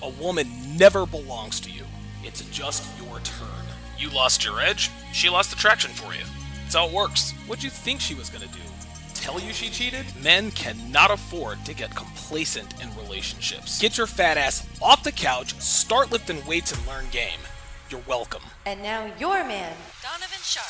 A woman never belongs to you. It's just your turn. You lost your edge, she lost attraction for you. That's how it works. What'd you think she was gonna do? Tell you she cheated? Men cannot afford to get complacent in relationships. Get your fat ass off the couch, start lifting weights, and learn game. You're welcome. And now your man, Donovan Sharpe.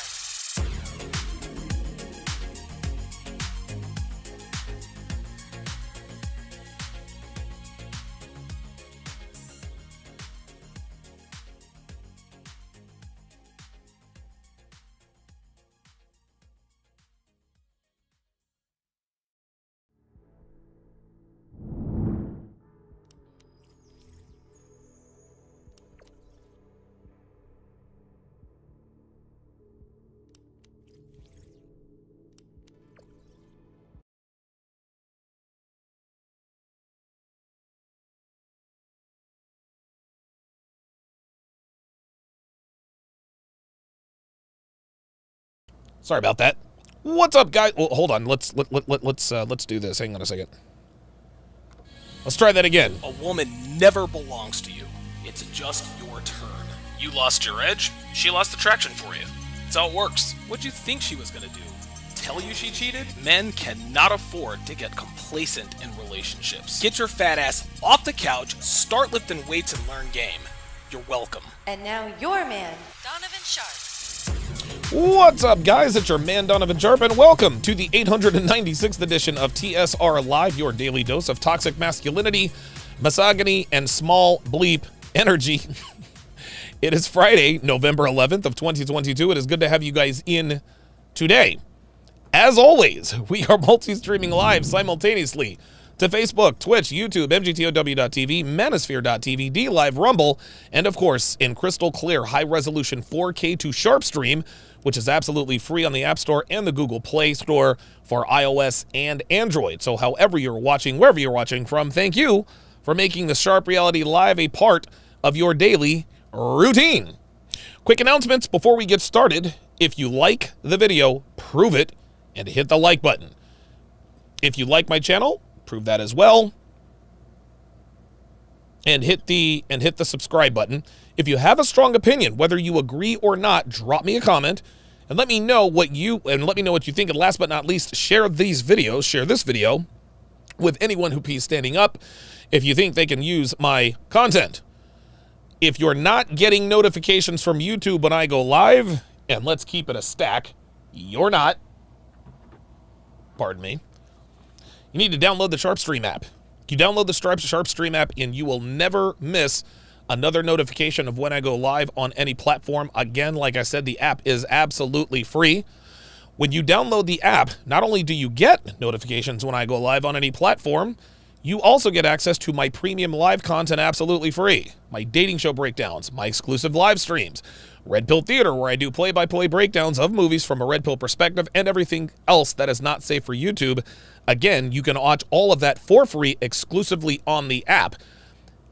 Sorry about that. What's up, guys? Well, hold on. Let's do this. Hang on a second. Let's try that again. A woman never belongs to you. It's just your turn. You lost your edge, she lost attraction for you. That's how it works. What'd you think she was gonna do? Tell you she cheated? Men cannot afford to get complacent in relationships. Get your fat ass off the couch, start lifting weights, and learn game. You're welcome. and now your man, Donovan Sharpe. What's up, guys? It's your man, Donovan Sharpe, and welcome to the 896th edition of TSR Live, your daily dose of toxic masculinity, misogyny, and small bleep energy. It is Friday, November 11th of 2022. It is good to have you guys in today. As always, we are multi-streaming live simultaneously to Facebook, Twitch, YouTube, MGTOW.tv, Manosphere.tv, DLive, Rumble, and of course, in crystal clear high-resolution 4K to Sharp Stream, which is absolutely free on the App Store and the Google Play Store for iOS and Android. So however you're watching, wherever you're watching from, thank you for making the Sharp Reality Live a part of your daily routine. Quick announcements before we get started. If you like the video, prove it and hit the like button. If you like my channel, prove that as well. And hit the subscribe button. If you have a strong opinion, whether you agree or not, drop me a comment and let me know what you think. And last but not least, share this video with anyone who pees standing up if you think they can use my content. If you're not getting notifications from YouTube when I go live, and let's keep it a stack, you're not. Pardon me. You need to download the SharpStream app. You download the SharpStream app and you will never miss another notification of when I go live on any platform. Again, like I said, the app is absolutely free. When you download the app, not only do you get notifications when I go live on any platform, you also get access to my premium live content absolutely free. My dating show breakdowns, my exclusive live streams, Red Pill Theater, where I do play-by-play breakdowns of movies from a Red Pill perspective, and everything else that is not safe for YouTube. Again, you can watch all of that for free exclusively on the app.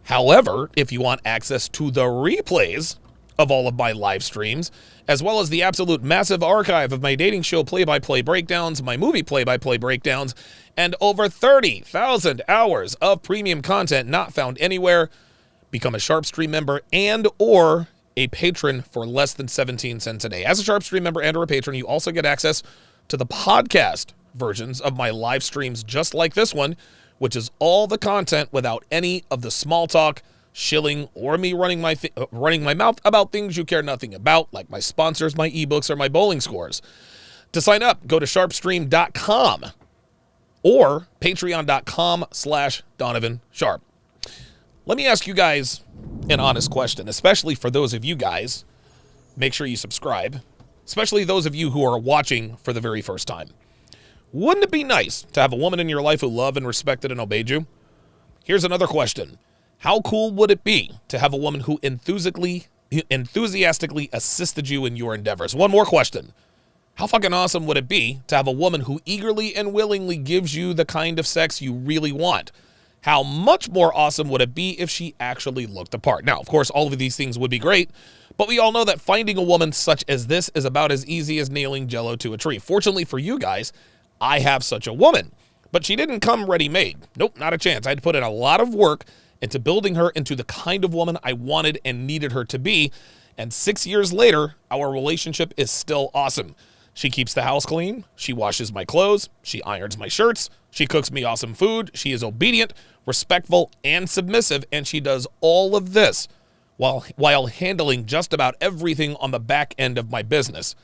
However, if you want access to the replays of all of my live streams, as well as the absolute massive archive of my dating show play-by-play breakdowns, my movie play-by-play breakdowns, and over 30,000 hours of premium content not found anywhere, become a SharpStream member and or a patron for less than 17 cents a day. As a SharpStream member and or a patron, you also get access to the podcast versions of my live streams just like this one, which is all the content without any of the small talk, shilling, or me running my mouth about things you care nothing about, like my sponsors, my ebooks, or my bowling scores. To sign up, go to sharpstream.com or patreon.com/Donovan Sharpe. Let me ask you guys an honest question, especially for those of you guys. Make sure you subscribe, especially those of you who are watching for the very first time. Wouldn't it be nice to have a woman in your life who loved and respected and obeyed you? Here's another question. How cool would it be to have a woman who enthusiastically assisted you in your endeavors? One more question. How fucking awesome would it be to have a woman who eagerly and willingly gives you the kind of sex you really want? How much more awesome would it be if she actually looked the part? Now, of course, all of these things would be great, but we all know that finding a woman such as this is about as easy as nailing Jell-O to a tree. Fortunately for you guys, I have such a woman, but she didn't come ready-made. Nope, not a chance. I had to put in a lot of work into building her into the kind of woman I wanted and needed her to be. And 6 years later, our relationship is still awesome. She keeps the house clean. She washes my clothes. She irons my shirts. She cooks me awesome food. She is obedient, respectful, and submissive. And she does all of this while handling just about everything on the back end of my business.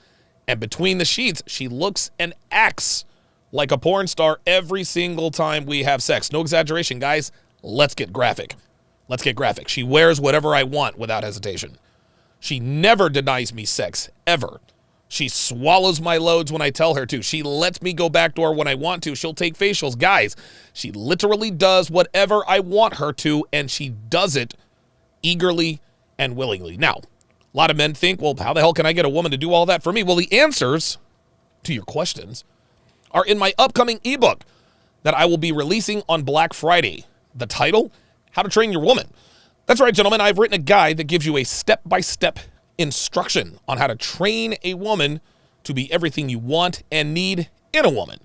And between the sheets, she looks and acts like a porn star every single time we have sex. No exaggeration, guys. Let's get graphic. Let's get graphic. She wears whatever I want without hesitation. She never denies me sex, ever. She swallows my loads when I tell her to. She lets me go backdoor when I want to. She'll take facials. Guys, she literally does whatever I want her to, and she does it eagerly and willingly. Now, a lot of men think, well, how the hell can I get a woman to do all that for me? Well, the answers to your questions are in my upcoming ebook that I will be releasing on Black Friday. The title, How to Train Your Woman. That's right, gentlemen. I've written a guide that gives you a step-by-step instruction on how to train a woman to be everything you want and need in a woman.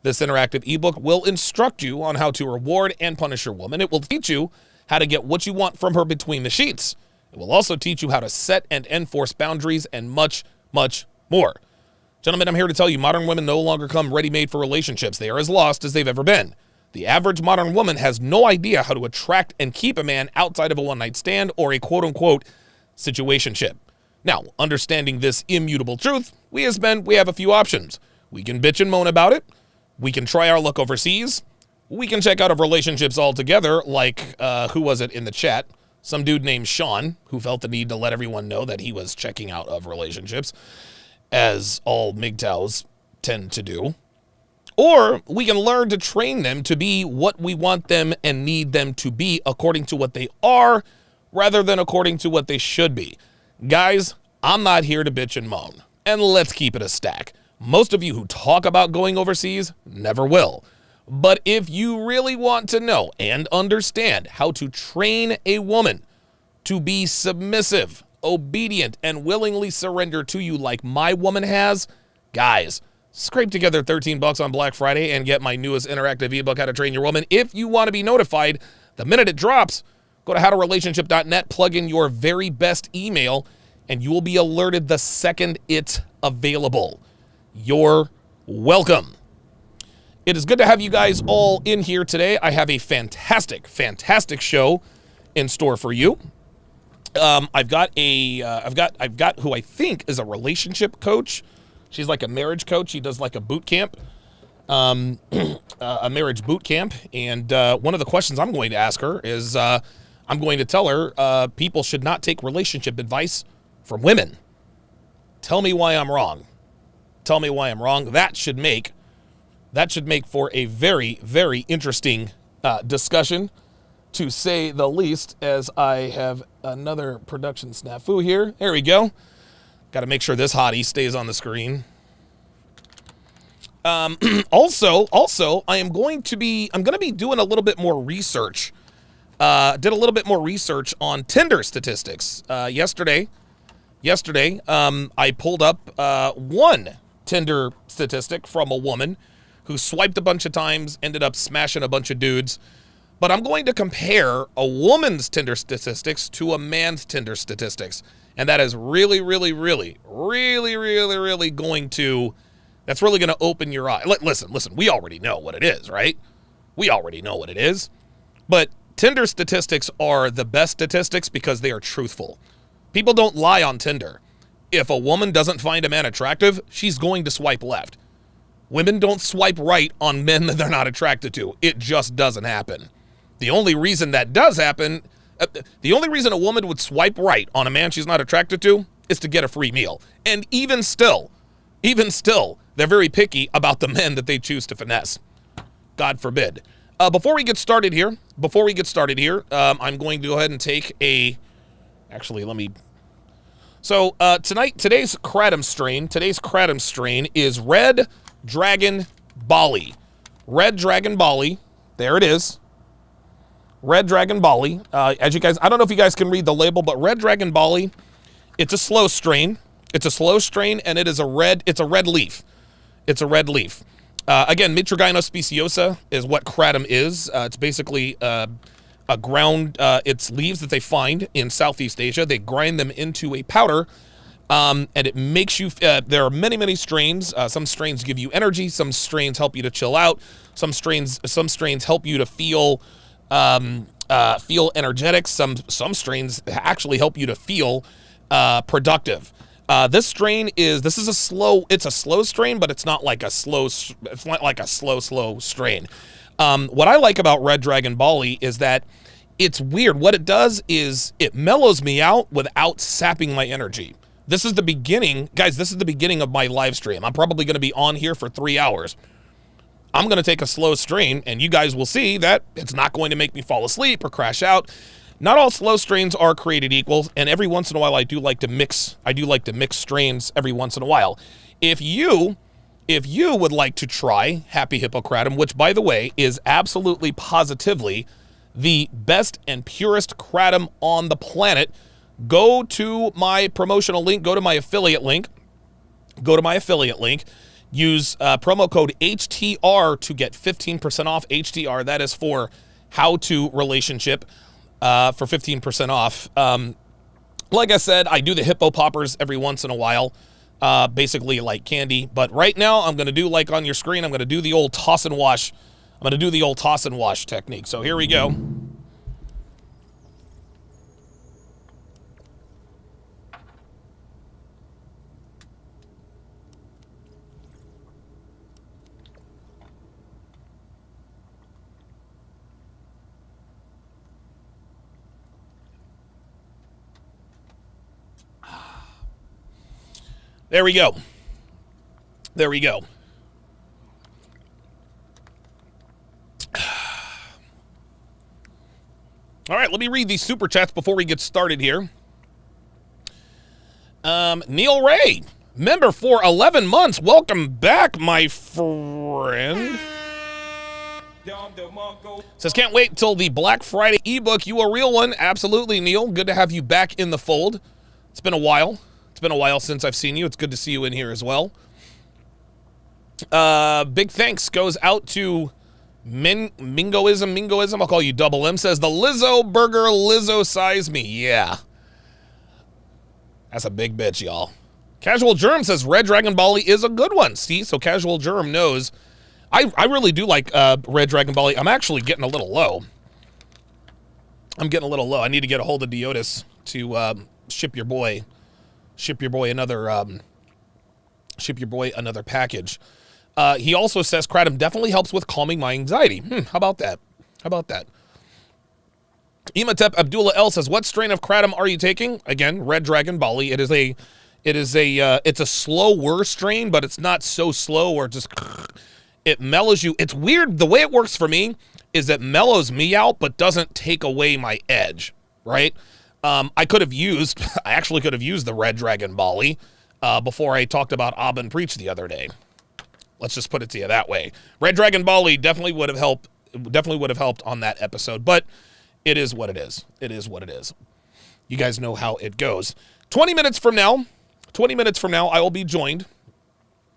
This interactive ebook will instruct you on how to reward and punish your woman. It will teach you how to get what you want from her between the sheets. It will also teach you how to set and enforce boundaries and much, much more. Gentlemen, I'm here to tell you modern women no longer come ready-made for relationships. They are as lost as they've ever been. The average modern woman has no idea how to attract and keep a man outside of a one-night stand or a quote-unquote situationship. Now, understanding this immutable truth, we as men, we have a few options. We can bitch and moan about it. We can try our luck overseas. We can check out of relationships altogether, like, who was it in the chat? Some dude named Sean, who felt the need to let everyone know that he was checking out of relationships, as all MGTOWs tend to do. Or we can learn to train them to be what we want them and need them to be according to what they are, rather than according to what they should be. Guys, I'm not here to bitch and moan. And let's keep it a stack. Most of you who talk about going overseas never will. But if you really want to know and understand how to train a woman to be submissive, obedient, and willingly surrender to you like my woman has, guys, scrape together $13 on Black Friday and get my newest interactive ebook, How to Train Your Woman. If you want to be notified the minute it drops, go to howtorelationship.net, plug in your very best email, and you will be alerted the second it's available. You're welcome. It is good to have you guys all in here today. I have a fantastic, fantastic show in store for you. I've got who I think is a relationship coach. She's like a marriage coach. She does like a boot camp, a marriage boot camp. And one of the questions I'm going to ask her is, I'm going to tell her people should not take relationship advice from women. Tell me why I'm wrong. Tell me why I'm wrong. That should make for a very, very interesting discussion, to say the least, as I have another production snafu here. There we go. Got to make sure this hottie stays on the screen. Also, I'm going to be doing a little bit more research. Did a little bit more research on Tinder statistics. Yesterday, I pulled up one Tinder statistic from a woman who swiped a bunch of times, ended up smashing a bunch of dudes. But I'm going to compare a woman's Tinder statistics to a man's Tinder statistics. And that is really going to, that's really going to open your eye. Listen, we already know what it is, right? We already know what it is. But Tinder statistics are the best statistics because they are truthful. People don't lie on Tinder. If a woman doesn't find a man attractive, she's going to swipe left. Women don't swipe right on men that they're not attracted to. It just doesn't happen. The only reason that does happen, the only reason a woman would swipe right on a man she's not attracted to is to get a free meal. And even still, they're very picky about the men that they choose to finesse. God forbid. Before we get started here, I'm going to go ahead and take a, today's kratom strain is Red Dragon Bali. Red Dragon Bali, there it is. Red Dragon Bali. As you guys, I don't know if you guys can read the label, but Red Dragon Bali, it's a slow strain. And it's a red leaf. Again, Mitragyna speciosa is what kratom is. It's basically It's leaves that they find in Southeast Asia. They grind them into a powder, and it makes you. There are many strains. Some strains give you energy. Some strains help you to chill out. Some strains help you to feel energetic. Some strains actually help you to feel productive. This is a slow strain, but it's not like a slow strain. What I like about Red Dragon Bali is that it's weird. What it does is it mellows me out without sapping my energy. This is the beginning, guys. This is the beginning of my live stream. I'm probably going to be on here for 3 hours. I'm going to take a slow strain, and you guys will see that it's not going to make me fall asleep or crash out. Not all slow strains are created equal, and every once in a while I do like to mix strains every once in a while. If you would like to try Happy Hippocratum, which by the way is absolutely positively the best and purest kratom on the planet, go to my promotional link, go to my affiliate link, use promo code HTR to get 15% off. HTR, that is for How to Relationship, for 15% off. Like I said, I do the hippo poppers every once in a while, basically like candy. But right now, I'm going to do, like on your screen, I'm going to do the old toss and wash. I'm going to do the old toss and wash technique. So here we go. There we go. There we go. All right, let me read these super chats before we get started here. Neil Ray, member for 11 months. Welcome back, my friend. Says, can't wait till the Black Friday ebook. You a real one. Absolutely, Neil. Good to have you back in the fold. It's been a while. It's been a while since I've seen you. It's good to see you in here as well. Big thanks goes out to Mingoism. I'll call you Double M. Says, the Lizzo burger, Lizzo size me. Yeah. That's a big bitch, y'all. Casual Germ says, Red Dragon Bali is a good one. See, so Casual Germ knows. I really do like Red Dragon Bali. I'm actually getting a little low. I need to get a hold of Diotis to ship your boy another package. He also says kratom definitely helps with calming my anxiety. How about that? Imatep Abdullah L says, what strain of kratom are you taking? Again, Red Dragon Bali. It's a slower strain, but it's not so slow or just it mellows you. It's weird. The way it works for me is it mellows me out, but doesn't take away my edge, right? I actually could have used the Red Dragon Bali before I talked about Abin Preach the other day. Let's just put it to you that way. Red Dragon Bali definitely would have helped on that episode, but it is what it is. You guys know how it goes. 20 minutes from now, I will be joined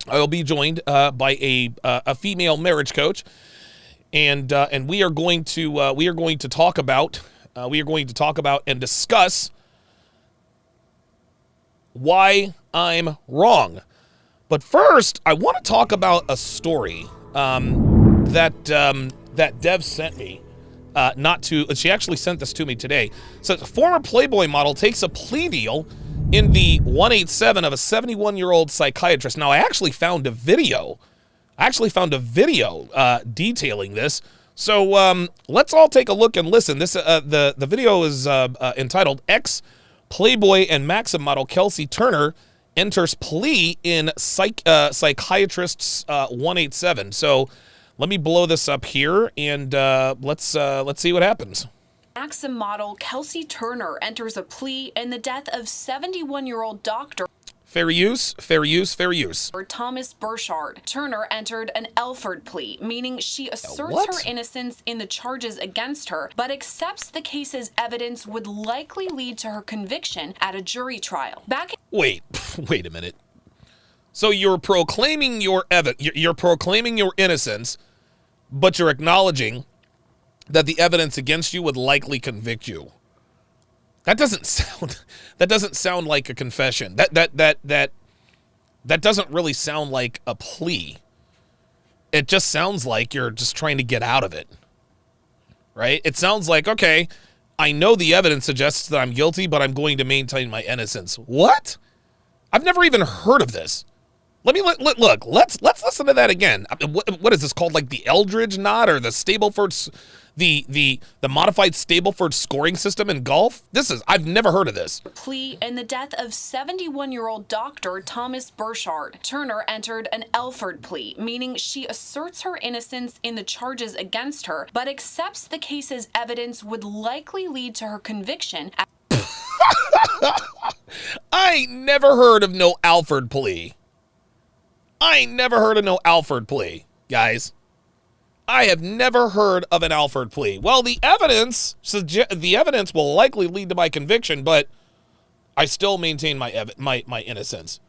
by a female marriage coach, and we are going to talk about and discuss why I'm wrong. But first, I want to talk about a story that Dev sent me. She actually sent this to me today. So, a former Playboy model takes a plea deal in the 187 of a 71-year-old psychiatrist. Now, I actually found a video. Detailing this. So let's all take a look and listen. The video is entitled "Ex-Playboy and Maxim model Kelsey Turner enters plea in psychiatrist's 187." So let me blow this up here and let's see what happens. Maxim model Kelsey Turner enters a plea in the death of 71-year-old doctor. Fair use. Thomas Burchard. Turner entered an Alfred plea, meaning she asserts her innocence in the charges against her, but accepts the case's evidence would likely lead to her conviction at a jury trial. Wait a minute. So you're proclaiming your innocence, but you're acknowledging that the evidence against you would likely convict you. That doesn't sound like a confession. That doesn't really sound like a plea. It just sounds like you're just trying to get out of it. Right? It sounds like, okay, I know the evidence suggests that I'm guilty, but I'm going to maintain my innocence. What? I've never even heard of this. Let's listen to that again. What is this called? Like the Eldridge knot or the Stableford, the modified Stableford scoring system in golf? I've never heard of this. Plea in the death of 71-year-old Dr. Thomas Burchard. Turner entered an Alfred plea, meaning she asserts her innocence in the charges against her, but accepts the case's evidence would likely lead to her conviction. I ain't never heard of no Alfred plea. I ain't never heard of no Alfred plea, guys. I have never heard of an Alfred plea. Well, the evidence will likely lead to my conviction, but I still maintain my innocence.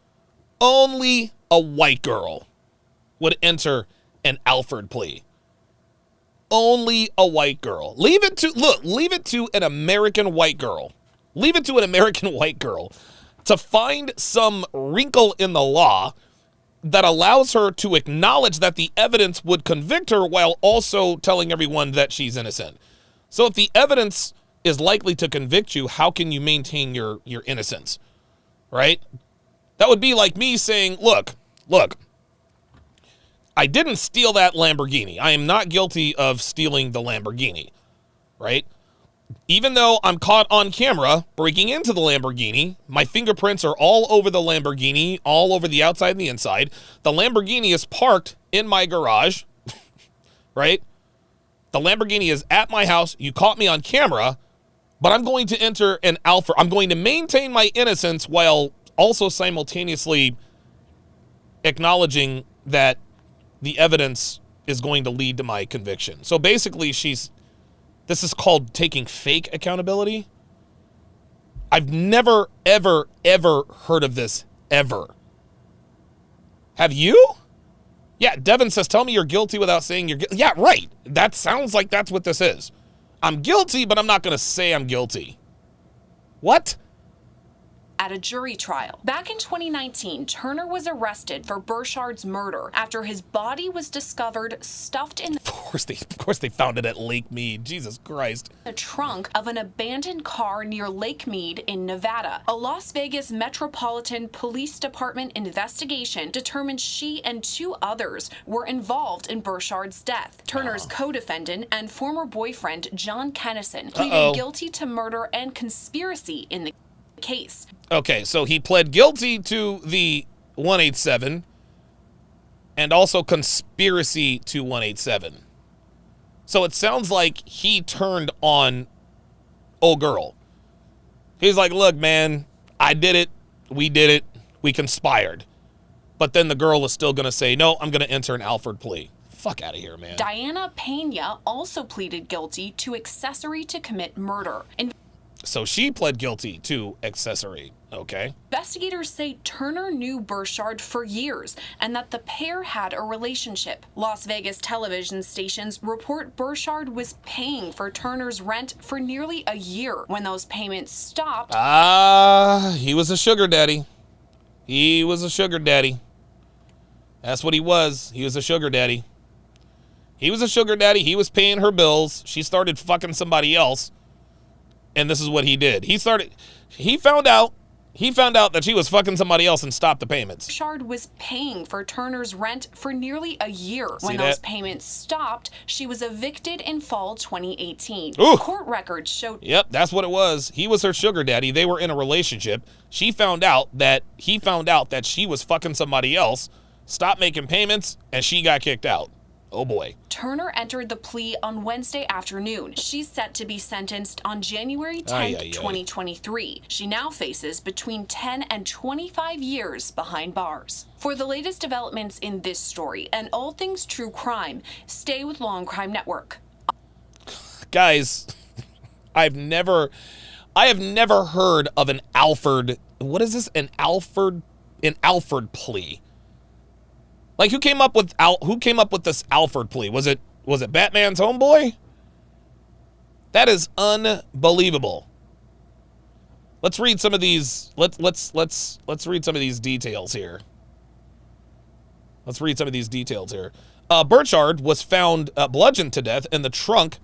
Only a white girl would enter an Alfred plea. Only a white girl. Leave it to an American white girl. Leave it to an American white girl to find some wrinkle in the law that allows her to acknowledge that the evidence would convict her while also telling everyone that she's innocent. So if the evidence is likely to convict you, how can you maintain your innocence? Right? That would be like me saying, look, I didn't steal that Lamborghini. I am not guilty of stealing the Lamborghini. Right? Even though I'm caught on camera breaking into the Lamborghini, my fingerprints are all over the Lamborghini, all over the outside and the inside. The Lamborghini is parked in my garage, right? The Lamborghini is at my house. You caught me on camera, but I'm going to enter an Alfred. I'm going to maintain my innocence while also simultaneously acknowledging that the evidence is going to lead to my conviction. So basically, this is called taking fake accountability. I've never, ever, ever heard of this, ever. Have you? Yeah, Devin says, tell me you're guilty without saying you're guilty. Yeah, right. That sounds like that's what this is. I'm guilty, but I'm not going to say I'm guilty. What? At a jury trial. Back in 2019, Turner was arrested for Burchard's murder after his body was discovered stuffed in Of course they found it at Lake Mead. Jesus Christ. the trunk of an abandoned car near Lake Mead in Nevada. A Las Vegas Metropolitan Police Department investigation determined she and two others were involved in Burchard's death. Turner's co-defendant and former boyfriend, John Kennison, pleaded guilty to murder and conspiracy in the case. Okay, so he pled guilty to the 187 and also conspiracy to 187. So it sounds like he turned on old girl. He's like, look, man, I did it. We did it. We conspired. But then the girl is still going to say, no, I'm going to enter an Alfred plea. Fuck out of here, man. Diana Pena also pleaded guilty to accessory to commit murder. So she pled guilty to accessory. Okay. Investigators say Turner knew Burchard for years and that the pair had a relationship. Las Vegas television stations report Burchard was paying for Turner's rent for nearly a year. When those payments stopped, he was a sugar daddy. He was a sugar daddy. That's what he was. He was a sugar daddy. He was a sugar daddy. He was paying her bills. She started fucking somebody else. And this is what he did. He found out that she was fucking somebody else and stopped the payments. Burchard was paying for Turner's rent for nearly a year. When that? those payments stopped, she was evicted in fall 2018. Ooh. Court records showed. Yep, that's what it was. He was her sugar daddy. They were in a relationship. He found out that she was fucking somebody else, stopped making payments, and she got kicked out. Oh boy. Turner entered the plea on Wednesday afternoon. She's set to be sentenced on January 10th, 2023. She now faces between 10 and 25 years behind bars. For the latest developments in this story and all things true crime, stay with Long Crime Network. Guys, I have never heard of an Alfred. What is this? An Alfred plea. Like who came up with this Alfred plea? Was it Batman's homeboy? That is unbelievable. Let's read some of these. Let's read some of these details here. Let's read some of these details here. Burchard was found bludgeoned to death in the trunk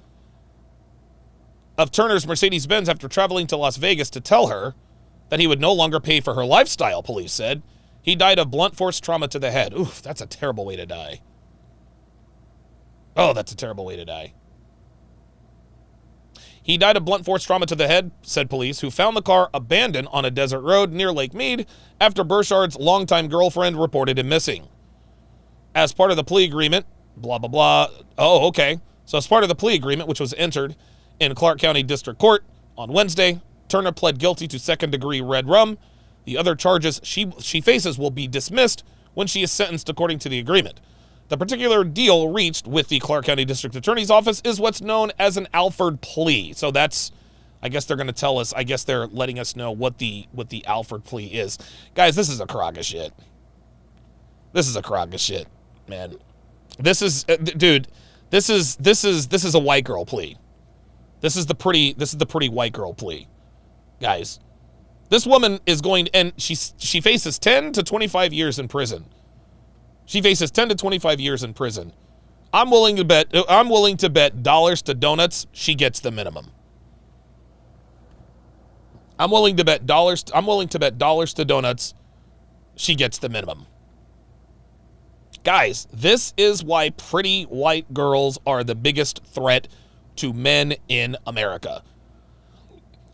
of Turner's Mercedes-Benz after traveling to Las Vegas to tell her that he would no longer pay for her lifestyle, police said. He died of blunt force trauma to the head. Oof, that's a terrible way to die. Oh, that's a terrible way to die. He died of blunt force trauma to the head, said police, who found the car abandoned on a desert road near Lake Mead after Burchard's longtime girlfriend reported him missing. As part of the plea agreement, blah, blah, blah. Oh, okay. So as part of the plea agreement, which was entered in Clark County District Court on Wednesday, Turner pled guilty to second-degree red rum. The other charges she faces will be dismissed when she is sentenced according to the agreement. The particular deal reached with the Clark County District Attorney's Office is what's known as an Alfred plea. So that's, I guess they're going to tell us, I guess they're letting us know what the Alfred plea is. Guys, this is a crock of shit. This is a crock of shit, man. This is, dude, this is a white girl plea. This is the pretty white girl plea. Guys, this woman is going, and she faces 10 to 25 years in prison. She faces 10 to 25 years in prison. I'm willing to bet dollars to donuts she gets the minimum. I'm willing to bet dollars to donuts she gets the minimum. Guys, this is why pretty white girls are the biggest threat to men in America.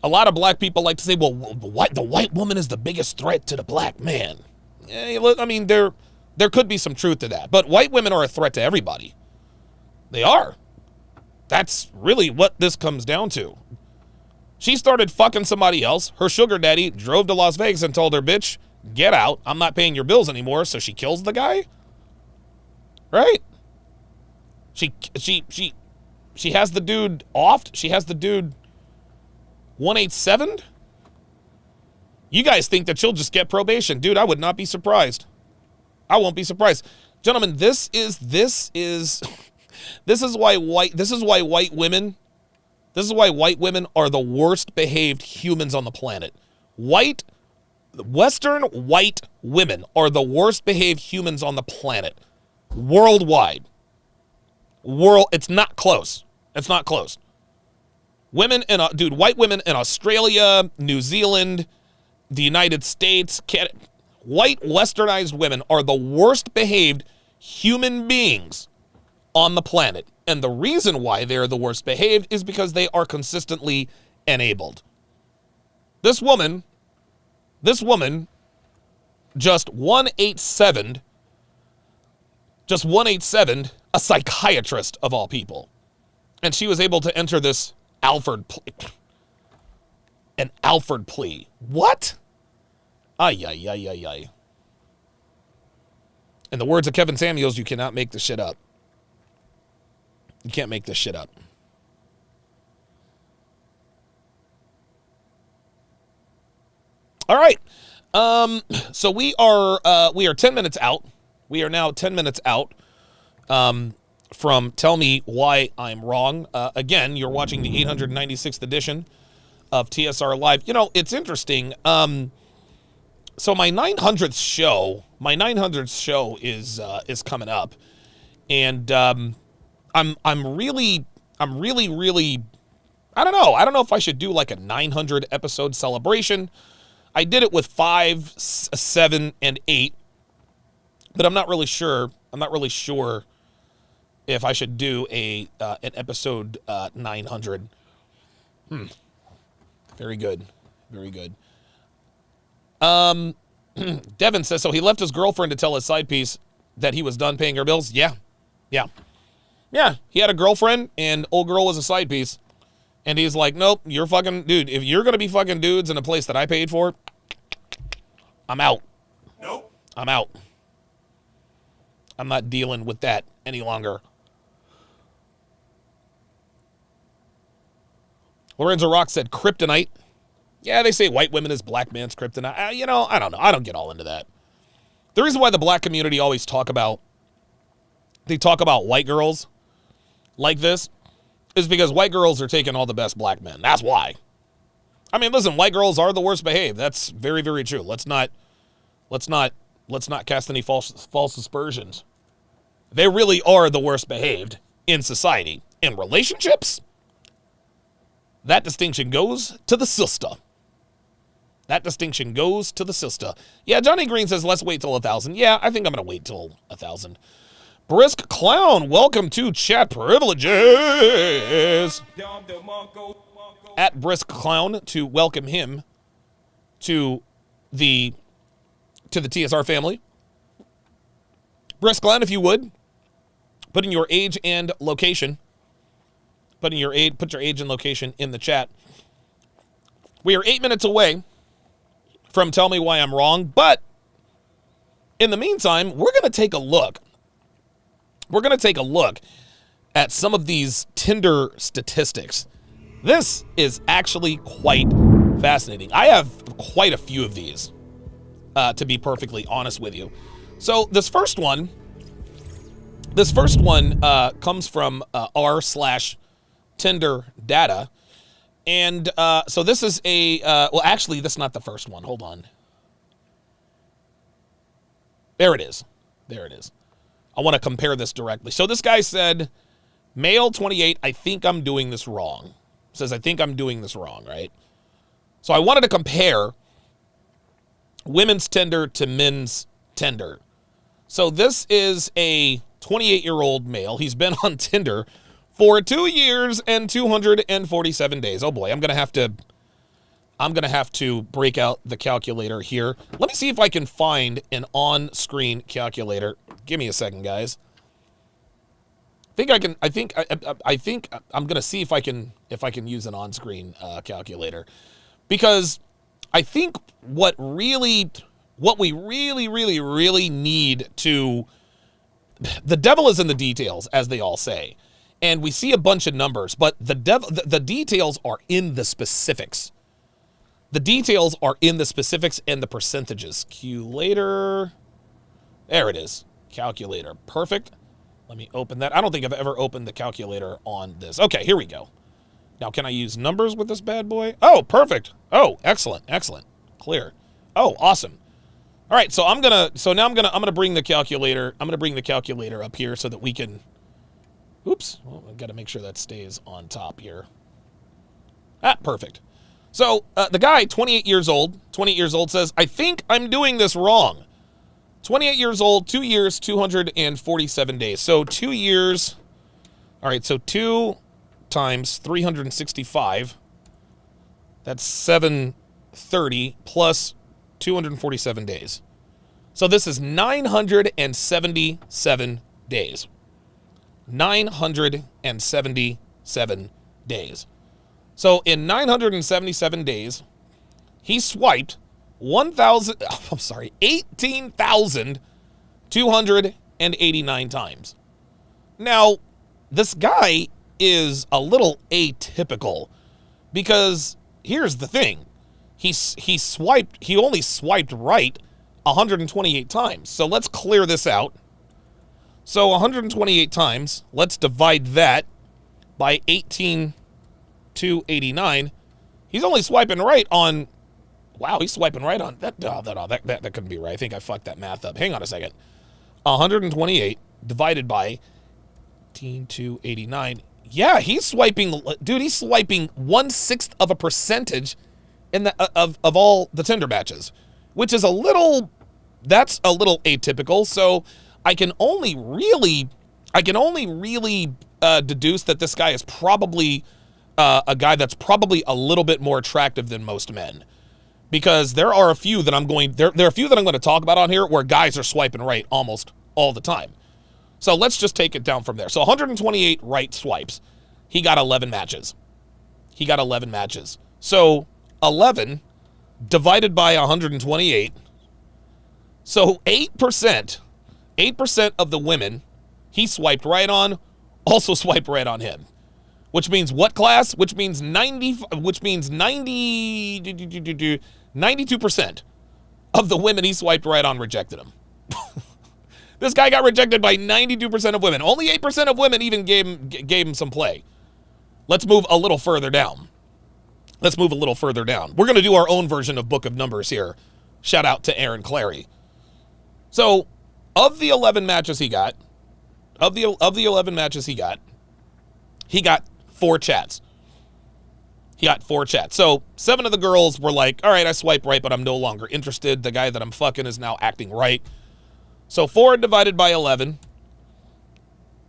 A lot of black people like to say, well, the white woman is the biggest threat to the black man. I mean, there could be some truth to that, but white women are a threat to everybody. They are. That's really what this comes down to. She started fucking somebody else. Her sugar daddy drove to Las Vegas and told her, bitch, get out. I'm not paying your bills anymore. So she kills the guy. Right? She has the dude offed. She has the dude 187. You guys think that she'll just get probation. Dude, I would not be surprised. I won't be surprised. Gentlemen, this is why white women are the worst behaved humans on the planet. Western white women are the worst behaved humans on the planet. Worldwide. It's not close. It's not close. White women in Australia, New Zealand, the United States, Canada, white westernized women are the worst behaved human beings on the planet. And the reason why they're the worst behaved is because they are consistently enabled. This woman just 187 a psychiatrist of all people. And she was able to enter this Alfred plea. What? Ay, ay, ay, ay, ay. In the words of Kevin Samuels, you cannot make this shit up. You can't make this shit up. All right. So we are 10 minutes out. We are now 10 minutes out from Tell Me Why I'm Wrong. Again, you're watching the 896th edition of TSR Live. You know, it's interesting. So my 900th show is coming up, and I'm really I don't know if I should do like a 900 episode celebration. I did it with 5, 7, and 8, but I'm not really sure. I'm not really sure if I should do an episode 900. Very good. Very good. Devin says, so he left his girlfriend to tell his side piece that he was done paying her bills? Yeah. He had a girlfriend, and old girl was a side piece. And he's like, nope, you're fucking, dude, if you're going to be fucking dudes in a place that I paid for, I'm out. Nope. I'm out. I'm not dealing with that any longer. Lorenzo Rock said kryptonite. Yeah, they say white women is black man's kryptonite. I don't know. I don't get all into that. The reason why the black community always talk about white girls like this is because white girls are taking all the best black men. That's why. I mean, listen, white girls are the worst behaved. That's very, very true. Let's not cast any false aspersions. They really are the worst behaved in society. In relationships, that distinction goes to the sister. That distinction goes to the sister. Yeah, Johnny Green says, let's wait till 1,000. Yeah, I think I'm going to wait till 1,000. Brisk Clown, welcome to Chat Privileges. At Brisk Clown to welcome him to the TSR family. Brisk Clown, if you would, put in your age and location. Put your age and location in the chat. We are 8 minutes away from Tell Me Why I'm Wrong, but in the meantime, we're going to take a look. We're going to take a look at some of these Tinder statistics. This is actually quite fascinating. I have quite a few of these, to be perfectly honest with you. So this first one comes from r/Tinder data. And so this is well, actually, that's not the first one. Hold on. There it is. There it is. I want to compare this directly. So this guy said, male 28, I think I'm doing this wrong. Says, I think I'm doing this wrong, right? So I wanted to compare women's Tinder to men's Tinder. So this is a 28-year-old male. He's been on Tinder for 2 years and 247 days. Oh boy, I'm gonna have to break out the calculator here. Let me see if I can find an on-screen calculator. Give me a second, guys. I think I'm gonna see if I can use an on-screen calculator, because I think what we really need to, the devil is in the details, as they all say. And we see a bunch of numbers, but the details are in the specifics. The details are in the specifics and the percentages. Calculator. There it is. Calculator. Perfect. Let me open that. I don't think I've ever opened the calculator on this. Okay, here we go. Now, can I use numbers with this bad boy? Oh, perfect. Oh, excellent. Excellent. Clear. Oh, awesome. All right, so I'm gonna bring the calculator. I'm gonna bring the calculator up here so that we can. Oops, well, I've got to make sure that stays on top here. Ah, perfect. So the guy, 28 years old, says, I think I'm doing this wrong. 28 years old, 2 years, 247 days. So 2 years, all right, so 2 times 365, that's 730 plus 247 days. So this is 977 days. 977 days. So in 977 days, he swiped 18,289 times. Now, this guy is a little atypical, because here's the thing. He only swiped right 128 times. So let's clear this out. So 128 times, let's divide that by 18,289. He's only swiping right on, wow, he's swiping right on, that couldn't be right. I think I fucked that math up. Hang on a second. 128 divided by 18,289. Yeah, he's swiping 1/6 of a percentage in the of all the Tinder matches, which is that's a little atypical. So I can only really deduce that this guy is probably a guy that's probably a little bit more attractive than most men, because there are a few that I'm going to talk about on here where guys are swiping right almost all the time. So let's just take it down from there. So 128 right swipes. He got 11 matches. So 11 divided by 128. So 8% of the women he swiped right on also swiped right on him. Which means what, class? Which means 92% of the women he swiped right on rejected him. This guy got rejected by 92% of women. Only 8% of women even gave him some play. let's move a little further down. Let's move a little further down. We're going to do our own version of Book of Numbers here. Shout out to Aaron Clary. So, of the 11 matches he got, he got 4 chats. He got 4 chats. So 7 of the girls were like, all right, I swipe right, but I'm no longer interested. The guy that I'm fucking is now acting right. So 4 divided by 11.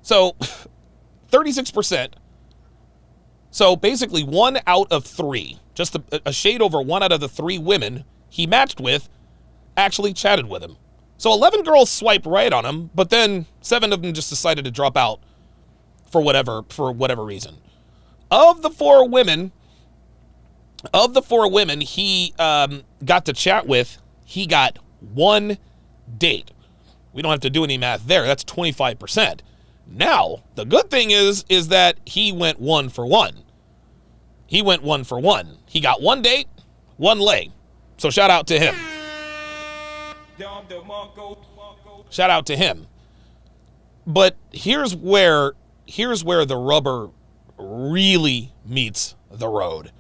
So 36%. So basically 1 out of 3, just a shade over 1 out of the 3 women he matched with actually chatted with him. So 11 girls swiped right on him, but then 7 of them just decided to drop out for whatever reason. Of the 4 women he got to chat with, he got 1 date. We don't have to do any math there. That's 25%. Now, the good thing is that he went 1 for 1. He went 1 for 1. He got 1 date, 1 lay. So shout out to him. Shout out to him. But here's where the rubber really meets the road.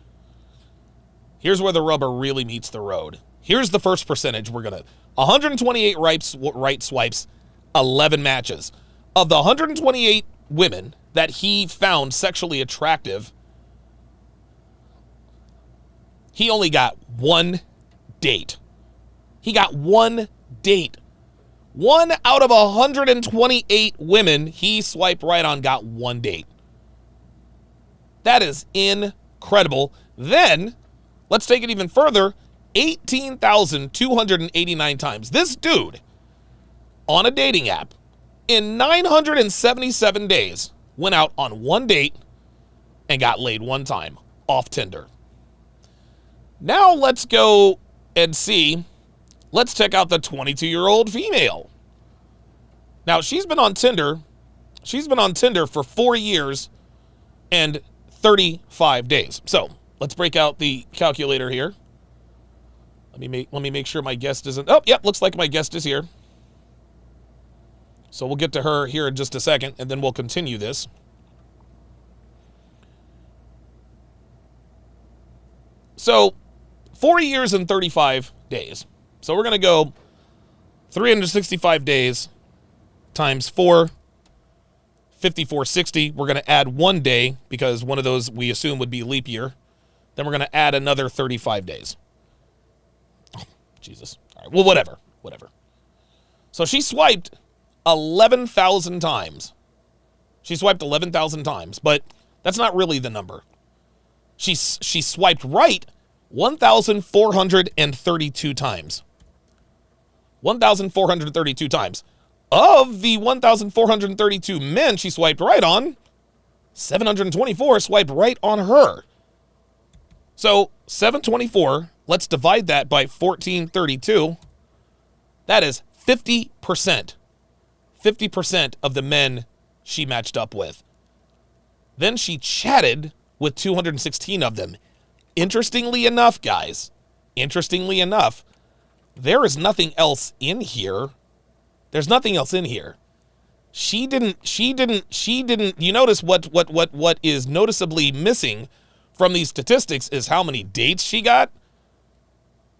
Here's where the rubber really meets the road. Here's the first percentage. 128 right swipes, 11 matches. Of the 128 women that he found sexually attractive, he only got 1 date. He got 1 date. 1 out of 128 women he swiped right on got 1 date. That is incredible. Then, let's take it even further. 18,289 times. This dude, on a dating app, in 977 days, went out on 1 date and got laid 1 time off Tinder. Now let's go and see. Let's check out the 22-year-old female. Now, she's been on Tinder. She's been on Tinder for 4 years and 35 days. So let's break out the calculator here. Let me make sure my guest isn't. Oh, yep, looks like my guest is here. So we'll get to her here in just a second, and then we'll continue this. So 4 years and 35 days. So we're going to go 365 days times 4, 5460. We're going to add 1 day because one of those we assume would be leap year. Then we're going to add another 35 days. Oh, Jesus. All right. Well, whatever. So she swiped 11,000 times. She swiped 11,000 times, but that's not really the number. She swiped right 1,432 times. 1,432 times. Of the 1,432 men she swiped right on, 724 swiped right on her. So 724, let's divide that by 1,432. That is 50%. 50% of the men she matched up with. Then she chatted with 216 of them. Interestingly enough, guys, there is nothing else in here. There's nothing else in here. She didn't, you notice what is noticeably missing from these statistics is how many dates she got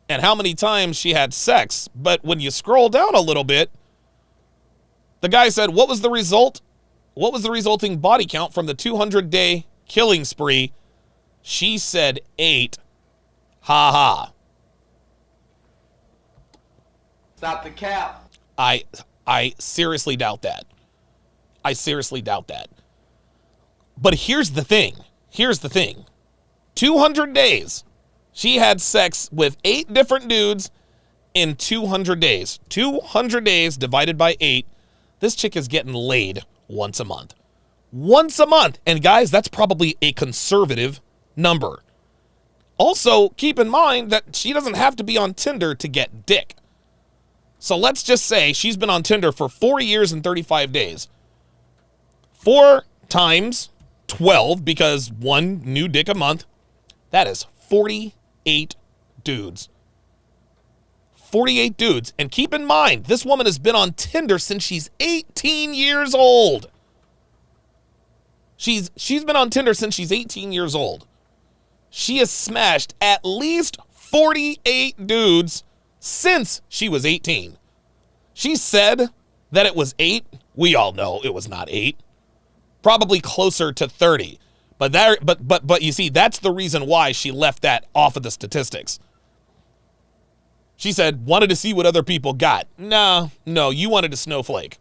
and how many times she had sex. But when you scroll down a little bit, the guy said, what was the result? What was the resulting body count from the 200-day killing spree? She said 8. Ha ha. Stop the cap. I seriously doubt that. I seriously doubt that. But here's the thing. 200 days. She had sex with 8 different dudes in 200 days. 200 days divided by 8. This chick is getting laid once a month. Once a month. And guys, that's probably a conservative number. Also, keep in mind that she doesn't have to be on Tinder to get dick. So let's just say she's been on Tinder for 4 years and 35 days. 4 times 12, because 1 new dick a month, that is 48 dudes. 48 dudes. And keep in mind, this woman has been on Tinder since she's 18 years old. She's been on Tinder since she's 18 years old. She has smashed at least 48 dudes since she was 18. She said that it was 8. We all know it was not 8. Probably closer to 30. But you see, that's the reason why she left that off of the statistics. She said, wanted to see what other people got. No, you wanted a snowflake.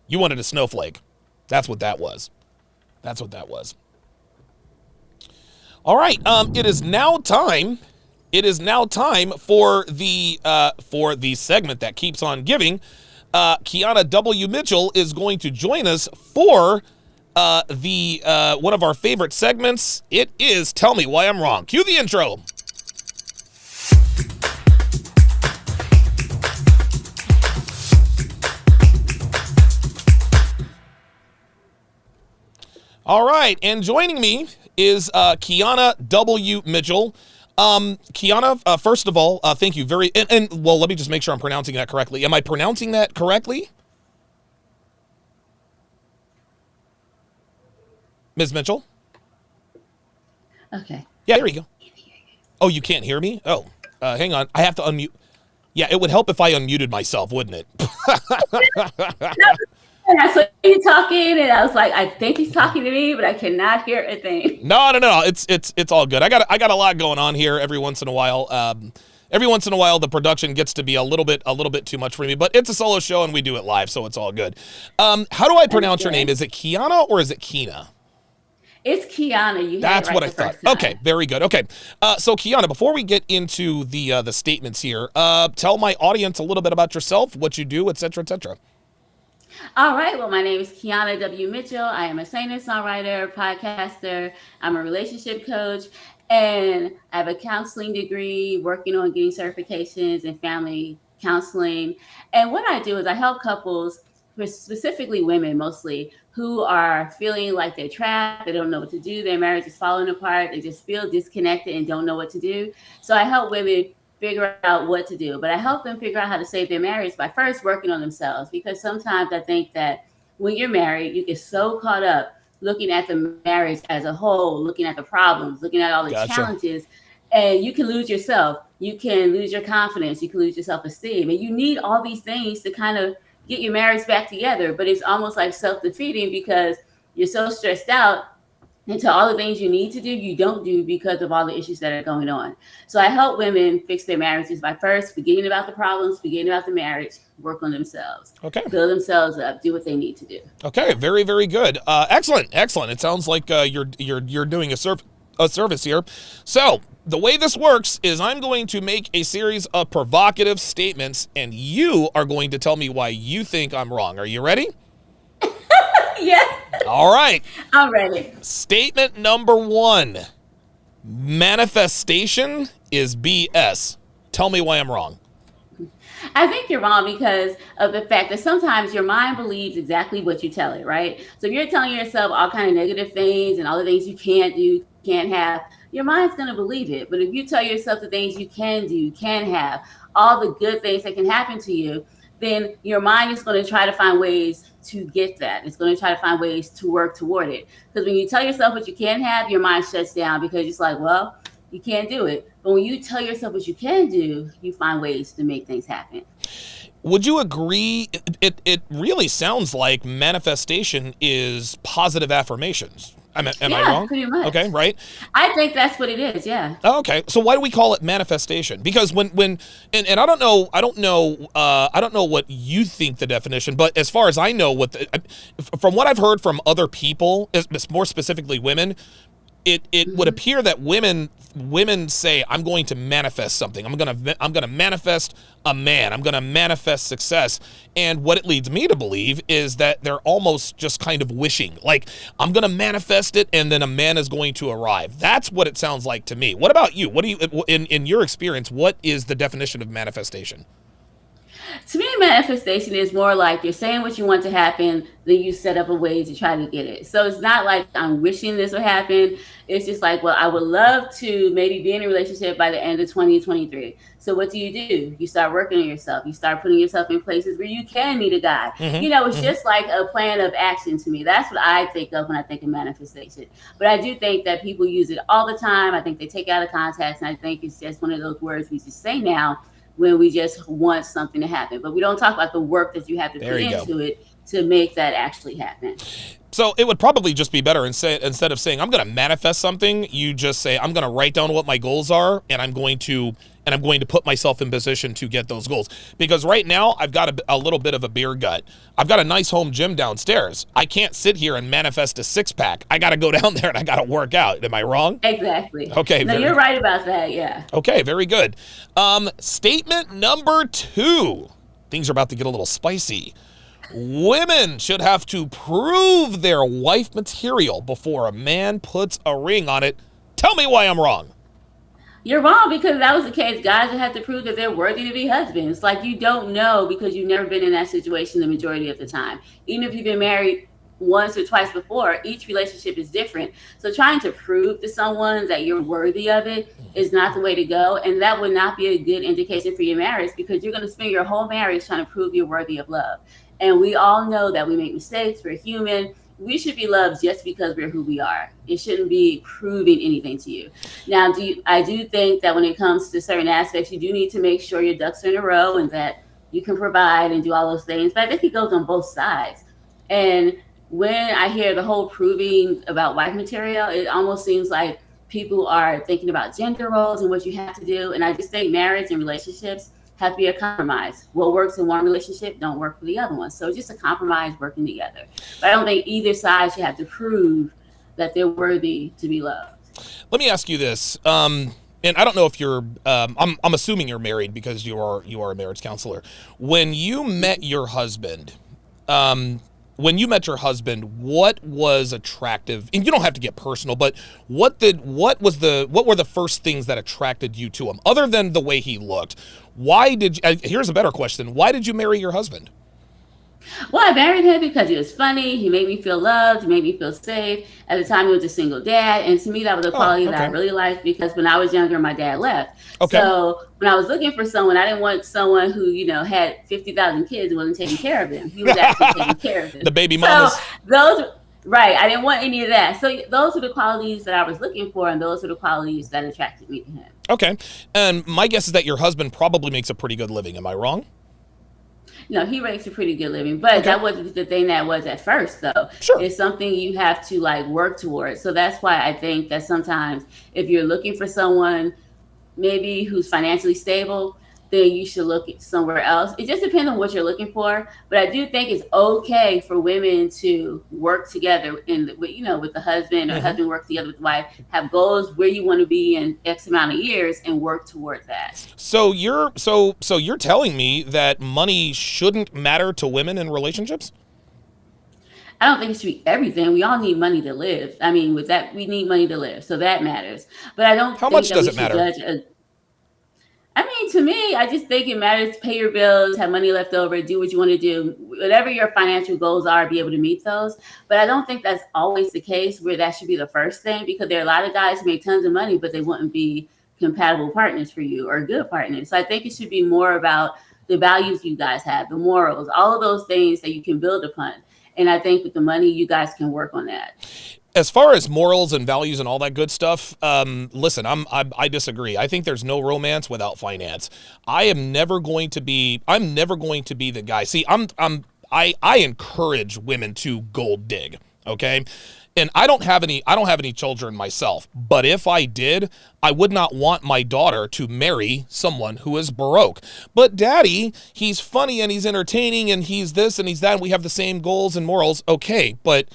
You wanted a snowflake. That's what that was. That's what that was. All right, it is now time. It is now time for the segment that keeps on giving. Kiana W. Mitchell is going to join us for one of our favorite segments. It is Tell Me Why I'm Wrong. Cue the intro. All right, and joining me is Kiana W. Mitchell. Kiana, first of all, thank you well, let me just make sure I'm pronouncing that correctly. Am I pronouncing that correctly? Ms. Mitchell? Okay. Yeah, there you go. Oh, you can't hear me? Oh, hang on. I have to unmute. Yeah, it would help if I unmuted myself, wouldn't it? And I saw you talking, and I was like, I think he's talking to me, but I cannot hear a thing. No. It's all good. I got a lot going on here every once in a while. The production gets to be a little bit too much for me, but it's a solo show and we do it live, so it's all good. How do I pronounce your name? Is it Kiana or is it Kina? It's Kiana. That's what I thought. Okay, very good. Okay, so Kiana, before we get into the statements here, tell my audience a little bit about yourself, what you do, etc., etc. All right. Well, my name is Kiana W. Mitchell. I am a singer-songwriter, podcaster. I'm a relationship coach, and I have a counseling degree, working on getting certifications in family counseling. And what I do is I help couples, specifically women mostly, who are feeling like they're trapped. They don't know what to do. Their marriage is falling apart. They just feel disconnected and don't know what to do. So I help women figure out what to do, but I help them figure out how to save their marriage by first working on themselves. Because sometimes I think that when you're married, you get so caught up looking at the marriage as a whole, looking at the problems, looking at all the challenges, and you can lose yourself. You can lose your confidence. You can lose your self-esteem. And you need all these things to kind of get your marriage back together. But it's almost like self-defeating because you're so stressed out into all the things you need to do, you don't do because of all the issues that are going on. So I help women fix their marriages by first forgetting about the problems, forgetting about the marriage, work on themselves. Okay. Build themselves up, do what they need to do. Okay, very, very good. Excellent. It sounds like you're doing a service here. So the way this works is I'm going to make a series of provocative statements, and you are going to tell me why you think I'm wrong. Are you ready? Yeah. All right. I'm ready. Statement number 1. Manifestation is BS. Tell me why I'm wrong. I think you're wrong because of the fact that sometimes your mind believes exactly what you tell it, right? So if you're telling yourself all kind of negative things and all the things you can't do, can't have, your mind's going to believe it. But if you tell yourself the things you can do, can have, all the good things that can happen to you, then your mind is going to try to find ways to get that. It's going to try to find ways to work toward it. Because when you tell yourself what you can't have, your mind shuts down because it's like, well, you can't do it. But when you tell yourself what you can do, you find ways to make things happen. Would you agree? It really sounds like manifestation is positive affirmations. Am I wrong? Pretty much. Okay, right. I think that's what it is. Yeah. Okay, so why do we call it manifestation? Because when I don't know what you think the definition, but as far as I know, from what I've heard from other people, more specifically women, it would appear that women say, I'm going to manifest something. I'm going to manifest a man. I'm going to manifest success. And what it leads me to believe is that they're almost just kind of wishing, like, I'm going to manifest it and then a man is going to arrive. That's what it sounds like to me. What about you? What do you, in your experience, what is the definition of manifestation? To me, manifestation is more like you're saying what you want to happen, then you set up a way to try to get it. So it's not like I'm wishing this would happen. It's just like, well, I would love to maybe be in a relationship by the end of 2023. So what do? You start working on yourself. You start putting yourself in places where you can meet a guy. It's just like a plan of action to me. That's what I think of when I think of manifestation. But I do think that people use it all the time. I think they take it out of context, and I think it's just one of those words we just say now when we just want something to happen. But we don't talk about the work that you have to put into it to make that actually happen. So it would probably just be better instead of saying I'm going to manifest something, you just say I'm going to write down what my goals are, and I'm going to put myself in position to get those goals. Because right now I've got a little bit of a beer gut. I've got a nice home gym downstairs. I can't sit here and manifest a six-pack. I got to go down there and I got to work out. Am I wrong? Exactly. Okay. No, you're right about that. Yeah. Okay. Very good. Statement number 2. Things are about to get a little spicy. Women should have to prove their wife material before a man puts a ring on it. Tell me why I'm wrong. You're wrong, because if that was the case, guys would have to prove that they're worthy to be husbands. Like, you don't know because you've never been in that situation the majority of the time. Even if you've been married once or twice before, each relationship is different. So trying to prove to someone that you're worthy of it is not the way to go. And that would not be a good indication for your marriage, because you're going to spend your whole marriage trying to prove you're worthy of love. And we all know that we make mistakes. We're human. We should be loved just because we're who we are. It shouldn't be proving anything to you. Now, I do think that when it comes to certain aspects, you do need to make sure your ducks are in a row and that you can provide and do all those things. But I think it goes on both sides. And when I hear the whole proving about wife material, it almost seems like people are thinking about gender roles and what you have to do. And I just think marriage and relationships have to be a compromise. What works in one relationship don't work for the other one. So just a compromise working together. But I don't think either side should have to prove that they're worthy to be loved. Let me ask you this. And I don't know if you're, I'm assuming you're married because you are a marriage counselor. When you met your husband, what was attractive? And you don't have to get personal, but what were the first things that attracted you to him, other than the way he looked? Here's a better question. Why did you marry your husband? Well, I married him because he was funny. He made me feel loved. He made me feel safe. At the time, he was a single dad. And to me, that was a quality that I really liked, because when I was younger, my dad left. Okay. So when I was looking for someone, I didn't want someone who, had 50,000 kids and wasn't taking care of them. He was actually taking care of them. The baby mamas. So right. I didn't want any of that. So those were the qualities that I was looking for, and those were the qualities that attracted me to him. Okay. And my guess is that your husband probably makes a pretty good living. Am I wrong? No, he makes a pretty good living, but that wasn't the thing that was at first, though. Sure. It's something you have to work towards. So that's why I think that sometimes if you're looking for someone maybe who's financially stable, then you should look somewhere else. It just depends on what you're looking for. But I do think it's okay for women to work together with the husband, or husband work together with the wife, have goals where you want to be in X amount of years and work towards that. So you're telling me that money shouldn't matter to women in relationships? I don't think it should be everything. We all need money to live. I mean, with that, we need money to live. So that matters. But I don't How much does it matter? To me, I just think it matters to pay your bills, have money left over, do what you want to do, whatever your financial goals are, be able to meet those. But I don't think that's always the case where that should be the first thing, because there are a lot of guys who make tons of money, but they wouldn't be compatible partners for you or good partners. So I think it should be more about the values you guys have, the morals, all of those things that you can build upon. And I think with the money, you guys can work on that. As far as morals and values and all that good stuff, listen, I disagree. I think there's no romance without finance. I'm never going to be the guy. See, I encourage women to gold dig, okay? And I don't have any children myself, but if I did, I would not want my daughter to marry someone who is broke. But daddy, he's funny and he's entertaining and he's this and he's that, and we have the same goals and morals. Okay, but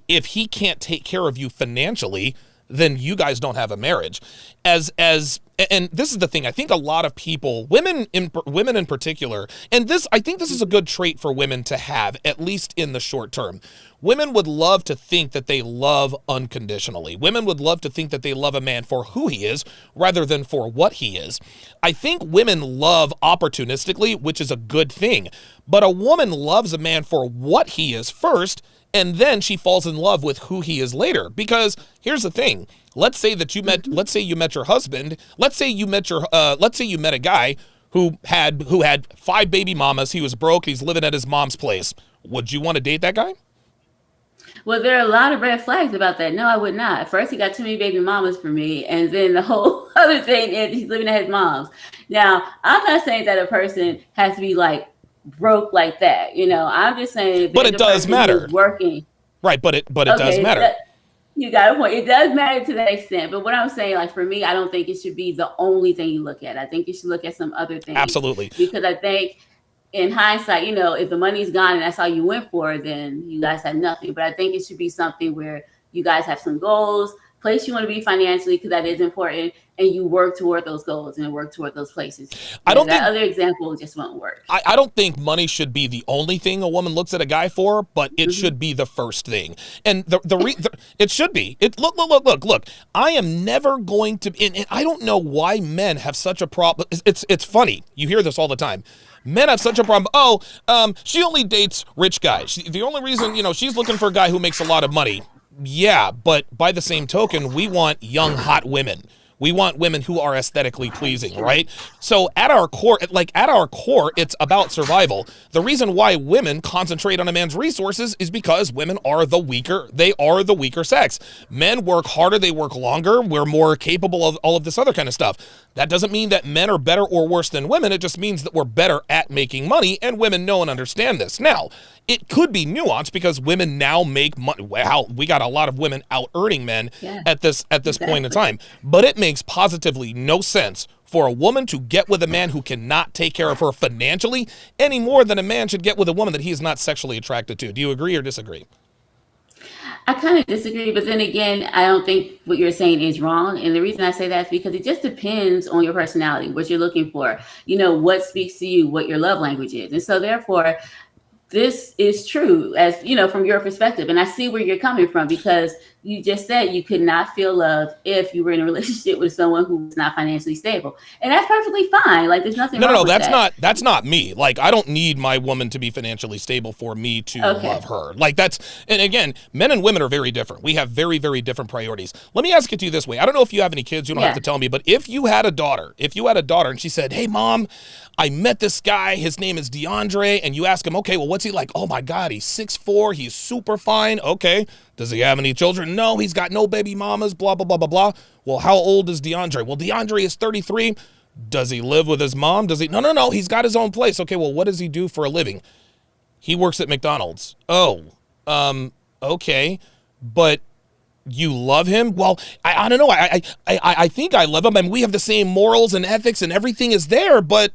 if he can't take care of you financially, then you guys don't have a marriage. And this is the thing. I think a lot of people, women in particular, and I think this is a good trait for women to have, at least in the short term. Women would love to think that they love unconditionally. Women would love to think that they love a man for who he is rather than for what he is. I think women love opportunistically, which is a good thing. But a woman loves a man for what he is first, and then she falls in love with who he is later. Because here's the thing. Let's say you met your husband. Let's say you met a guy who had 5 baby mamas. He was broke. He's living at his mom's place. Would you want to date that guy? Well, there are a lot of red flags about that. No, I would not. First, he got too many baby mamas for me. And then the whole other thing is he's living at his mom's. Now, I'm not saying that a person has to be like broke like that. I'm just saying. But it does matter. Working. Right. But it does matter. You got a point. It does matter to that extent. But what I'm saying, like for me, I don't think it should be the only thing you look at. I think you should look at some other things. Absolutely. Because I think in hindsight, if the money's gone and that's all you went for, then you guys had nothing. But I think it should be something where you guys have some goals, place you want to be financially, because that is important, and you work toward those goals and work toward those places. I don't think that other example just won't work. I don't think money should be the only thing a woman looks at a guy for, but it should be the first thing. And it should be. Look. I am never going to. And I don't know why men have such a problem. It's funny. You hear this all the time. Men have such a problem. She only dates rich guys. The only reason, she's looking for a guy who makes a lot of money. Yeah, but by the same token, we want young, hot women. We want women who are aesthetically pleasing, right? So at our core, it's about survival. The reason why women concentrate on a man's resources is because women are the weaker sex. Men work harder, they work longer, we're more capable of all of this other kind of stuff. That doesn't mean that men are better or worse than women. It just means that we're better at making money, and women know and understand this. Now, it could be nuanced because women now make money. Wow, we got a lot of women out earning men at this point in time. But it makes positively no sense for a woman to get with a man who cannot take care of her financially any more than a man should get with a woman that he is not sexually attracted to. Do you agree or disagree? I kind of disagree, but then again, I don't think what you're saying is wrong. And the reason I say that is because it just depends on your personality, what you're looking for, what speaks to you, what your love language is. And so therefore, this is true, as from your perspective. And I see where you're coming from, because you just said you could not feel love if you were in a relationship with someone who was not financially stable. And that's perfectly fine. Like, there's nothing wrong with that. That's not me. Like, I don't need my woman to be financially stable for me to love her. Like, and again, men and women are very different. We have very, very different priorities. Let me ask it to you this way. I don't know if you have any kids. You don't have to tell me. But if you had a daughter and she said, hey, Mom, I met this guy, his name is DeAndre, and you ask him, okay, well, what's he like? Oh my God, he's 6'4", he's super fine. Okay. Does he have any children? No, he's got no baby mamas, blah, blah, blah, blah, blah. Well, how old is DeAndre? Well, DeAndre is 33. Does he live with his mom? No, he's got his own place. Okay, well, what does he do for a living? He works at McDonald's. Oh, okay. But you love him? Well, I don't know. I think I love him. I mean, we have the same morals and ethics and everything is there, but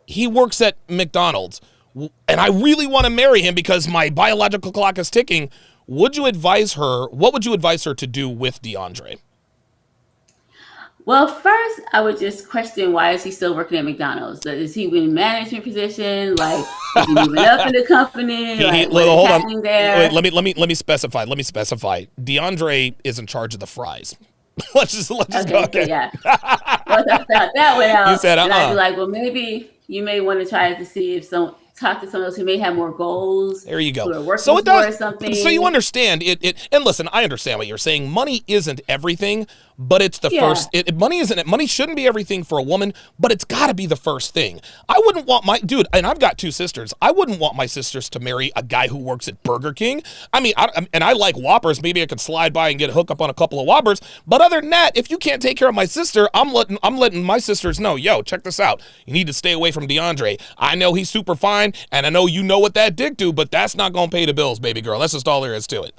he works at McDonald's, and I really want to marry him because my biological clock is ticking. What would you advise her to do with DeAndre? Well, first, I would just question, why is he still working at McDonald's? Is he in a management position? Like, is he moving up in the company? Hold on. There? Wait, let me specify. DeAndre is in charge of the fries. let's just go. Okay. Yeah. Once I found that one out, you said, and I'd be like, well, maybe you may want to try to see if talk to someone else who may have more goals. There you go. Who are working towards something. So you understand it. And listen, I understand what you're saying. Money isn't everything, but it's the first. Money shouldn't be everything for a woman, but it's got to be the first thing. I wouldn't want and I've got 2 sisters. I wouldn't want my sisters to marry a guy who works at Burger King. I mean, I like Whoppers. Maybe I could slide by and get a hookup on a couple of Whoppers. But other than that, if you can't take care of my sister, I'm letting my sisters know. Yo, check this out. You need to stay away from DeAndre. I know he's super fine, and I know you know what that dick do, but that's not gonna pay the bills, baby girl. That's just all there is to it.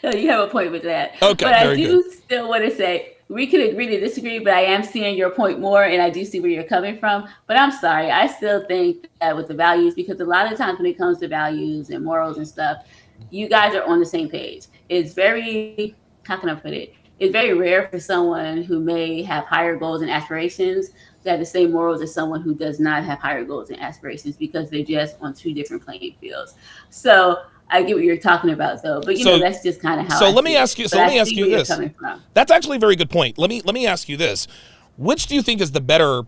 No, you have a point with that. Okay, but I do still want to say, we could agree to disagree, but I am seeing your point more, and I do see where you're coming from. But I'm sorry, I still think that with the values, because a lot of times when it comes to values and morals and stuff, you guys are on the same page. It's very how can I put it? It's very rare for someone who may have higher goals and aspirations to have the same morals as someone who does not have higher goals and aspirations, because they're just on two different playing fields. So I get what you're talking about, though. But that's just kind of how. So let me ask you. So let me ask you this. That's actually a very good point. Let me ask you this. Which do you think is the better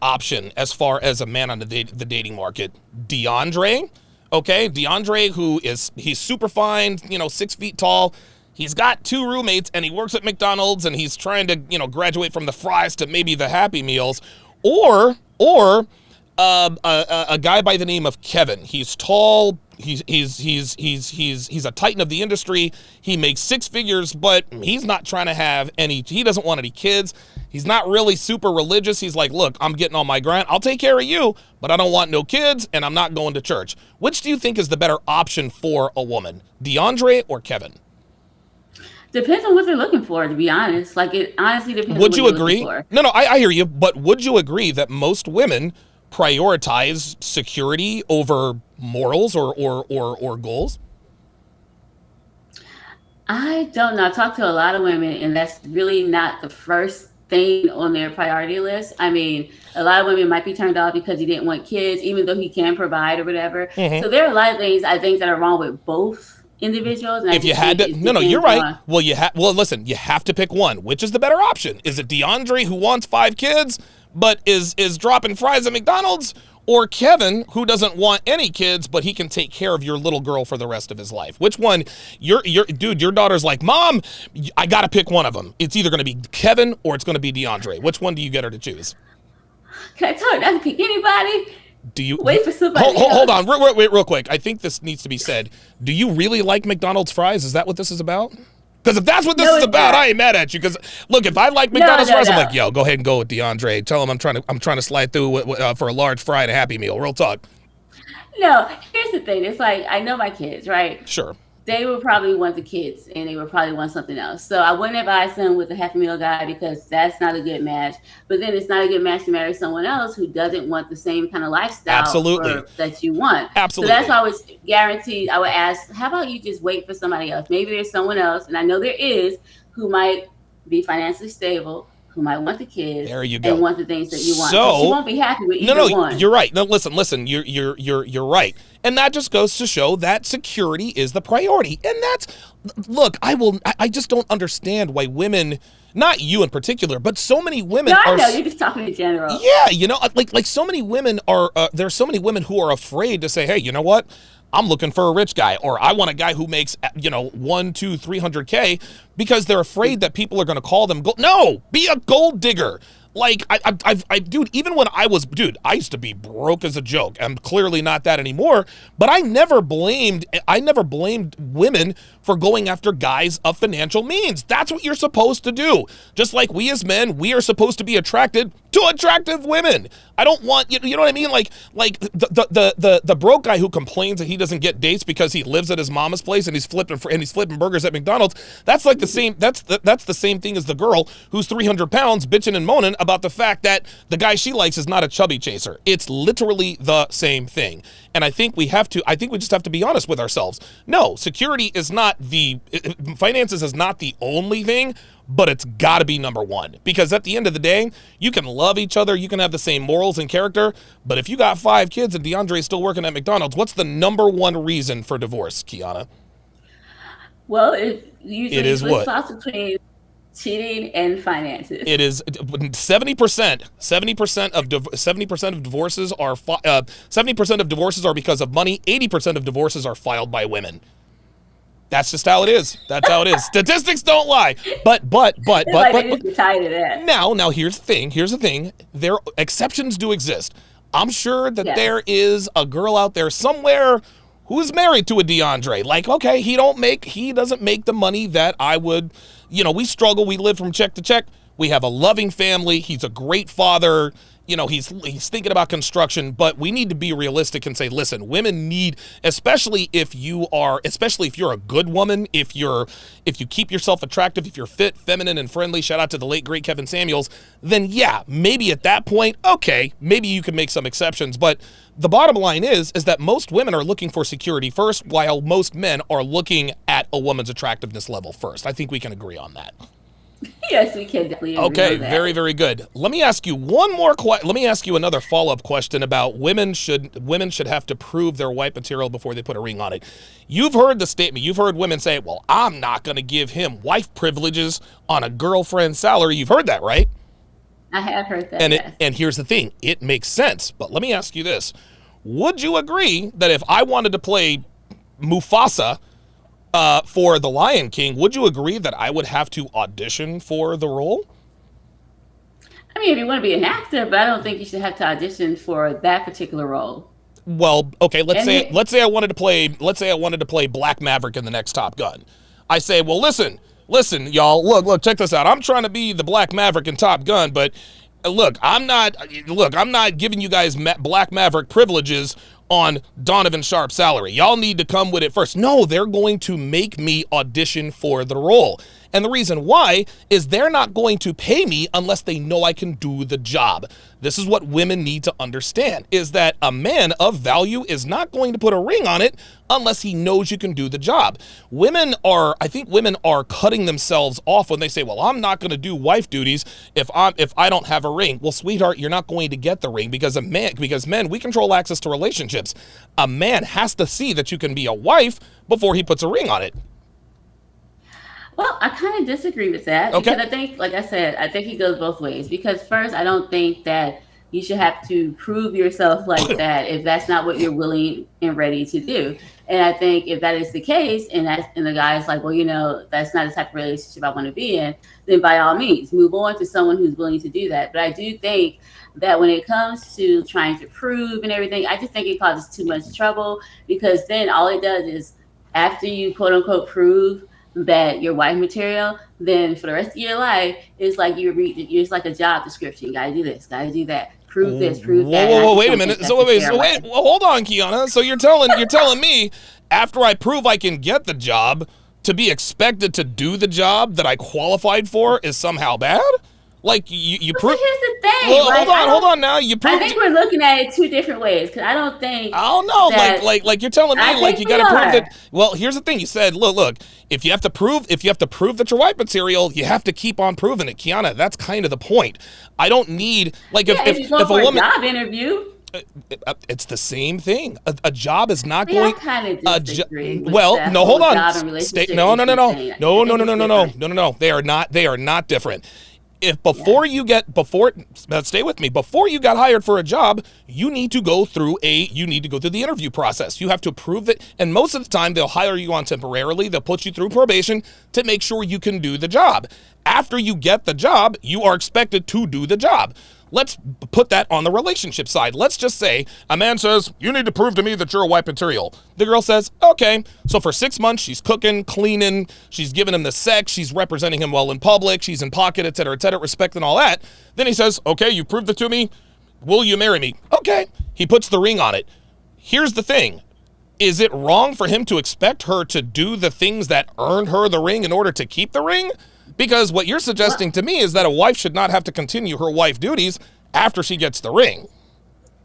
option as far as a man on the dating market? DeAndre, okay, DeAndre, he's super fine, 6 feet tall. He's got 2 roommates and he works at McDonald's and he's trying to, graduate from the fries to maybe the Happy Meals, or a guy by the name of Kevin. He's tall. He's a titan of the industry. He makes 6 figures, but he's not trying to have any. He doesn't want any kids. He's not really super religious. He's like, look, I'm getting on my grind. I'll take care of you, but I don't want no kids, and I'm not going to church. Which do you think is the better option for a woman, DeAndre or Kevin? Depends on what they're looking for, to be honest. Like, it honestly depends. Would you agree? No, I hear you. But would you agree that most women prioritize security over morals or goals? I don't know. I talked to a lot of women, and that's really not the first thing on their priority list. I mean, a lot of women might be turned off because he didn't want kids, even though he can provide or whatever. Mm-hmm. So there are a lot of things I think that are wrong with both individuals. And if you had to, no, you're right. Well, listen, you have to pick one. Which is the better option? Is it DeAndre, who wants 5 kids but is dropping fries at McDonald's, or Kevin, who doesn't want any kids but he can take care of your little girl for the rest of his life? Which one? Your daughter's like, Mom, I got to pick one of them. It's either going to be Kevin or it's going to be DeAndre. Which one do you get her to choose? Can I tell her not to pick anybody? Do you wait for somebody? Hold on, wait, real quick. I think this needs to be said. Do you really like McDonald's fries? Is that what this is about? Because if that's what this is about, I ain't mad at you. Because look, if I like McDonald's fries, I'm like, yo, go ahead and go with DeAndre. Tell him I'm trying to slide through for a large fry and a Happy Meal. Real talk. No, here's the thing. It's like, I know my kids, right? Sure. They would probably want the kids, and they would probably want something else. So I wouldn't advise them with a Happy Meal guy, because that's not a good match. But then it's not a good match to marry someone else who doesn't want the same kind of lifestyle that you want. Absolutely. So that's why I was guaranteed. I would ask, how about you just wait for somebody else? Maybe there's someone else, and I know there is, who might be financially stable, who might want the kids, there you go, and want the things that you want. So she won't be happy with either one. You're right. No, listen. You're right, and that just goes to show that security is the priority. And I just don't understand why women, not you in particular, but so many women. No, I know you're just talking in general. Yeah, like so many women are. There's so many women who are afraid to say, hey, you know what? I'm looking for a rich guy, or I want a guy who makes, 100, 200, 300K, because they're afraid that people are going to call them gold. No, be a gold digger. Like, even when I used to be broke as a joke. I'm clearly not that anymore, but I never blamed women for going after guys of financial means. That's what you're supposed to do. Just like we as men, we are supposed to be attracted to attractive women. I don't want, you know what I mean? Like the broke guy who complains that he doesn't get dates because he lives at his mama's place and he's flipping burgers at McDonald's. That's like the same, that's the same thing as the girl who's 300 pounds bitching and moaning about the fact that the guy she likes is not a chubby chaser. It's literally the same thing. And I think we just have to be honest with ourselves. No, security is not finances is not the only thing, but it's got to be number one. Because at the end of the day, you can love each other, you can have the same morals and character, but if you got 5 kids and DeAndre's still working at McDonald's, what's the number one reason for divorce, Kiana? Well, it is what? Between cheating and finances. It is 70%. 70% of divorces are 70% of divorces are because of money. 80% of divorces are filed by women. That's just how it is. That's how it is. Statistics don't lie. But now here's the thing. There exceptions do exist. I'm sure that there is a girl out there somewhere who is married to a DeAndre. Like, okay, he doesn't make the money that I would. We struggle. We live from check to check. We have a loving family. He's a great father. he's thinking about construction, but we need to be realistic and say, listen, women need, especially if you're a good woman, if you keep yourself attractive, if you're fit, feminine, and friendly, shout out to the late great Kevin Samuels, then yeah, maybe at that point, okay, maybe you can make some exceptions. But the bottom line is that most women are looking for security first, while most men are looking at a woman's attractiveness level first. I think we can agree on that. Yes, we can definitely agree Okay, on that. very, very good. Let me ask you let me ask you another follow-up question about women should have to prove their wife material before they put a ring on it. You've heard the statement. You've heard women say, well, I'm not going to give him wife privileges on a girlfriend's salary. You've heard that, right? I have heard that, And yes. and here's the thing. It makes sense. But let me ask you this. Would you agree that if I wanted to play Mufasa for The Lion King, would you agree that I would have to audition for the role? I mean, if you want to be an actor, but I don't think you should have to audition for that particular role. Well, okay, let's say I wanted to play Black Maverick in the next Top Gun. I say, well, listen, y'all, look, check this out. I'm trying to be the Black Maverick in Top Gun, but look, I'm not giving you guys Black Maverick privileges on Donovan Sharpe's salary. Y'all need to come with it first. No, they're going to make me audition for the role. And the reason why is they're not going to pay me unless they know I can do the job. This is what women need to understand, is that a man of value is not going to put a ring on it unless he knows you can do the job. I think women are cutting themselves off when they say, well, I'm not going to do wife duties if I don't have a ring. Well, sweetheart, you're not going to get the ring because men, we control access to relationships. A man has to see that you can be a wife before he puts a ring on it. Well, I kind of disagree with that. Okay. Because I think, like I said, I think it goes both ways. Because first, I don't think that you should have to prove yourself like that if that's not what you're willing and ready to do. And I think if that is the case, and the guy's like, well, that's not the type of relationship I want to be in, then by all means, move on to someone who's willing to do that. But I do think that when it comes to trying to prove and everything, I just think it causes too much trouble, because then all it does is, after you quote unquote prove that you're wife material, then for the rest of your life, it's like it's like a job description. You gotta do this, gotta do that. Prove this, prove that. Whoa, wait a minute. So wait, hold on, Kiana. So you're telling me after I prove I can get the job, to be expected to do the job that I qualified for is somehow bad? Like you prove. So here's the thing. Well, hold on now. You proved. I think we're looking at it two different ways, because I don't think. I don't know. Like you're telling me, like you got to prove that. Well, here's the thing. You said, look. If you have to prove that you're wife material, you have to keep on proving it, Kiana. That's kind of the point. I don't need if you go for a job interview. It's the same thing. A job is not Yeah, going. I kind of disagree. No, hold on. No. They are not different. Stay with me. Before you got hired for a job, you need to go through the interview process. You have to prove that, and most of the time they'll hire you on temporarily. They'll put you through probation to make sure you can do the job. After you get the job, you are expected to do the job. Let's put that on the relationship side. Let's just say a man says, you need to prove to me that you're a wife material. The girl says, okay. So for 6 months, she's cooking, cleaning, she's giving him the sex, she's representing him well in public, she's in pocket, et cetera, respecting all that. Then he says, okay, you proved it to me. Will you marry me? Okay. He puts the ring on it. Here's the thing. Is it wrong for him to expect her to do the things that earned her the ring in order to keep the ring? Because what you're suggesting to me is that a wife should not have to continue her wife duties after she gets the ring.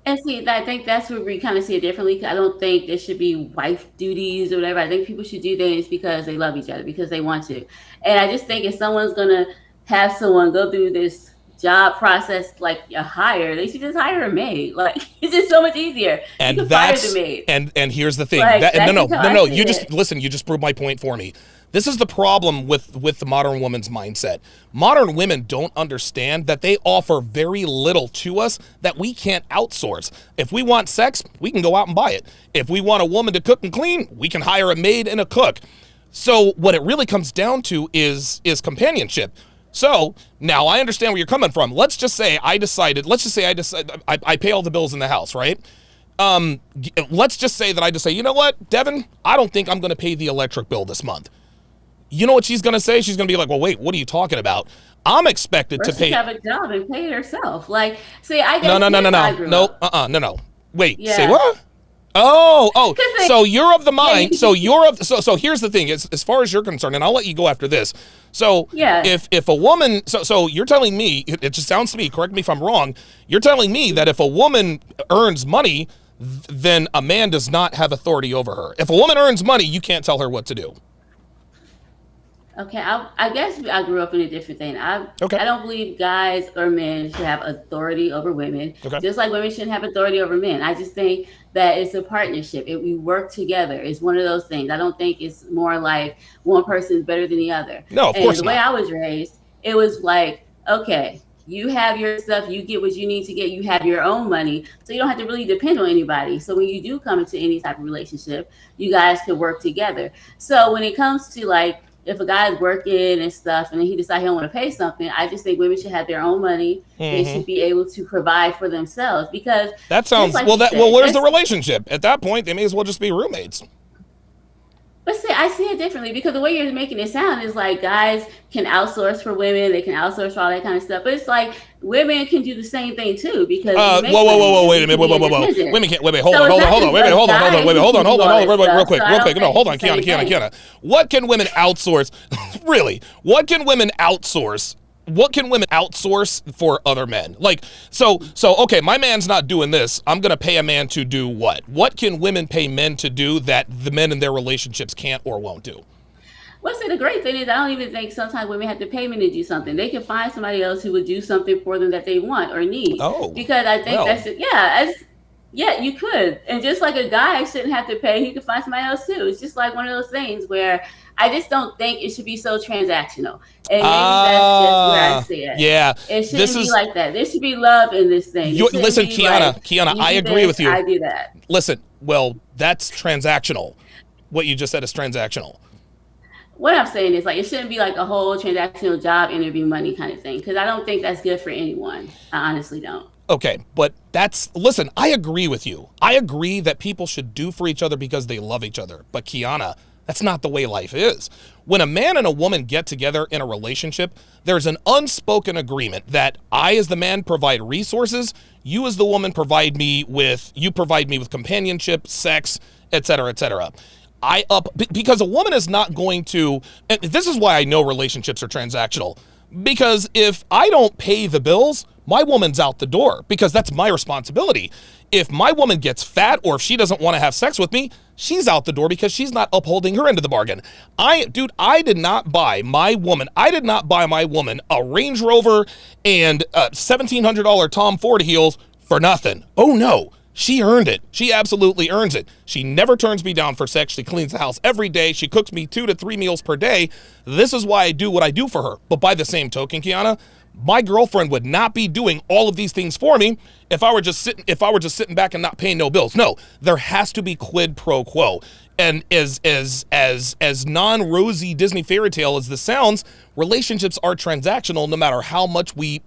And see, I think that's where we kind of see it differently. I don't think there should be wife duties or whatever. I think people should do things because they love each other, because they want to. And I just think if someone's going to have someone go through this job process like a hire, they should just hire a maid. Like, it's just so much easier. And you can fire the maid. And here's the thing. Like, No. You just proved my point for me. This is the problem with the modern woman's mindset. Modern women don't understand that they offer very little to us that we can't outsource. If we want sex, we can go out and buy it. If we want a woman to cook and clean, we can hire a maid and a cook. So what it really comes down to is companionship. So now I understand where you're coming from. Let's just say I pay all the bills in the house, right? Let's just say that I just say, you know what, Devin, I don't think I'm going to pay the electric bill this month. You know what she's going to say? She's going to be like, well, wait, what are you talking about? I'm expected to Or pay. she have a job and pay it herself. Like, see, I guess No. I grew up. No. Wait, Yeah. say what? Oh, 'Cause they- so you're of the mind. you- So here's the thing. As far as you're concerned, and I'll let you go after this. So Yeah. if a woman, so you're telling me, it just sounds to me, correct me if I'm wrong, you're telling me that if a woman earns money, then a man does not have authority over her. If a woman earns money, you can't tell her what to do. Okay, I guess I grew up in a different thing. Okay. I don't believe guys or men should have authority over women, Okay. just like women shouldn't have authority over men. I just think that it's a partnership. We work together. It's one of those things. I don't think it's more like one person is better than the other. No, of course the way not. I was raised, it was like, okay, you have your stuff, you get what you need to get, you have your own money, so you don't have to really depend on anybody. So when you do come into any type of relationship, you guys can work together. So when it comes to like, if a guy's working and stuff and then he decides he don't want to pay something, I just think women should have their own money. They should be able to provide for themselves, because That sounds, like well, you said, where's the relationship? At that point, they may as well just be roommates. But see, I see it differently, because the way you're making it sound is like guys can outsource for women, they can outsource for all that kind of stuff. But it's like women can do the same thing too, because Whoa, wait a minute, whoa. Women can't, hold on, hold on, real quick. No, hold on, Kiana. What can women outsource? Really? What can women outsource? What can women outsource for other men? Like, so okay, my man's not doing this. I'm gonna pay a man to do what? What can women pay men to do that the men in their relationships can't or won't do? Well, see, the great thing is I don't even think sometimes women have to pay men to do something. They can find somebody else who would do something for them that they want or need. Oh, because I think yeah, you could. And just like a guy shouldn't have to pay, he could find somebody else too. It's just like one of those things where I just don't think it should be so transactional. And maybe that's just where I see it. Yeah. It shouldn't be like that. There should be love in this thing. Listen, Kiana, I agree with you. I do that. Listen, well, that's transactional. What you just said is transactional. What I'm saying is, like, it shouldn't be like a whole transactional job interview money kind of thing, because I don't think that's good for anyone. I honestly don't. Okay, but listen, I agree with you. I agree that people should do for each other because they love each other. But Kiana, that's not the way life is. When a man and a woman get together in a relationship, there's an unspoken agreement that I, as the man, provide resources. You, as the woman, provide me with companionship, sex, etc., etc. Because a woman is not going to, and this is why I know relationships are transactional. Because if I don't pay the bills, my woman's out the door, because that's my responsibility. If my woman gets fat, or if she doesn't want to have sex with me, she's out the door because she's not upholding her end of the bargain. I did not buy my woman a Range Rover and $1,700 Tom Ford heels for nothing. Oh no. She earned it. She absolutely earns it. She never turns me down for sex. She cleans the house every day. She cooks me 2 to 3 meals per day. This is why I do what I do for her. But by the same token, Kiana, my girlfriend would not be doing all of these things for me if I were just sitting back and not paying no bills. No, there has to be quid pro quo. And as non-rosy Disney fairy tale as this sounds, relationships are transactional no matter how much we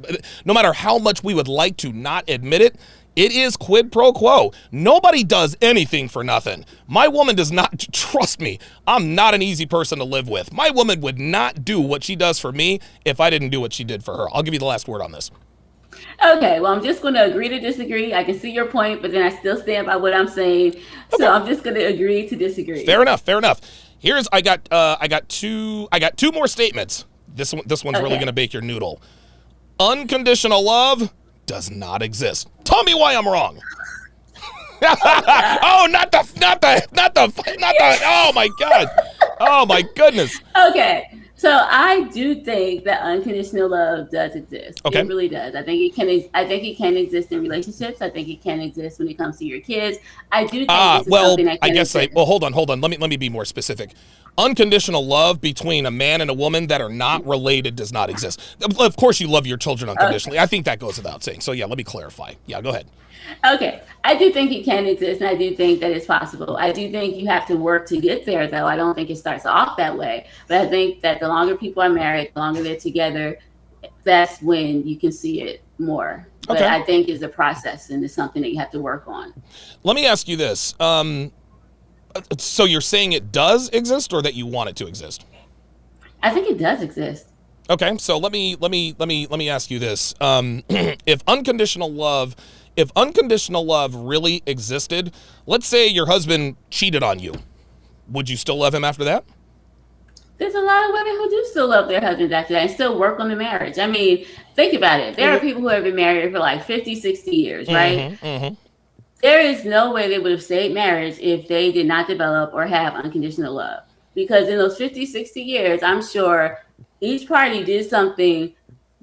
would like to not admit it. It is quid pro quo. Nobody does anything for nothing. My woman does not, trust me, I'm not an easy person to live with. My woman would not do what she does for me if I didn't do what she did for her. I'll give you the last word on this. Okay, well, I'm just going to agree to disagree. I can see your point, but then I still stand by what I'm saying. Okay. So I'm just going to agree to disagree. Fair enough. I got two more statements. This one's really going to bake your noodle. Unconditional love does not exist. Tell me why I'm wrong. Oh, not the, oh my God. Oh my goodness. Okay. So I do think that unconditional love does exist. Okay. It really does. I think it can exist in relationships. I think it can exist when it comes to your kids. I do think this is something that can exist. Hold on. Let me be more specific. Unconditional love between a man and a woman that are not related does not exist. Of course, you love your children unconditionally. I think that goes without saying. So yeah, let me clarify. Yeah, go ahead. Okay. I do think it can exist, and I do think that it's possible. I do think you have to work to get there, though. I don't think it starts off that way. But I think that the longer people are married, the longer they're together, that's when you can see it more. But I think it's a process, and it's something that you have to work on. Let me ask you this. So you're saying it does exist, or that you want it to exist? I think it does exist. Okay, so let me ask you this: if unconditional love really existed, let's say your husband cheated on you, would you still love him after that? There's a lot of women who do still love their husbands after that and still work on the marriage. I mean, think about it. There are people who have been married for like 50, 60 years, right? There is no way they would have stayed married if they did not develop or have unconditional love. Because in those 50, 60 years, I'm sure each party did something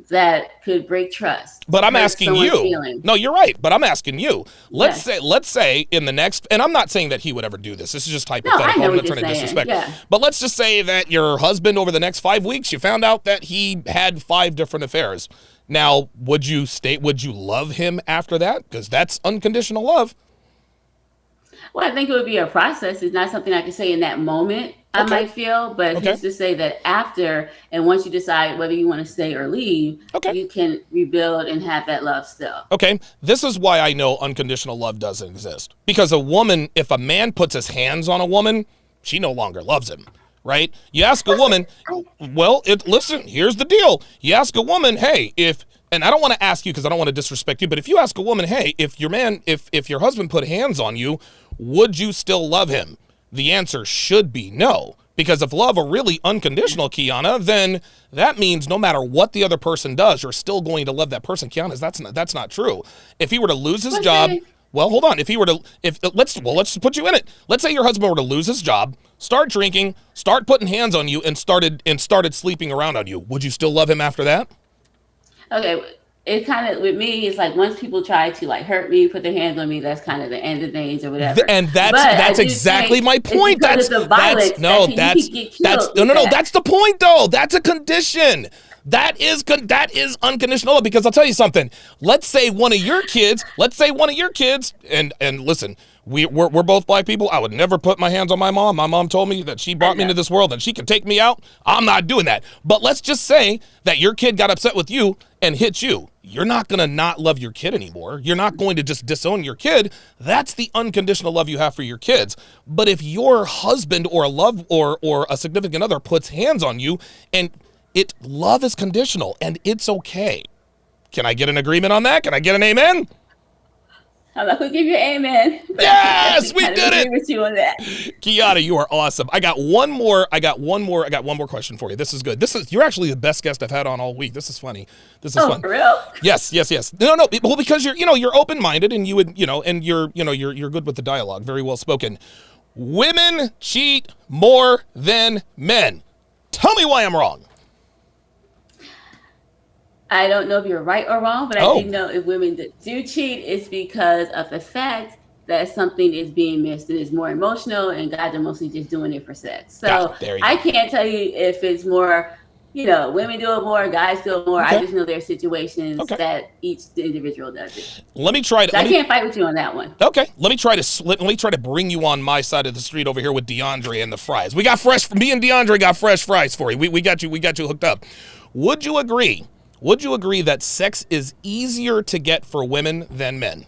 that could break trust. But I'm asking you. Feelings. No, you're right. But I'm asking you. Let's say in the next, and I'm not saying that he would ever do this. This is just hypothetical. I'm not trying to disrespect. Yeah. But let's just say that your husband, over the next 5 weeks, you found out that he had 5 different affairs. Now, would you love him after that? Because that's unconditional love. Well, I think it would be a process. It's not something I can say in that moment. I might feel, but who's to say that after, and once you decide whether you want to stay or leave, you can rebuild and have that love still. Okay, this is why I know unconditional love doesn't exist. Because if a man puts his hands on a woman, she no longer loves him, right? You ask a woman, listen, here's the deal. You ask a woman, hey, and I don't want to ask you because I don't want to disrespect you, but if you ask a woman, hey, if your husband put hands on you, would you still love him? The answer should be no. Because if love are really unconditional, Kiana, then that means no matter what the other person does, you're still going to love that person. Kiana, that's not true. If he were to lose his job, well, hold on. Let's put you in it. Let's say your husband were to lose his job, start drinking, start putting hands on you, and started sleeping around on you. Would you still love him after that? Okay. It kind of, with me, it's like once people try to like hurt me, put their hands on me, that's kind of the end of things or whatever. And that's exactly my point. That's the point though. That's a condition. That is unconditional love, because I'll tell you something. Let's say one of your kids, and listen, we're both black people. I would never put my hands on my mom. My mom told me that she brought me into this world and she can take me out. I'm not doing that. But let's just say that your kid got upset with you and hit you. You're not going to not love your kid anymore. You're not going to just disown your kid. That's the unconditional love you have for your kids. But if your husband or a significant other puts hands on you, and love is conditional and it's okay. Can I get an agreement on that? Can I get an amen? I'm not gonna give you an amen. Yes, we did it. With you on that. Kiana, you are awesome. I got one more question for you. This is good. You're actually the best guest I've had on all week. This is funny. This is fun. For real? Yes. No. Well, because you're open-minded and you're good with the dialogue. Very well spoken. Women cheat more than men. Tell me why I'm wrong. I don't know if you're right or wrong, but I do know if women do cheat, it's because of the fact that something is being missed and it's more emotional, and guys are mostly just doing it for sex. So I can't tell you if it's more, women do it more, guys do it more. I just know there are situations that each individual does it. I can't fight with you on that one. Okay. Let me try to bring you on my side of the street over here with DeAndre and the fries. Me and DeAndre got fresh fries for you. We got you hooked up. Would you agree that sex is easier to get for women than men?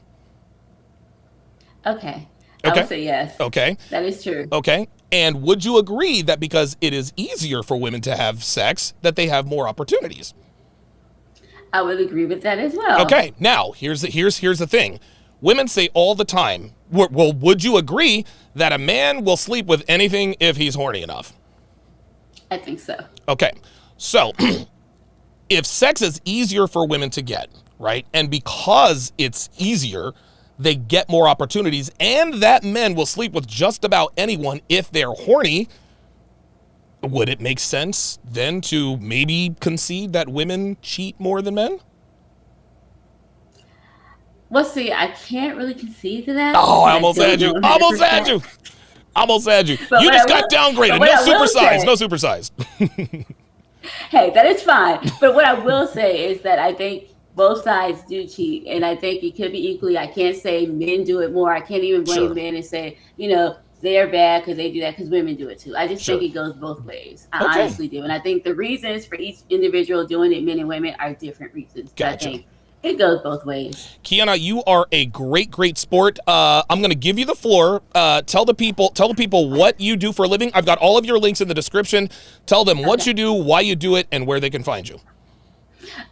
Okay. I would say yes. Okay. That is true. Okay. And would you agree that because it is easier for women to have sex, that they have more opportunities? I would agree with that as well. Okay. Now, here's the thing. Women say all the time, well, would you agree that a man will sleep with anything if he's horny enough? I think so. Okay. So, if sex is easier for women to get, right, and because it's easier, they get more opportunities, and that men will sleep with just about anyone if they're horny, would it make sense then to maybe concede that women cheat more than men? Well, see, I can't really concede to that. Oh, I almost had you. You just got downgraded. No supersized. Hey, that is fine. But what I will say is that I think both sides do cheat, and I think it could be equally. I can't say men do it more. I can't even blame men and say, they're bad because they do that, because women do it too. I just think it goes both ways. I honestly do. And I think the reasons for each individual doing it, men and women, are different reasons. Gotcha. I think It goes both ways. Kiana, you are a great sport. I'm going to give you the floor. Tell the people what you do for a living. I've got all of your links in the description. Tell them what you do, why you do it, and where they can find you.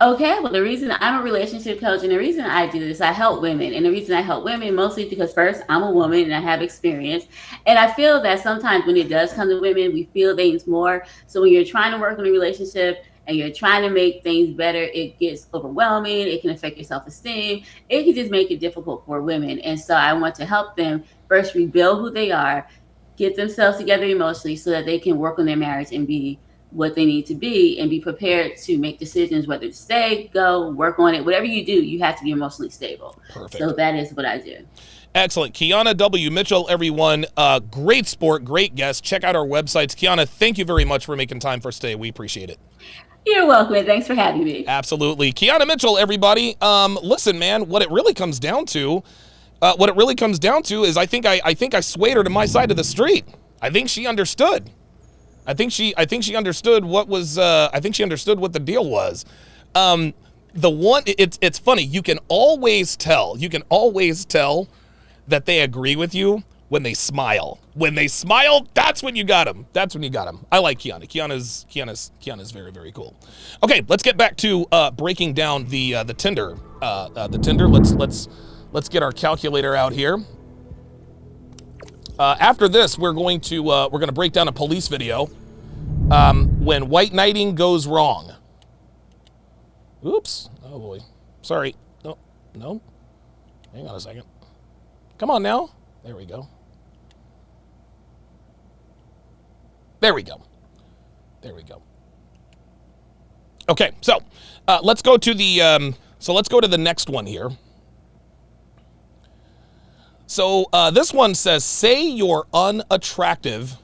Okay, well, the reason I'm a relationship coach and the reason I do this, I help women. And the reason I help women mostly because first, I'm a woman and I have experience. And I feel that sometimes when it does come to women, we feel things more. So when you're trying to work on a relationship and you're trying to make things better, it gets overwhelming. It can affect your self-esteem. It can just make it difficult for women. And so I want to help them first rebuild who they are, get themselves together emotionally so that they can work on their marriage and be what they need to be and be prepared to make decisions, whether to stay, go, work on it. Whatever you do, you have to be emotionally stable. Perfect. So that is what I do. Excellent. Kiana W. Mitchell, everyone. Great sport, great guest. Check out our websites. Kiana, thank you very much for making time for us today. We appreciate it. You're welcome. And thanks for having me. Absolutely. Kiana Mitchell, everybody. Listen, man, what it really comes down to is I think I swayed her to my side of the street. I think she understood. I think she understood what was. I think she understood what the deal was. It's funny. You can always tell that they agree with you when they smile. When they smile, that's when you got them. I like Kiana. Kiana's very, very cool. Okay, let's get back to breaking down the Tinder. Let's get our calculator out here. After this, we're going to break down a police video when white knighting goes wrong. Oops. Oh boy. Sorry. No. Hang on a second. Come on now. There we go. Okay, so let's go to the next one here. So this one says, say you're unattractive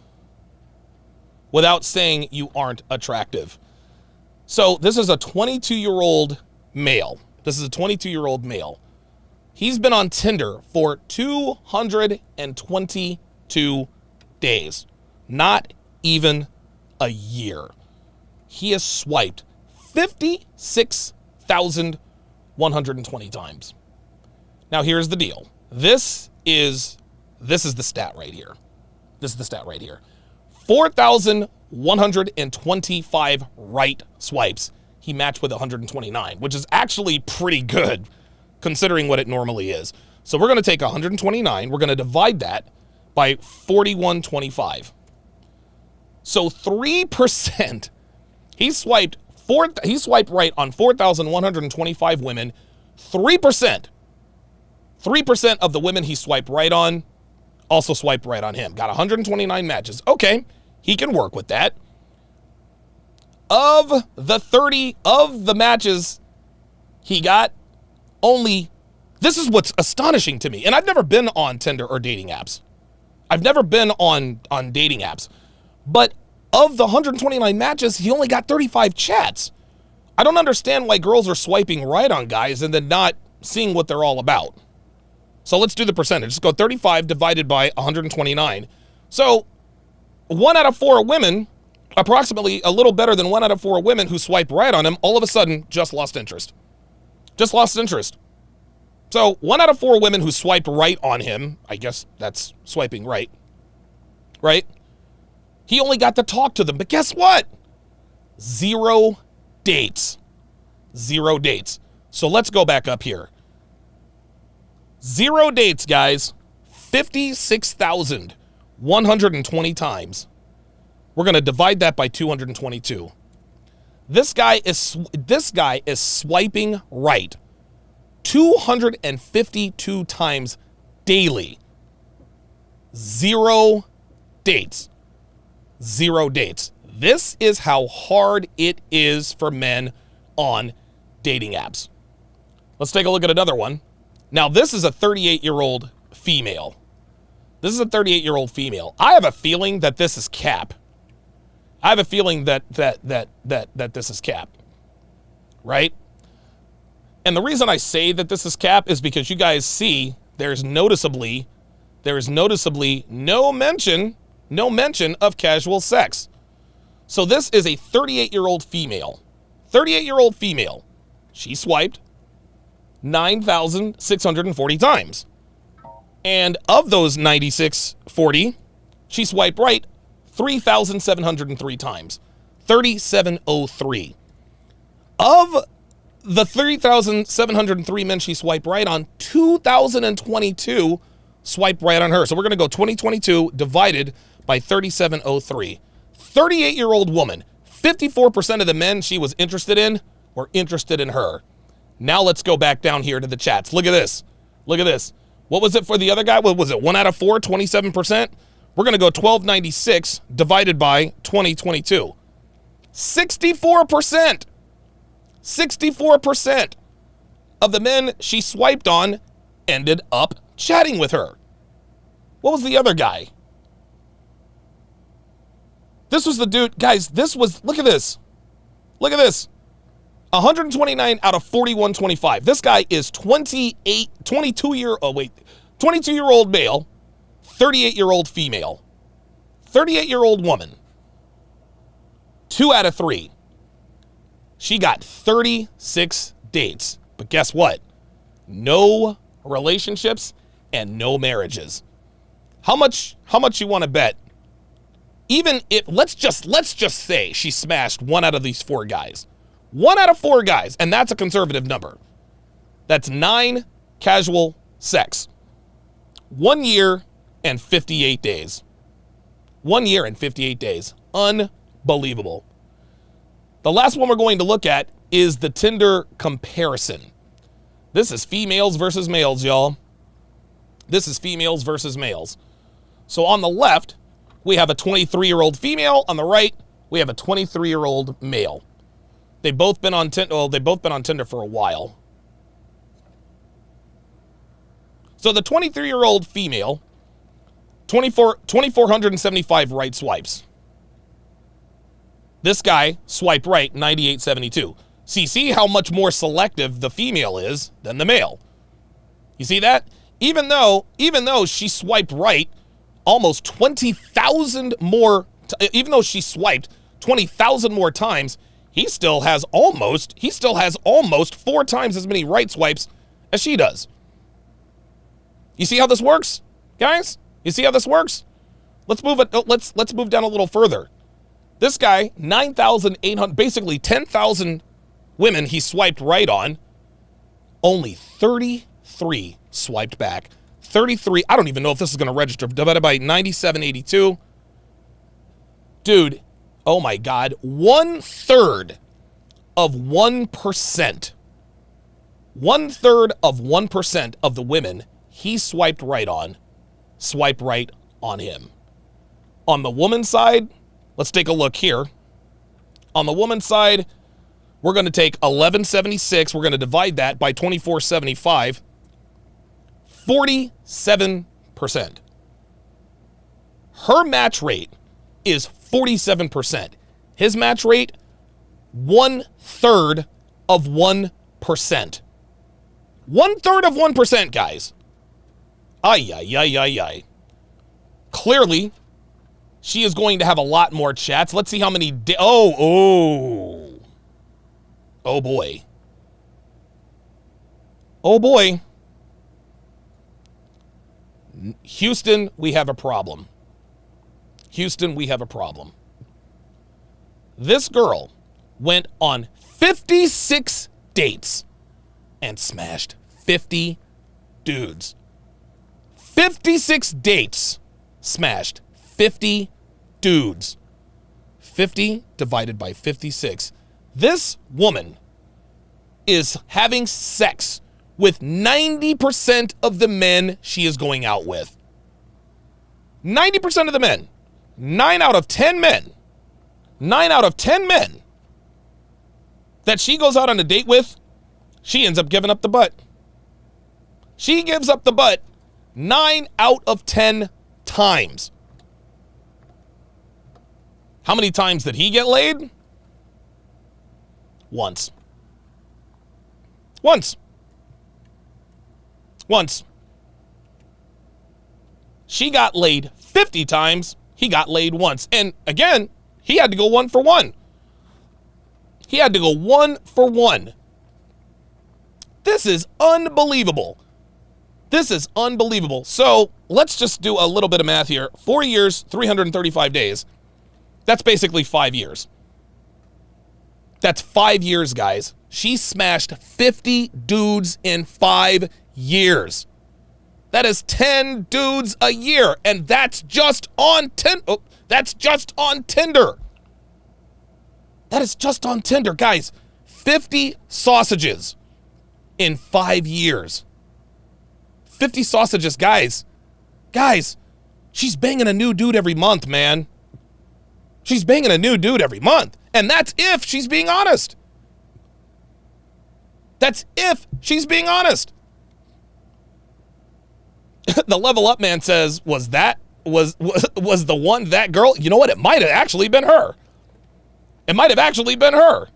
without saying you aren't attractive. So this is a 22-year-old male. He's been on Tinder for 222 days. Not even a year. He has swiped 56,120 times. Now here's the deal. This is the stat right here. 4,125 right swipes. He matched with 129, which is actually pretty good considering what it normally is. So we're going to take 129. We're going to divide that by 4125. So 3%. He swiped right on 4,125 women. 3% of the women he swiped right on also swiped right on him. Got 129 matches. Okay, he can work with that. Of the matches he got, this is what's astonishing to me. And I've never been on Tinder or dating apps. But of the 129 matches, he only got 35 chats. I don't understand why girls are swiping right on guys and then not seeing what they're all about. So let's do the percentage. Let's go 35 divided by 129. So 1 out of 4 women, approximately a little better than 1 out of 4 women who swipe right on him, all of a sudden just lost interest. So 1 out of 4 women who swiped right on him, I guess that's swiping right? He only got to talk to them, but guess what? 0 dates. So let's go back up here. 0 dates, guys. 56,120 times. We're going to divide that by 222. This guy is swiping right 252 times daily. 0 dates. This is how hard it is for men on dating apps. Let's take a look at another one. Now, this is a 38-year-old female. I have a feeling that this is cap. That this is cap. Right? And the reason I say that this is cap is because you guys see there's noticeably no mention of casual sex. So this is a 38-year-old female. She swiped. 9,640 times. And of those 9,640, she swiped right 3,703 times. 3,703. Of the 3,703 men she swiped right on, 2,022 swiped right on her. So we're going to go 2022 divided by 3,703. 38-year-old woman. 54% of the men she was interested in were interested in her. Now let's go back down here to the chats. Look at this. Look at this. What was it for the other guy? What was it? 1 out of 4, 27%? We're going to go 1,296 divided by 2022. 64%. 64% of the men she swiped on ended up chatting with her. What was the other guy? This was the dude. Guys, this was, look at this. Look at this. 129 out of 4125. This guy is 22-year-old male, 38-year-old female, 38-year-old woman. 2 out of 3. She got 36 dates. But guess what? No relationships and no marriages. How much you want to bet? Even if let's just say she smashed 1 out of these 4 guys. 1 out of 4 guys, and that's a conservative number. That's 9 casual sex. 1 year and 58 days. 1 year and 58 days. Unbelievable. The last one we're going to look at is the Tinder comparison. This is females versus males, y'all. This is females versus males. So on the left, we have a 23-year-old female. On the right, we have a 23-year-old male. They've both been on Tinder. Well, they've both been on Tinder for a while. So the 23-year-old female, 2,475 right swipes. This guy swiped right 9872. See how much more selective the female is than the male. You see that? Even though she swiped right almost 20,000 more, even though she swiped 20,000 more times, he still has almost 4 times as many right swipes as she does. You see how this works, guys? You see how this works? Let's move it. Let's move down a little further. This guy, 9,800, basically 10,000 women he swiped right on. Only 33 swiped back. 33. I don't even know if this is going to register. Divided by 9782. Dude, oh my God. 1/3 of 1%. 1/3 of 1% of the women he swiped right on him. On the woman's side, let's take a look here. On the woman's side, we're going to take 1176. We're going to divide that by 2475. 47%. Her match rate is 47%. His match rate, 1/3 of 1%. 1/3 of 1%, guys. Ay. Clearly, she is going to have a lot more chats. Let's see how many. Oh boy. Oh boy. Houston, we have a problem. Houston, we have a problem. This girl went on 56 dates and smashed 50 dudes. 56 dates, smashed 50 dudes. 50 divided by 56. This woman is having sex with 90% of the men she is going out with. 90% of the men. 9 out of 10 men. 9 out of 10 men that she goes out on a date with, she ends up giving up the butt. She gives up the butt 9 out of 10 times. How many times did he get laid? Once. She got laid 50 times. He got laid once. And again, he had to go 1 for 1. He had to go 1 for 1. This is unbelievable. This is unbelievable. So let's just do a little bit of math here. 4 years, 335 days. That's basically 5 years. That's 5 years, guys. She smashed 50 dudes in 5 years. That is 10 dudes a year, and that's just on that's just on Tinder. That is just on Tinder, guys. 50 sausages in 5 years. 50 sausages, guys. Guys, she's banging a new dude every month, man. She's banging a new dude every month, and that's if she's being honest. That's if she's being honest. The Level Up man says, was the one that girl? You know what? It might have actually been her. It might have actually been her.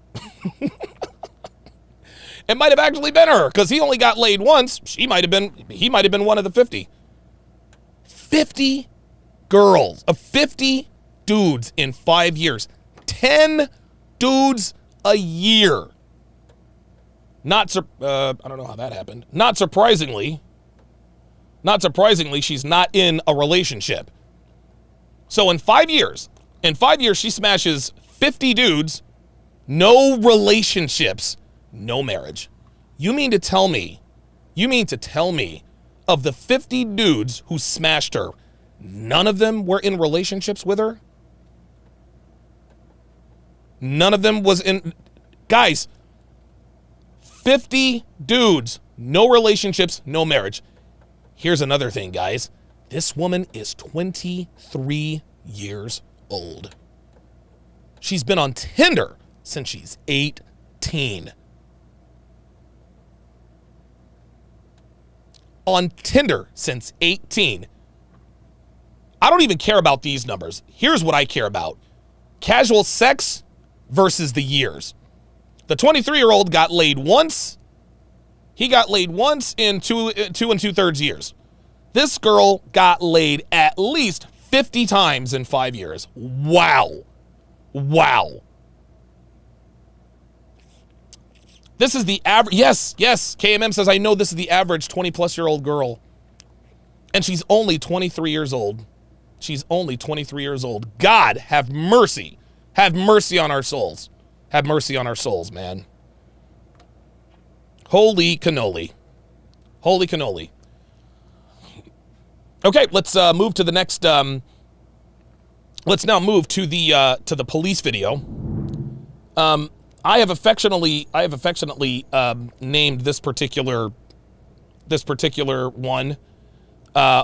It might have actually been her, because he only got laid once. He might have been one of the 50. 50 girls, 50 dudes in 5 years. 10 dudes a year. I don't know how that happened. Not surprisingly, she's not in a relationship. So in 5 years, she smashes 50 dudes, no relationships, no marriage. You mean to tell me of the 50 dudes who smashed her, none of them were in relationships with her? None of them was in, guys, 50 dudes, no relationships, no marriage. Here's another thing, guys. This woman is 23 years old. She's been on Tinder since she's 18. On Tinder since 18. I don't even care about these numbers. Here's what I care about. Casual sex versus the years. The 23-year-old got laid once. He got laid once in 2 2/3 years. This girl got laid at least 50 times in 5 years. Wow. Wow. This is the average. Yes. KMM says, I know this is the average 20-plus-year-old girl. And she's only 23 years old. She's only 23 years old. God, have mercy. Have mercy on our souls. Have mercy on our souls, man. Holy cannoli. Holy cannoli. Okay, let's move to the next. Let's now move to the police video. I have affectionately named this particular one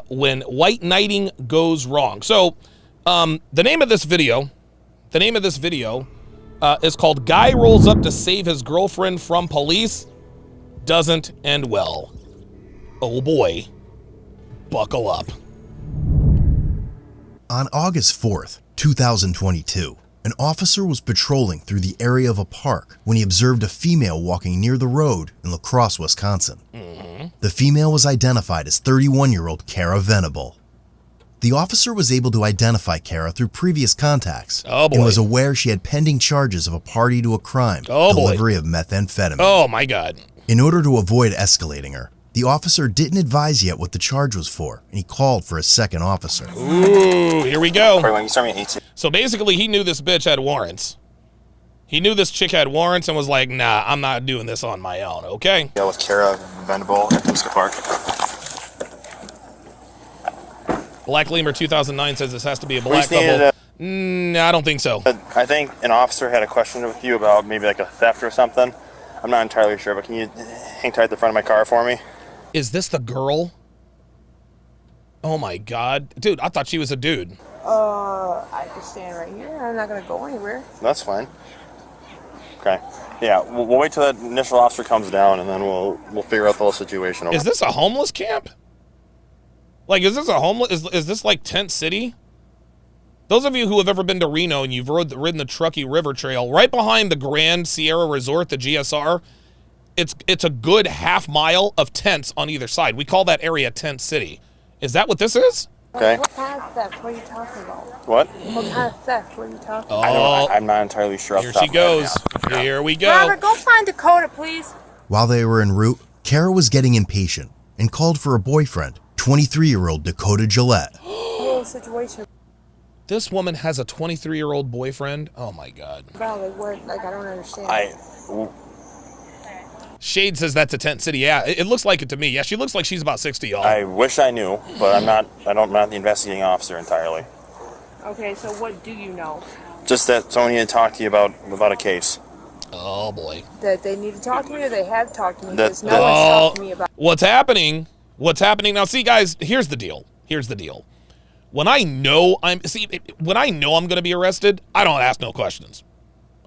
when white knighting goes wrong. So the name of this video is called "Guy Rolls Up to Save His Girlfriend from Police, Doesn't End Well." Oh boy, buckle up. On August 4th, 2022, an officer was patrolling through the area of a park when he observed a female walking near the road in La Crosse, Wisconsin. The female was identified as 31-year-old Kara Venable. The officer was able to identify Kara through previous contacts and was aware she had pending charges of a party to a crime, delivery of methamphetamine. Oh my God. In order to avoid escalating her, the officer didn't advise yet what the charge was for, and he called for a second officer. Ooh, here we go. When you start me at 18. So basically, he knew this bitch had warrants. He knew this chick had warrants and was like, nah, I'm not doing this on my own, okay? Yeah, with Kara Venable at Pisco Park. Black Lemur 2009 says this has to be a black couple. I don't think so. I think an officer had a question with you about maybe like a theft or something. I'm not entirely sure, but can you hang tight at the front of my car for me? Is this the girl? Oh my God. Dude, I thought she was a dude. I can stand right here. I'm not going to go anywhere. That's fine. Okay. Yeah, we'll wait till that initial officer comes down, and then we'll figure out the whole situation. Is this a homeless camp? Like, is this a homeless... Is this like Tent City? Those of you who have ever been to Reno and you've ridden the Truckee River Trail, right behind the Grand Sierra Resort, the GSR, it's a good half mile of tents on either side. We call that area Tent City. Is that what this is? Okay. What kind of theft? What are you talking about? What? What kind of theft? What are you talking Oh, about? I'm not entirely sure. Here she goes. Here we go. Robert, go find Dakota, please. While they were en route, Kara was getting impatient and called for her boyfriend, 23-year-old Dakota Gillette. Whole situation This woman has a 23-year-old boyfriend. Oh my God. about like what? Like I don't understand. Shade says that's a tent city. Yeah, it looks like it to me. Yeah, she looks like she's about 60, y'all. I wish I knew, but I'm not the investigating officer entirely. Okay, so what do you know? Just that someone needed to talk to you about a case. Oh boy. That they need to talk to me, or they have talked to me? That- Because no one's talked to me about. What's happening now? See, guys, here's the deal. When I know I'm going to be arrested, I don't ask no questions.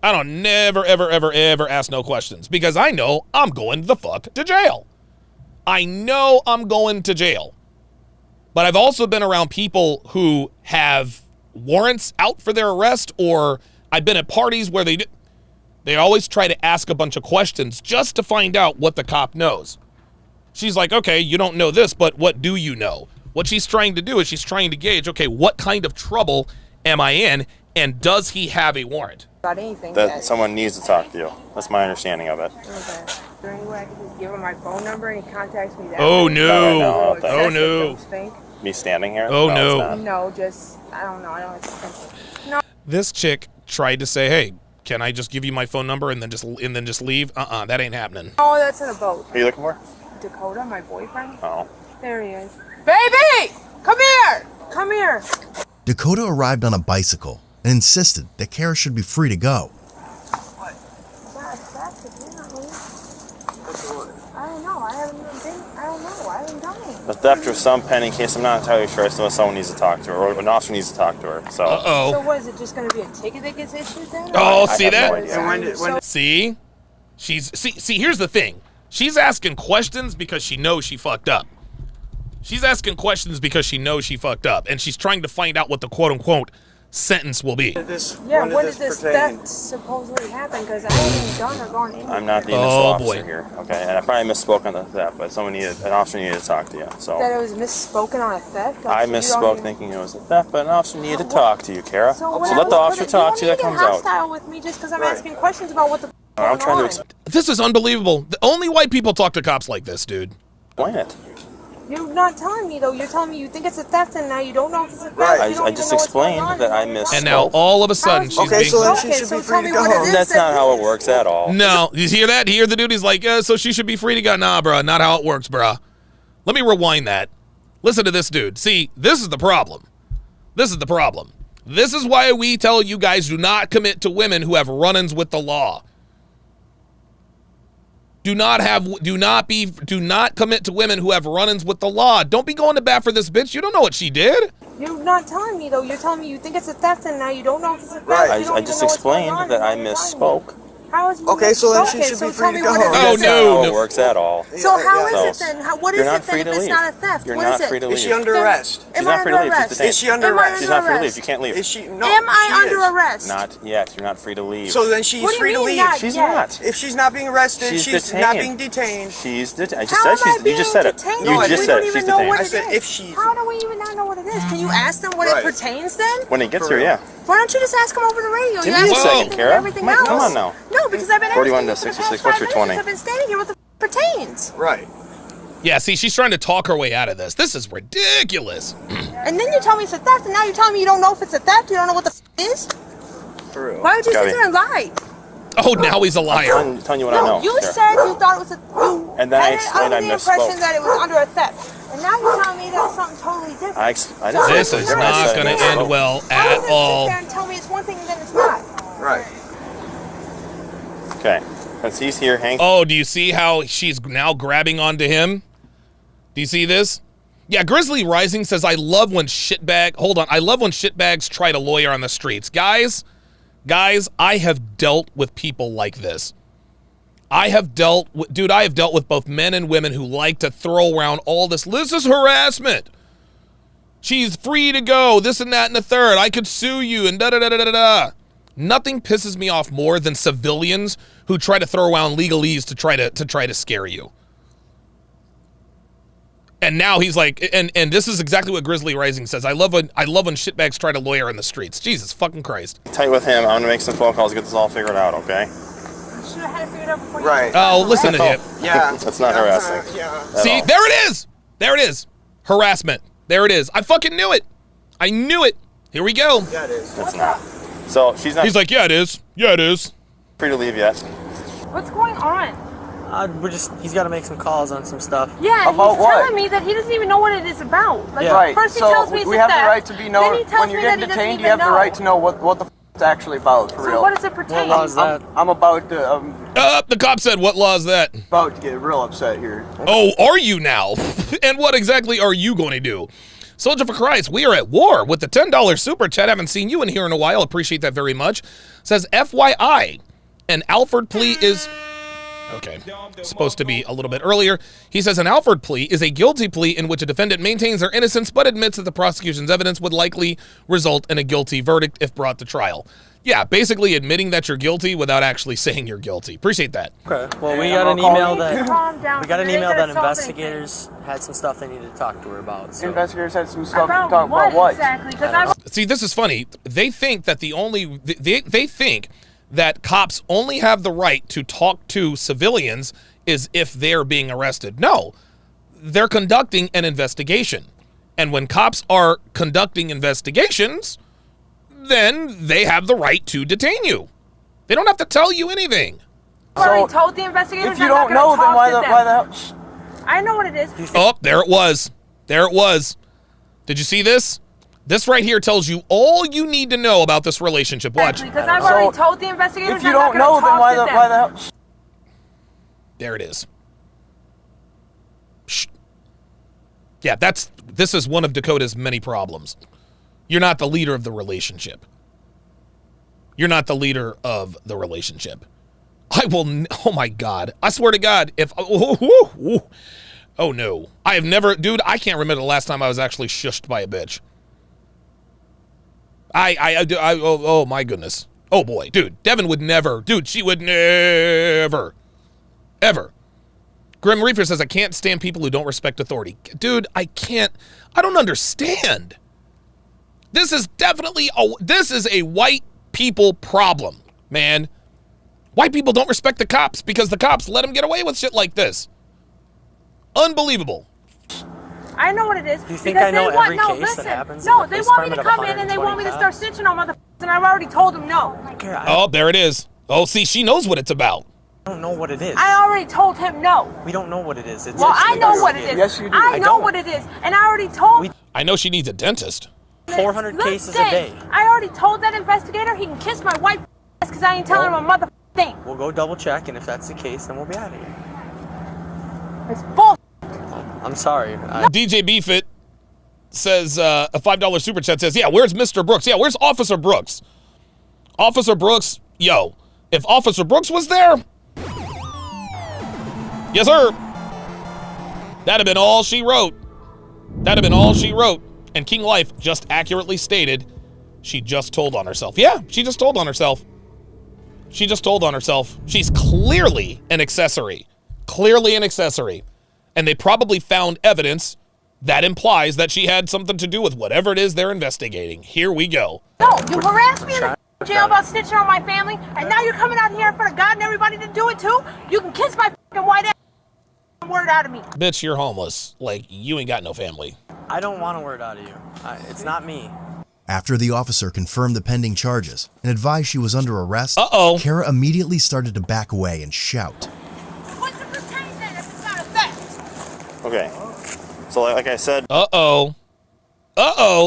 I don't never, ever ask no questions because I know I'm going the fuck to jail. I know I'm going to jail. But I've also been around people who have warrants out for their arrest, or I've been at parties where they always try to ask a bunch of questions just to find out what the cop knows. She's like, okay, you don't know this, but what do you know? What she's trying to do is she's trying to gauge, okay, what kind of trouble am I in, and does he have a warrant? About anything That someone needs to talk to you. That's my understanding of it. Okay. Is there any way I could just give him my phone number and he contacts me that Oh way? no. No, Oh no. Don't think? Me standing here? Oh, it's no. not. No, just I don't know. I don't think. No. This chick tried to say, hey, can I just give you my phone number and then just leave? That ain't happening. Oh, that's in a boat. Who are you looking for? Dakota, my boyfriend. Oh. There he is. Baby, come here. Come here. Dakota arrived on a bicycle and insisted that Kara should be free to go. I don't know. I haven't done it. The theft or some pending case, I'm not entirely sure. I still know someone needs to talk to her, or an officer needs to talk to her. So. Uh-oh. So what, is it just going to be a ticket that gets issued then? Oh, I see have that? no idea. See? See, here's the thing. She's asking questions because she knows she fucked up. She's asking questions because she knows she fucked up, and she's trying to find out what the quote-unquote sentence will be. When did this theft supposedly happen? Because I haven't done or gone anywhere. I'm not the initial officer here, okay? And I probably misspoke on the theft, but an officer needed to talk to you. So That it was misspoken on a theft? I misspoke thinking it was a theft, but an officer needed to talk to you, Kara. So let the officer talk to you. That comes You don't out. need to get hostile with me just because I'm asking questions about what the I'm trying to explain. This is unbelievable. Only white people talk to cops like this, dude. it. You're not telling me though. You're telling me you think it's a theft, and now you don't know if it's a theft. Right. You don't I even just know what's going explained on. that I misspoke. And now all of a sudden she's being... so then she should be free to go home. That's not how it works at all. No, you hear that? You hear the dude? He's like, so she should be free to go. Nah, bro, not how it works, bro. Let me rewind that. Listen to this dude. See, this is the problem. This is the problem. This is why we tell you guys do not commit to women who have run-ins with the law. Do not commit to women who have run-ins with the law. Don't be going to bat for this bitch. You don't know what she did. You're not telling me though. You're telling me you think it's a theft, and now you don't know if it's a theft. Right. You don't I even just know what's going explained on. that I You're lying. misspoke. How is Okay, so then she misspoken? should So be tell free me to go what it home. is. That's not how it works at all. So how is No. it then? What is You're not it free then to if it's leave. not a theft? You're What not is it? free to leave. Is she under arrest? She's not free to leave. She's detained. Is she under Am I arrest? She's not free to arrest? leave. You can't leave. Is she? No. Am I she under is. arrest? Not yet. You're not free to leave. So then she's What do you free to mean leave. not She's yet? not. If she's not being arrested, She's she's detained. not being detained. She's detained. I just How said am I she's. You just being said it. detained? No, I You just We said don't it. even She's know what detained. I it said is. if she's. How do we even not know what it is? Can you ask them what Right. it pertains then? When it gets For here, real. yeah. Why don't you just ask them over the radio? Give You me a ask second, everything Kara. and everything Come else. on now. No, because I've been 41 to asking you for the 66. past What's 5 your minutes 20? since I've been standing here. What the pertains? Right. Yeah, see, she's trying to talk her way out of this. This is ridiculous. And then you tell me it's a theft, and now you're telling me you don't know if it's a theft. You don't know what the is. For real. Why would you Got sit it. there and lie? Oh, now he's a liar. I'm telling you what I know. No, you Here. said you thought it was a. You And then I had it explained under I the impression misspoke. that it was under a theft, and now you're telling me that's something totally different. I didn't say This it was is different. I not said going to I misspoke. end well How at do you all. sit there and tell me it's one thing and then it's not? Right. Okay. Since he's here, Hank. Oh, do you see how she's now grabbing onto him? Do you see this? Yeah, Grizzly Rising says, I love when shitbags try to lawyer on the streets. Guys, I have dealt with people like this. I have dealt with both men and women who like to throw around all this. This is harassment. She's free to go, this and that and the third. I could sue you and da-da-da-da-da-da. Nothing pisses me off more than civilians who try to throw around legalese to try to scare you. And now he's like, and this is exactly what Grizzly Rising says. I love when shitbags try to lawyer in the streets. Jesus fucking Christ. Tight with him. I'm gonna make some phone calls, get this all figured out, okay? should have had it figured out before you. Right. Oh, listen to him. Yeah. That's not harassing. Yeah. See, there it is. There it is. Harassment. There it is. I fucking knew it. I knew it. Here we go. Yeah, it is. It's not. So she's not He's like, yeah, it is. Yeah, it is. free to leave yet. What's going on? He's got to make some calls on some stuff. Yeah, About he's what? telling me that he doesn't even know what it is about. Like, Yeah. Right. First he So tells me it's we a have the theft, right to be known. then he tells When me you're that getting he doesn't detained, even you have the know. right to know what the it's actually about for So real. what does it pertain? What law is that? I'm about to The cop said, what law is that? get real upset here. Oh, are you now? And what exactly are you going to do? Soldier for Christ, we are at war with the $10 super chat. Haven't seen you in here in a while. Appreciate that very much. Says, FYI, an Alfred plea is... Okay, supposed to be a little bit earlier. He says an Alfred plea is a guilty plea in which a defendant maintains their innocence but admits that the prosecution's evidence would likely result in a guilty verdict if brought to trial. Yeah, basically admitting that you're guilty without actually saying you're guilty. Appreciate that. Okay. Well, we got an email Calm down. we got an They ain't email gonna that solve investigators had some stuff they needed to talk to her about. So. Investigators had some stuff anything. to talk about. What? Exactly? Because I See, this is funny. They think that they think that cops only have the right to talk to civilians is if they're being arrested. No, they're conducting an investigation. And when cops are conducting investigations, then they have the right to detain you. They don't have to tell you anything. already told the investigators. If you I'm not don't know, gonna then why talk the to why them. the hell? I know what it is. Oh, there it was. There it was. Did you see this? This right here tells you all you need to know about this relationship. Watch. Because I've already told the investigators. If you I'm not don't know, gonna then why talk the to why them. the hell? There it is. Shh. Yeah, this is one of Dakota's many problems. You're not the leader of the relationship. You're not the leader of the relationship. I will, oh my God. I swear to God, if, oh no. I have never, dude, I can't remember the last time I was actually shushed by a bitch. Oh my goodness. Oh boy, dude, Devin would never, dude, she would never, ever. Grim Reaper says, I can't stand people who don't respect authority. Dude, I don't understand. This is definitely, this is a white people problem, man. White people don't respect the cops because the cops let them get away with shit like this. Unbelievable. I know what it is. You think because I know they want, every no, case listen. that happens No, in the they police want me to department come of in and they want me to 120 start snitching on motherfuckers, and I've already told them no. Oh, there it is. Oh, see, she knows what it's about. I don't know what it is. I already told him no. We don't know what it is. Well, I know what it is. Yes, you do. I know what it is, and I already told. I know she needs a dentist. 400 cases a day. I already told that investigator he can kiss my white ass because I ain't telling him a motherfucking thing. We'll go double check, and if that's the case, then we'll be out of here. It's bull. I'm sorry. DJ Beefit says, a $5 super chat says, yeah, where's Mr. Brooks? Yeah, where's Officer Brooks? Officer Brooks, yo, if Officer Brooks was there, yes, sir, that'd have been all she wrote. That'd have been all she wrote. And King Life just accurately stated she just told on herself. Yeah, she just told on herself. She just told on herself. She's clearly an accessory. Clearly an accessory. And they probably found evidence that implies that she had something to do with whatever it is they're investigating. Here we go. No, you harassed me in the jail about snitching on my family, and now you're coming out here in front of God and everybody to do it too? You can kiss my fucking white ass word out of me. Bitch, you're homeless. Like, you ain't got no family. I don't want a word out of you. It's not me. After the officer confirmed the pending charges and advised she was under arrest, Kara immediately started to back away and shout. What's the pertain then if it's not a theft? Okay. So like I said.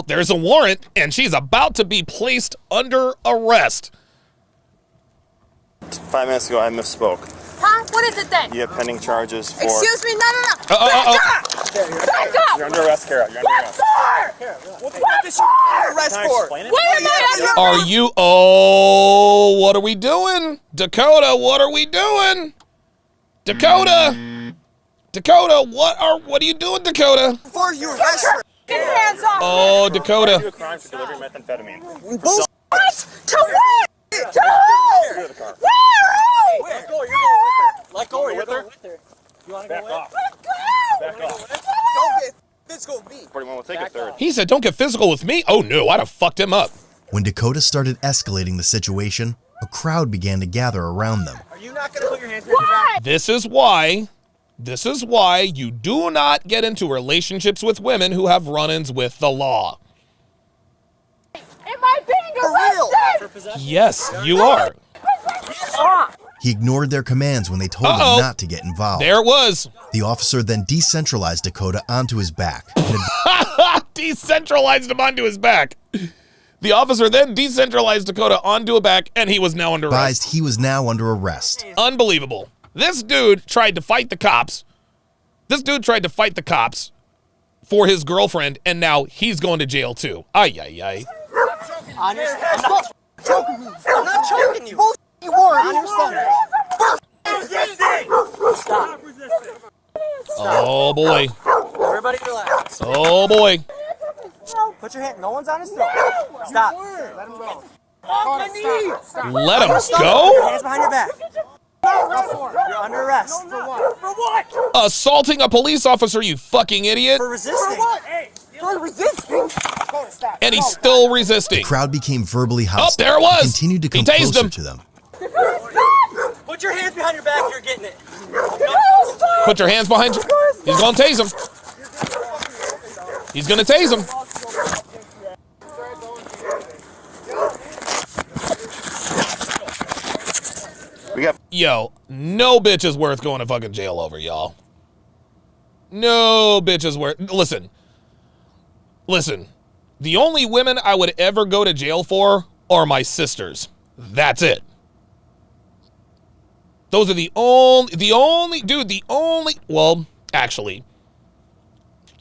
There's a warrant, and she's about to be placed under arrest. 5 minutes ago, I misspoke. Huh? What is it then? You have pending charges for. Excuse me? No. Back up! Back up! You're under arrest, Kara. You're under arrest. What for? Arrest for? Why am I under Are you? Oh, what are we doing? Dakota, what are we doing? Dakota, what are you doing, Dakota? For you arrest her. Get your hands off! Oh, Dakota. You a crime for delivering methamphetamine. Bullshit. What? To what? To who? Where? Who? Let go. You're going with her. Let go. You're going with her. You want to go off. Let go! Back off. Don't get physical with me. 41 will take a third. He said, don't get physical with me. Oh, no, I'd have fucked him up. When Dakota started escalating the situation, a crowd began to gather around them. Are you not gonna put your hands behind your back? This is why you do not get into relationships with women who have run-ins with the law. Am I being arrested? Yes, you are. He ignored their commands when they told him not to get involved. There it was. The officer then decentralized Dakota onto his back. Decentralized him onto his back. The officer then decentralized Dakota onto a back, and he was now under arrest. Advised he was now under arrest. Unbelievable. This dude tried to fight the cops. For his girlfriend, and now he's going to jail too. Ay, ay, ay. I'm not choking you. I'm not choking you. You were. On your son. Stop. Oh, boy. Everybody relax. Oh, boy. Put your hand. No one's on his throat. Stop. Let him go. Let him Your go? hands behind your back. You're under arrest. For what? For what? Assaulting a police officer, you fucking idiot. For resisting. For what? Hey, for resisting. And he's still resisting. The crowd became verbally hostile. Oh, there it was. He continued to come He tased closer him. to them. Put your hands behind your back. You're getting it. Put your hands behind you. He's going to tase him. He's going to tase him. Yo, no bitch is worth going to fucking jail over, y'all. No bitch is worth... Listen. The only women I would ever go to jail for are my sisters. That's it. Those are the only... Well, actually,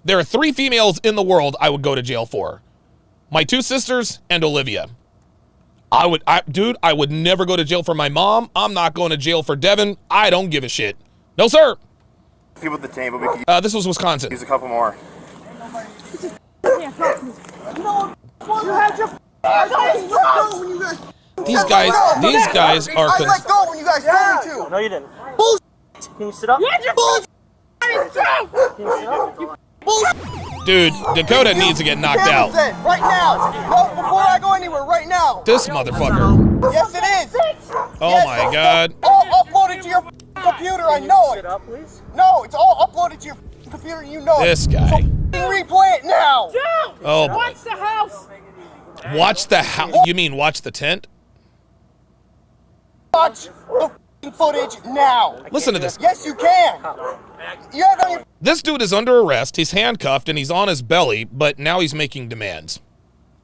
there are 3 females in the world I would go to jail for. My 2 sisters and Olivia. I would never go to jail for my mom. I'm not going to jail for Devin. I don't give a shit. No, sir. People at the table. We could This was Wisconsin. use a couple more. These guys are... I let go when you guys told me to. No, you didn't. Bullshit. Can you sit up? Dude, Dakota needs to get knocked out. Right now. No, before I go anywhere, right now. This motherfucker. Yes, it is. Oh my God. All uploaded to your computer. I know it. Sit up, please. No, it's all uploaded to your computer. You know it. This guy. So replay it now. Oh boy. Watch the house. Watch the house. You mean watch the tent? Watch the footage now. Listen to this. Yes, you can. You have it on your This dude is under arrest. He's handcuffed and he's on his belly, but now he's making demands.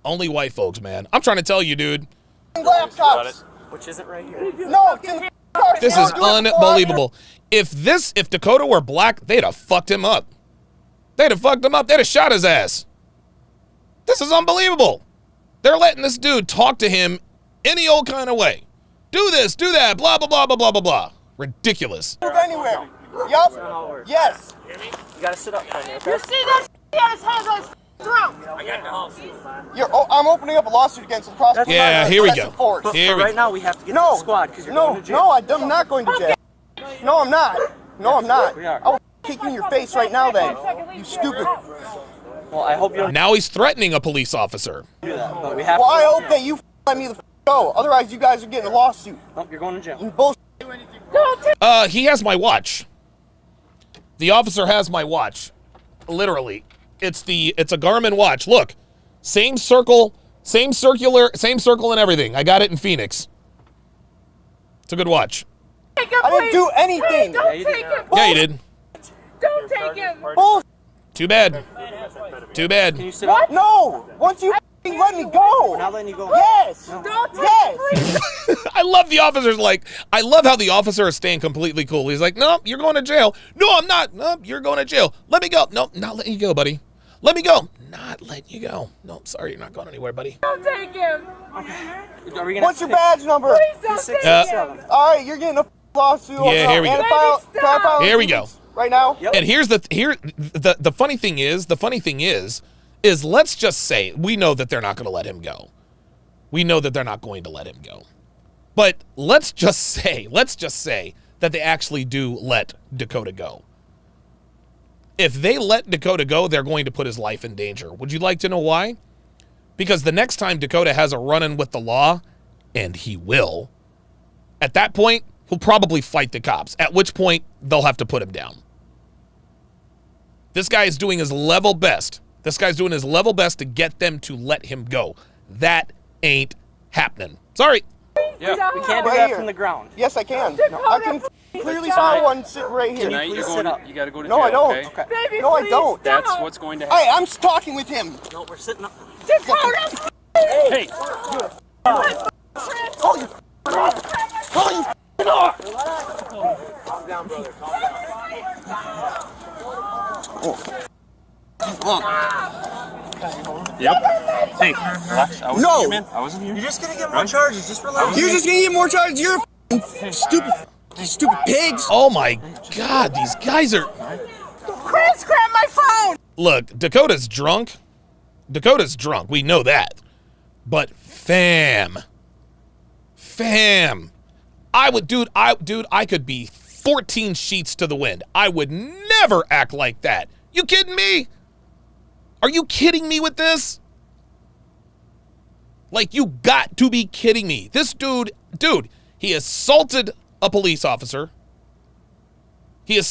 Only white folks, man. I'm trying to tell you, dude. laptops. Which isn't right here. No, it's in the car. This is unbelievable. If Dakota were black, they'd have fucked him up. They'd have shot his ass. This is unbelievable. They're letting this dude talk to him any old kind of way. Do this, do that, blah, blah, blah, blah, blah, blah, blah. Ridiculous. Move anywhere. Yup. Yes. You gotta sit up, Tanya, okay? You see that? He had his hands on his throat. I'm opening up a lawsuit against the prosecutor. Yeah, here we go. But Here for we right go. now, we have to get to the squad because you're going to jail. No, I'm not going to jail. No, I'm not. No, I'm not. We are. I will kick you in your face right now then. You stupid. Well, I hope you don't Now he's threatening a police officer. do that, but we have Well, to. I hope that you let me the go. Otherwise, you guys are getting a lawsuit. Nope, you're going to jail. You bullshit. He has my watch. The officer has my watch. Literally. It's a Garmin watch. Look. Same circle, same circle and everything. I got it in Phoenix. It's a good watch. Take him, I didn't do anything. Don't take him. Yeah, you did. Don't take him. Bullshit. Too bad. Too bad. Can you sit up? No. Once you let me go. We're not letting you go. Yes. No. Don't take Yes. him. I love the officer's I love how the officer is staying completely cool. He's like, no, you're going to jail. No, I'm not. No, you're going to jail. Let me go. No, not letting you go, buddy. Let me go. Not letting you go. No, sorry, you're not going anywhere, buddy. Don't take him. Are we gonna What's your badge number? Please don't take him. All right, you're getting a lawsuit. Yeah, here we go. Can I file Here we go. right now. Yep. And the funny thing is, let's just say we know that they're not going to let him go. We know that they're not going to let him go. But let's just say that they actually do let Dakota go. If they let Dakota go, they're going to put his life in danger. Would you like to know why? Because the next time Dakota has a run-in with the law, and he will, At that point, he'll probably fight the cops, at which point they'll have to put him down. This guy is doing his level best. This guy's doing his level best to get them to let him go. That ain't happening. Sorry. Yeah, we can't do that from the ground. Yes, I can. No, I can clearly smell one sitting right here. Tonight you're going to, you got to go to jail, No, I don't. okay? Baby, no, I don't. That's what's going to happen. Hey, I'm talking with him. No, we're sitting up. Dakota! Hey! Call you. Call you. Calm down, brother. Calm down. Yep. Hey, relax. I wasn't here, man. I wasn't here. You're just gonna get more charges. Just relax. You're just gonna get more charges. You're stupid. These stupid pigs. Oh my God, these guys are. Chris, grab my phone! Look, Dakota's drunk. Dakota's drunk. We know that. But fam. I could be 14 sheets to the wind. I would never act like that. You kidding me? Are you kidding me with this? Like, you got to be kidding me. This dude, he assaulted a police officer. He's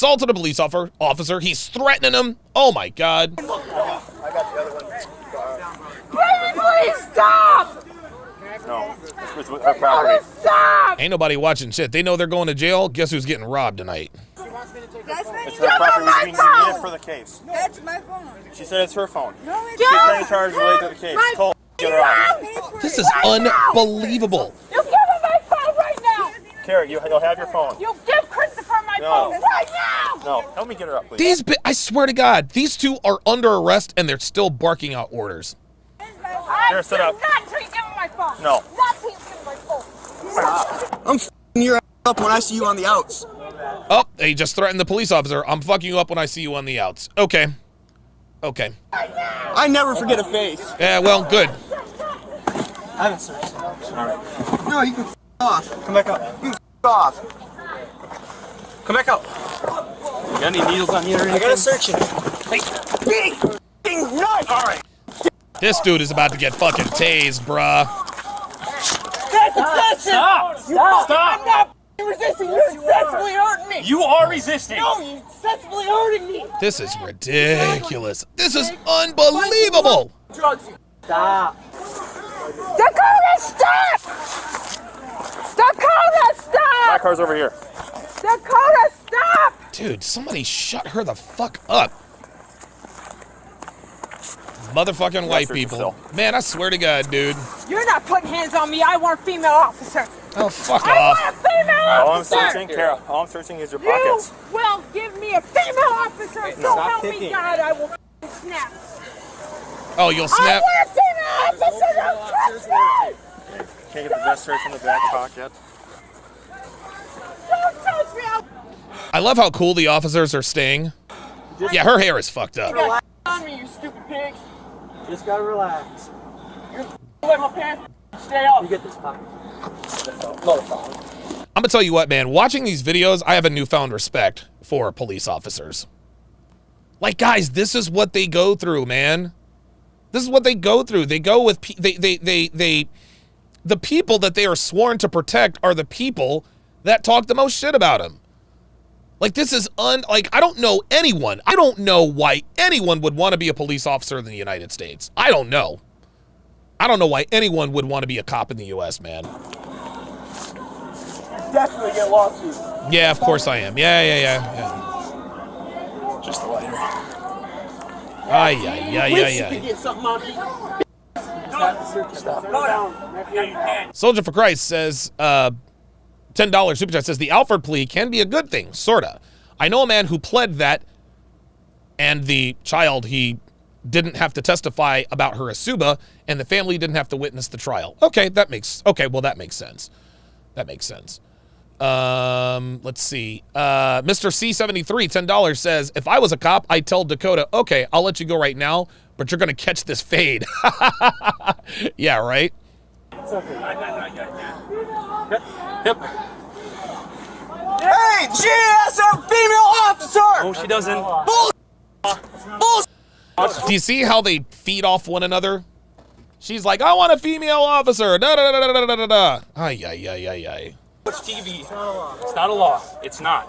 threatening him. Oh my God. Baby, please stop! No, it's with our property. Stop! Ain't nobody watching shit. They know they're going to jail. Guess who's getting robbed tonight? It's her property. We need it for the case. That's my phone. She said it's her phone. No, She's bringing charges related to the case. Cole, get her out. This is unbelievable. You give him my phone right now! Carrie, you'll have your phone. You give Christopher my No. phone right now! No, help me get her up, please. I swear to God, these two are under arrest and they're still barking out orders. Here, sit up. Not until you give him my phone. No. Not until you give him my phone. I'm f***ing your ass up when I see you on the outs. Oh, they just threatened the police officer. I'm fucking you up when I see you on the outs. Okay. I never forget a face. Yeah, well, good. I haven't searched. Sorry. No, you can f*** off. Come back up. You can f*** off. Come back up. You got any needles on you or anything? I gotta search it. Big f***ing nut. All right. This dude is about to get fucking tased, bruh. That's excessive! Stop! Stop! I'm not resisting. You're excessively hurting me. You are resisting. No, you're excessively hurting me. This is ridiculous. This is unbelievable. Drugs. Stop. Dakota, stop! Dakota, stop! My car's over here. Dakota, stop! Dude, somebody shut her the fuck up. Motherfucking white people. Man, I swear to God, dude. You're not putting hands on me. I want a female officer. Oh, fuck I off. want a female All I'm officer. searching, Carol, all I'm searching is your pockets. You will give me a female officer. So stop help me kicking. God, I will snap. Oh, you'll I snap? want a female officer. Don't touch me. Can't get the vest search in the back pocket. Don't touch me. I love how cool the officers are staying. Yeah, her hair is fucked up. Relax on me, you stupid pig. Just gotta relax. Let my pants stay up. You get this pocket. I'm gonna tell you what, man. Watching these videos, I have a newfound respect for police officers. Like, guys, this is what they go through, man. This is what they go through. They go with the people that they are sworn to protect are the people that talk the most shit about them. Like, this is like, I don't know anyone. I don't know why anyone would want to be a police officer in the United States. I don't know. I don't know why anyone would want to be a cop in the U.S., man. Definitely get lawsuits. Yeah, of course I am. Yeah. Just a lighter. Ay. Get something out of you. Soldier for Christ says, $10 super chat says, the Alfred plea can be a good thing, sorta. I know a man who pled that, and the child, he didn't have to testify about her Asuba, and the family didn't have to witness the trial. Okay, that makes sense. That makes sense. Let's see. Mr. C73, $10 says, if I was a cop, I'd tell Dakota, okay, I'll let you go right now, but you're gonna catch this fade. Yeah, right? Yep. Hey, she has a female officer. No, she doesn't. Bull. Do you see how they feed off one another? She's like, I want a female officer. Da da da da da da da. Ay. Watch TV. It's not a law. It's not.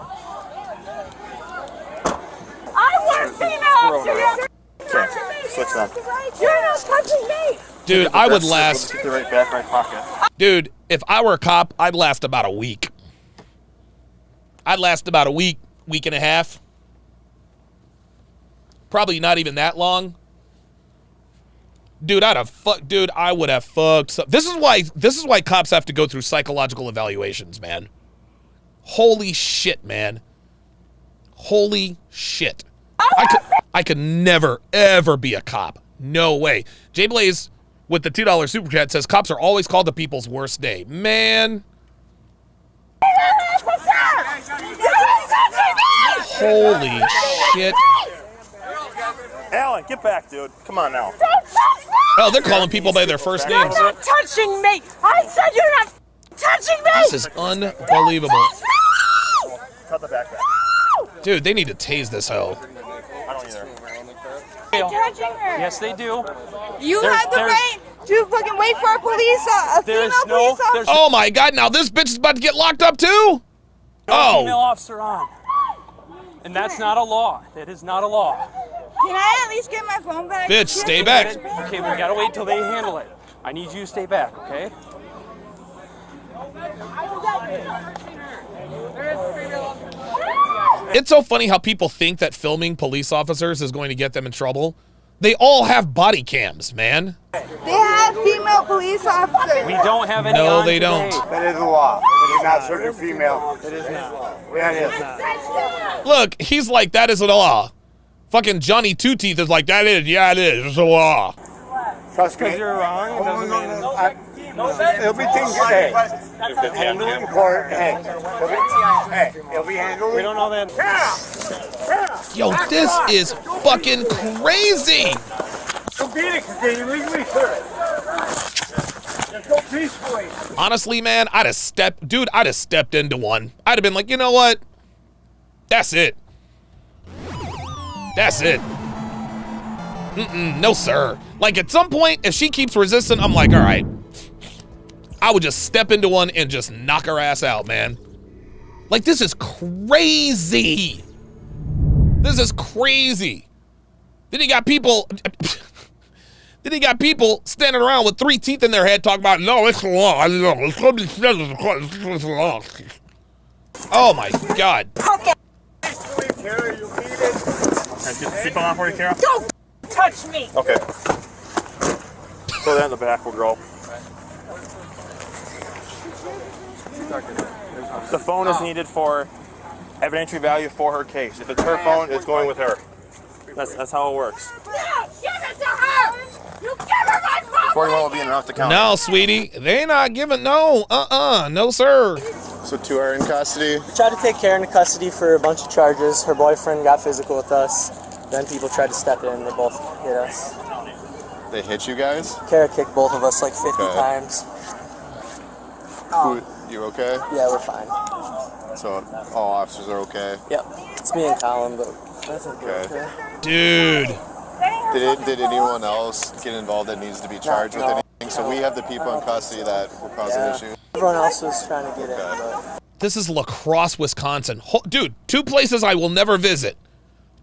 I want female officer. Switch them. You're not touching me. Dude, I would last. Keep the right back, right pocket. Dude, if I were a cop, I'd last about a week. I'd last about a week, week and a half. Probably not even that long. Dude, I would have fucked. This is why cops have to go through psychological evaluations, man. Holy shit, man. Holy shit. I could never, ever be a cop. No way. Jay Blaze with the $2 super chat says cops are always called the people's worst day. Man. Holy shit. Alan, get back, dude. Come on now. Oh, they're calling people by their first names. You're not touching me. I said you're not touching me. This is unbelievable. Cut the back. Dude, they need to tase this hoe. I don't either. Touching her. Yes, they do. You have the right to fucking wait for a police, a female police officer. Oh my God! Now this bitch is about to get locked up too. No female officer on. And that's not a law. That is not a law. Can I at least get my phone back? Bitch, stay back. Okay, we gotta wait till they handle it. I need you to stay back, okay? It's so funny how people think that filming police officers is going to get them in trouble. They all have body cams, man. They have female police officers. We don't have any. No, on they today. don't. That is a law. It is not certain female. It is not. Yeah, it is. Look, he's like, that is a law. Fucking Johnny Two Teeth is like, that is, yeah, it is. It's a law. Trust me. Because you're wrong. It doesn't mean. It'll be things. Hey, handled in court. Hey, it'll be handled. We don't know that. Yo, this is fucking crazy. Don't beat it because they illegally serve. Let's go peacefully. Honestly, man, I'd have stepped into one. I'd have been like, you know what? That's it. That's it. No, sir. Like, at some point, if she keeps resisting, I'm like, all right. I would just step into one and just knock her ass out, man. Like, this is crazy. This is crazy. Then he got people... Then he got people standing around with 3 teeth in their head talking about, no, it's a law. It's a law. Oh, my God. Seatbelt on for you, Carol? Don't touch me. Okay. Throw that in the back, we'll go. The phone is needed for evidentiary value for her case. If it's her phone, it's going with her. That's how it works. No, give it to her. You give her my phone. 41 will be enough to count. No, sweetie. They not giving, no. No, sir. So 2 are in custody. We tried to take Karen into custody for a bunch of charges. Her boyfriend got physical with us. Then people tried to step in. They both hit us. They hit you guys? Kara kicked both of us like 50 times. You okay? Yeah, we're fine. So all officers are okay? Yep. It's me and Colin, but I think we're okay. Dude. Did anyone else get involved that needs to be charged with anything? So we have the people in custody that were causing issues? Everyone else was trying to get in, but... This is La Crosse, Wisconsin. Dude, 2 places I will never visit.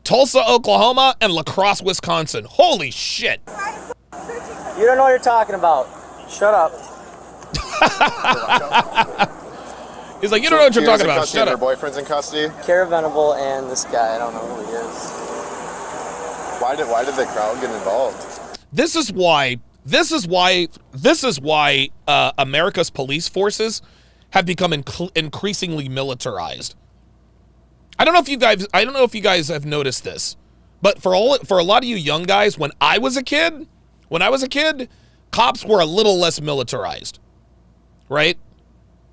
Tulsa, Oklahoma, and La Crosse, Wisconsin. Holy shit. You don't know what you're talking about. Shut up. He's like, you don't know what you're talking about. Shut up. Her boyfriend's in custody? Kara Venable and this guy. I don't know who he is. Why did the crowd get involved? This is why America's police forces have become increasingly militarized. I don't know if you guys have noticed this, but for a lot of you young guys, when I was a kid, cops were a little less militarized, right?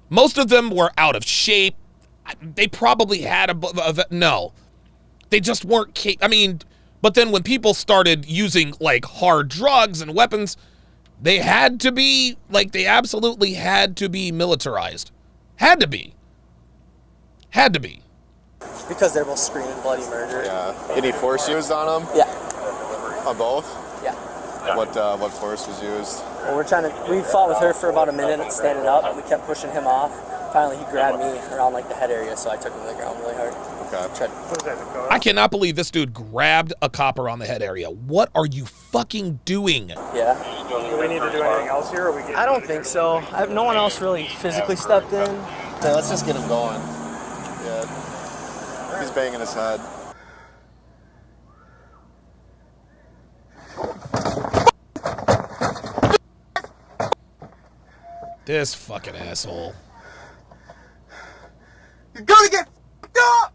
Most of them were out of shape. They probably had they just weren't. I mean, but then when people started using like hard drugs and weapons, they had to be they absolutely had to be militarized. Had to be. Because they're both screaming bloody murder. Yeah. Any force used on them? Yeah. On both? Yeah. What force was used? Well, we fought with her for about a minute standing up. We kept pushing him off. finally he grabbed me around like the head area, so I took him to the ground really hard. Okay. I cannot believe this dude grabbed a copper on the head area. What are you fucking doing? Yeah. Do we need to do anything else here, or we get? I don't think so. No one else really physically stepped in. Yeah, let's just get him going. Yeah. He's banging his head. This fucking asshole. You're gonna get f***ed up!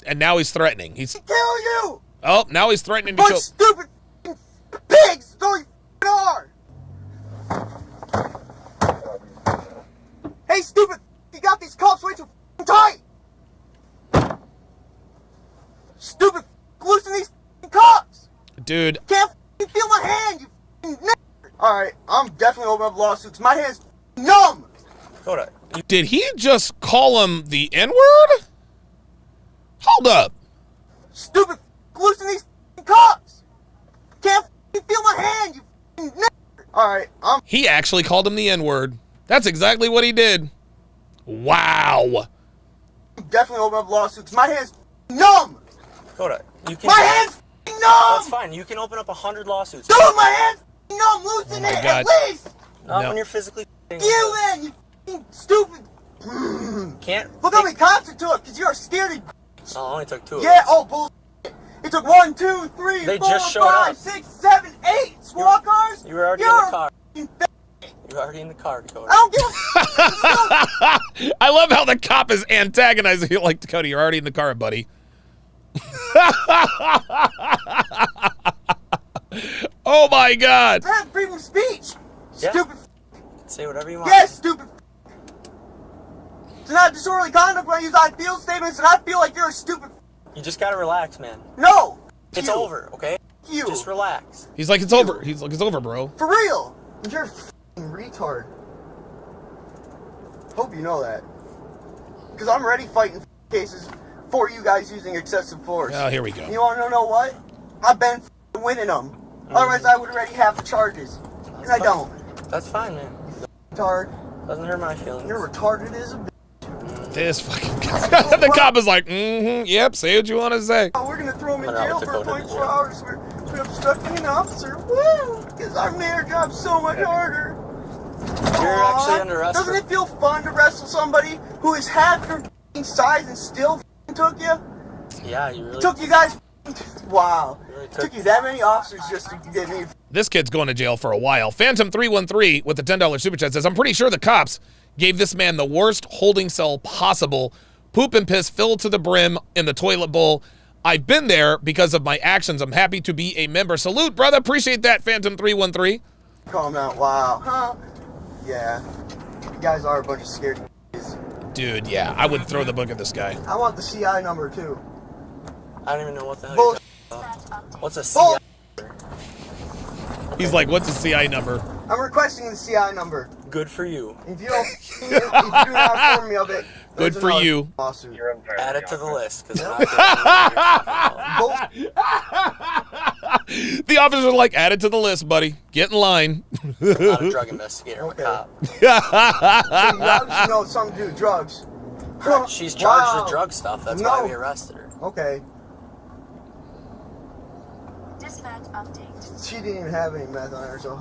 And now he's threatening. He's Kill you! Oh, now he's threatening to Bunch kill. of stupid pigs! That's all you are! Hey, stupid! You got these cuffs way too tight! Stupid! Loosen these cuffs! Dude. Can't feel my hand, you Alright, I'm definitely opening up lawsuits. My hand's numb! Hold up. Did he just call him the N-word? Hold up. Stupid! Loosen these cuffs! Can't feel my hand, you Alright, He actually called him the N-word. That's exactly what he did. Wow. Definitely open up lawsuits. My hand's numb! Hold up. You can. My hand's numb! That's fine. You can open up 100 lawsuits. Dude, my hand's numb! Loosen it, God. at least! Not when you're physically. You then, you f***ing stupid! Can't. Look how many cops it took, because you're scared. Oh, it only took 2 of Yeah, us. oh, bullshit. It took 1, 2, 3, They 4, just showed 5, up. 6, 7, 8 SWAT cars? You were already You're in the car. You were already in the car, Dakota. I don't give a I love how the cop is antagonizing you like, Dakota, you're already in the car, buddy. Oh my God. I have freedom of speech. Yeah. Stupid. Say whatever you want. Yes, stupid. It's not disorderly conduct when I use I feel statements and I feel like you're a stupid. You just gotta relax, man. No. It's over, okay? You. Just relax. He's like, it's over. He's like, it's over, bro. For real. You're a f***ing retard. Hope you know that. Because I'm already fighting cases for you guys using excessive force. Oh, here we go. You want to know what? I've been winning them. Otherwise, I would already have the charges. And I don't. That's fine, man. Retard. Doesn't hurt my feelings. You're retarded as a bitch. This fucking guy. The cop is like, yep, say what you want to say. We're going to throw him in jail for 24 hours for obstructing an officer. Woo! Because our mayor job's so much harder. You're actually under arrest. Doesn't it feel fun to wrestle somebody who is half your size and still took you? Yeah, you really Took you guys. Wow. Really Took you that many officers just to get me. This kid's going to jail for a while. Phantom313 with the $10 super chat says, I'm pretty sure the cops gave this man the worst holding cell possible. Poop and piss filled to the brim in the toilet bowl. I've been there because of my actions. I'm happy to be a member. Salute, brother. Appreciate that, Phantom313. Calm out. Wow. Huh? Yeah. You guys are a bunch of scared kids. Dude, yeah. I would throw the book at this guy. I want the CI number, too. I don't even know what the hell Bull you're talking about. What's a CI? He's like, what's the CI number? I'm requesting the CI number. Good for you. If you don't, if you do not inform me of it, Good for you. Lawsuit. Add it to the list, because The officers are like, add it to the list, buddy. Get in line. I'm not a drug investigator. I'm a cop. So you obviously know something to do with drugs. She's charged with drug stuff. That's why we arrested her. Okay. Dispatch update. She didn't even have any meth on her, so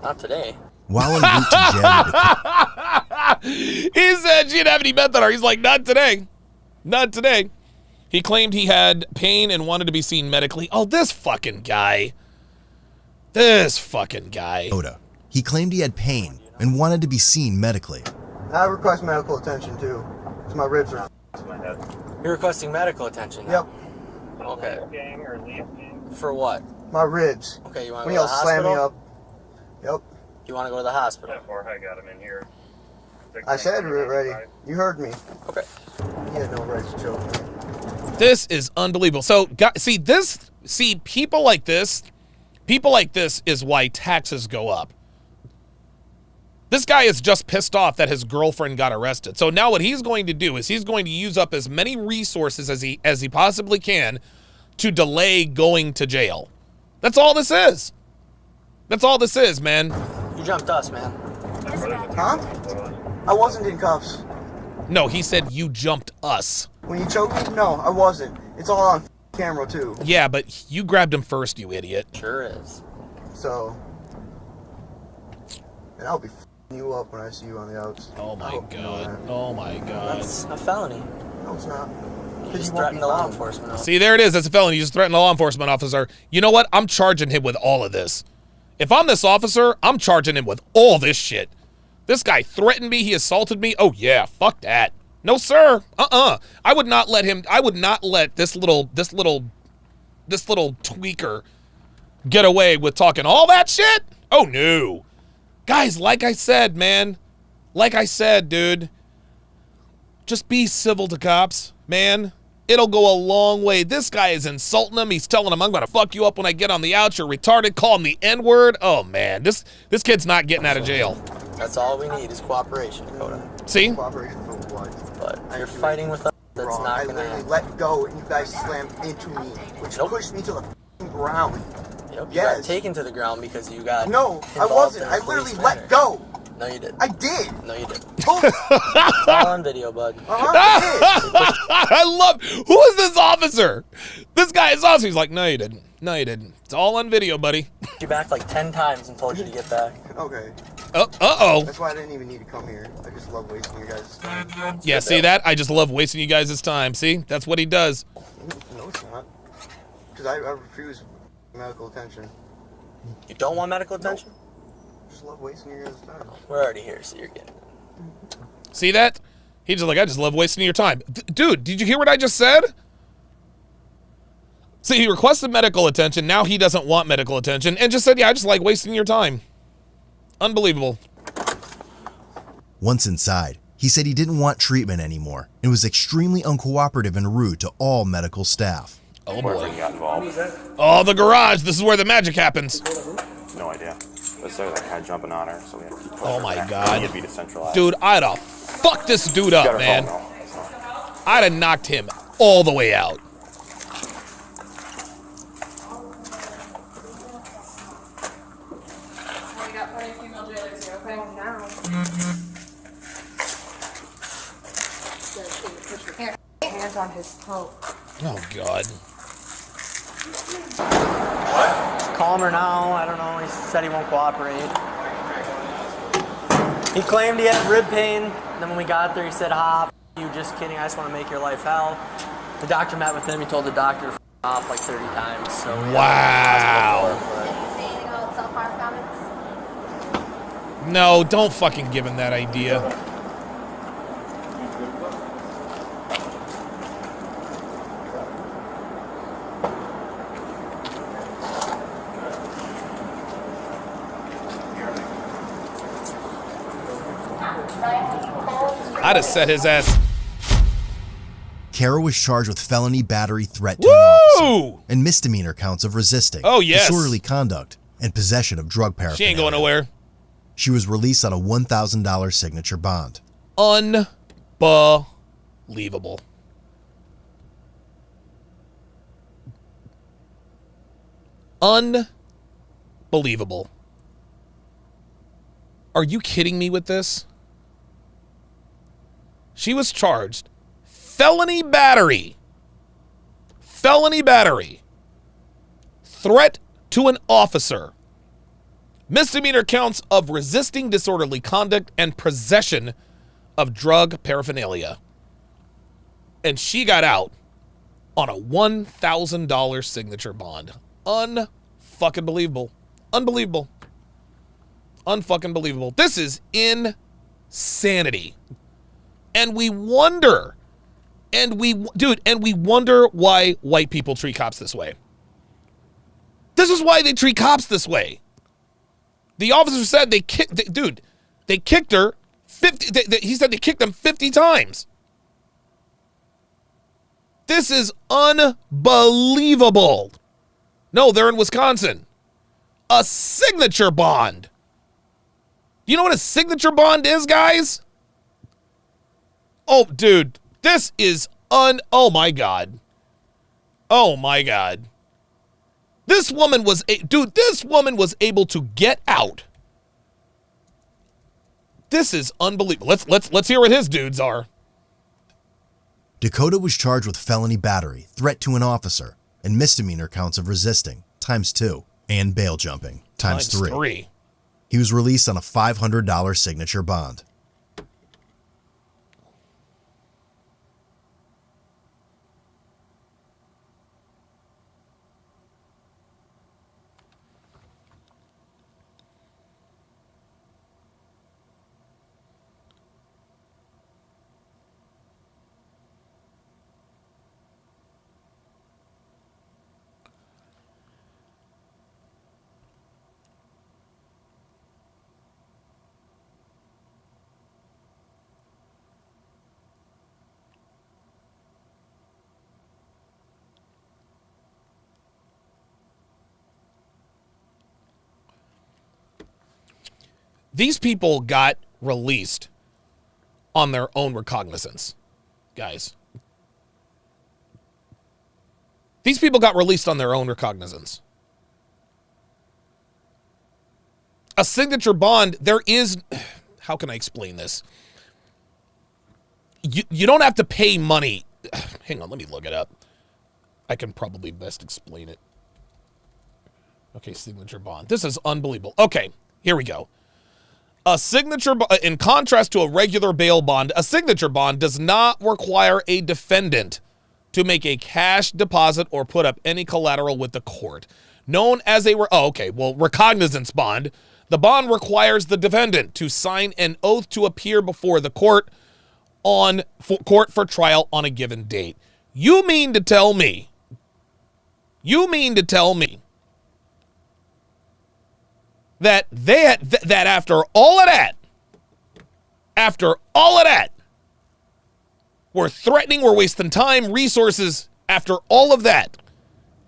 Not today. While en route to jail, He said she didn't have any meth on her. He's like, not today. Not today. He claimed he had pain and wanted to be seen medically. Oh, this fucking guy. This fucking guy. he claimed he had pain and wanted to be seen medically. I request medical attention too, because my ribs are. You're requesting medical attention now? Yep. Okay. For what? My ribs. Okay, you want to When go y'all to the slam me hospital? up. Yep. You want to go to the hospital? I got him in here. I said we're ready. You heard me. Okay. You had no right to choke me. This is unbelievable. So, people like this is why taxes go up. This guy is just pissed off that his girlfriend got arrested. So now what he's going to do is he's going to use up as many resources as he possibly can to delay going to jail. That's all this is. That's all this is, man. You jumped us, man. Huh? I wasn't in cuffs. No, he said you jumped us. When you choked me? No, I wasn't. It's all on camera, too. Yeah, but you grabbed him first, you idiot. Sure is. So, and I'll be f***ing you up when I see you on the outs. Oh my god. Oh my god. That's a felony. No, it's not. You just threatened the law enforcement officer. See, there it is. That's a felony. You just threatened a law enforcement officer. You know what? I'm charging him with all of this. If I'm this officer, I'm charging him with all this shit. This guy threatened me. He assaulted me. Oh yeah, fuck that. No, sir. I would not let him. I would not let this little tweaker get away with talking all that shit. Oh no, guys. Like I said, man. Like I said, dude. Just be civil to cops, man. It'll go a long way. This guy is insulting him. He's telling him, I'm going to fuck you up when I get on the outs. You're retarded. Call him the N-word. Oh, man. This kid's not getting out of jail. That's all we need is cooperation, Dakota. See? Cooperation for what? But you're fighting with us. That's Wrong. not I going to literally let go and you guys slammed into me, which pushed me to the f***ing ground. Yep, you got taken to the ground because you got No, I wasn't. I literally let go. No, you didn't. I did. No, you didn't. It's all on video, bud. I love. Who is this officer? This guy is awesome. He's like, no, you didn't. No, you didn't. It's all on video, buddy. You back like 10 times and told you to get back. Okay. Uh-oh. That's why I didn't even need to come here. I just love wasting your guys' time. Yeah, see that? I just love wasting you guys' time. See? That's what he does. No, it's not. Because I refuse medical attention. You don't want medical attention? Nope. Just love wasting your guys' time. We're already here, so you're getting it. See that? He's just like, I just love wasting your time. Dude, did you hear what I just said? See, he requested medical attention. Now he doesn't want medical attention and just said, yeah, I just like wasting your time. Unbelievable. Once inside, he said he didn't want treatment anymore and was extremely uncooperative and rude to all medical staff. Oh boy. Got involved. Oh, the garage. This is where the magic happens. No idea. But so like kind of jumping on her, so we had to keep pushing Oh her my back. god. We had to be decentralized. Dude, I'd have fucked this dude Got up, her man. phone, though, so. I'd have knocked him all the way out. We got plenty of female jailers here, okay? Now. Here, hands on his throat. Oh god. It's calmer now. I don't know. He said he won't cooperate. He claimed he had rib pain. Then when we got there, he said, you just kidding. I just want to make your life hell. The doctor met with him. He told the doctor to off like 30 times. So Wow. No, don't fucking give him that idea. I'd have set his ass. Kara was charged with felony battery threat to an officer and misdemeanor counts of resisting, Oh, yes. disorderly conduct, and possession of drug paraphernalia. She ain't going nowhere. She was released on a $1,000 signature bond. Unbelievable. Unbelievable. Are you kidding me with this? She was charged felony battery. Felony battery. Threat to an officer. Misdemeanor counts of resisting disorderly conduct and possession of drug paraphernalia. And she got out on a $1,000 signature bond. Unfucking believable. Unbelievable. Unfucking believable. This is insanity. And we wonder, we wonder why white people treat cops this way. This is why they treat cops this way. The officer said they kicked her 50, he said they kicked them 50 times. This is unbelievable. No, they're in Wisconsin. A signature bond. You know what a signature bond is, guys? Oh, dude, this is oh my God. Oh my God. This woman was able to get out. This is unbelievable. Let's hear what his dudes are. Dakota was charged with felony battery, threat to an officer, and misdemeanor counts of resisting, ×2, and bail jumping, ×3. He was released on a $500 signature bond. These people got released on their own recognizance, guys. These people got released on their own recognizance. A signature bond, there is, how can I explain this? You don't have to pay money. Hang on, let me look it up. I can probably best explain it. Okay, signature bond. This is unbelievable. Okay, here we go. A signature, in contrast to a regular bail bond, a signature bond does not require a defendant to make a cash deposit or put up any collateral with the court. Known as a, recognizance bond, the bond requires the defendant to sign an oath to appear before the court for trial on a given date. You mean to tell me that after all of that, we're threatening, we're wasting time, resources, after all of that,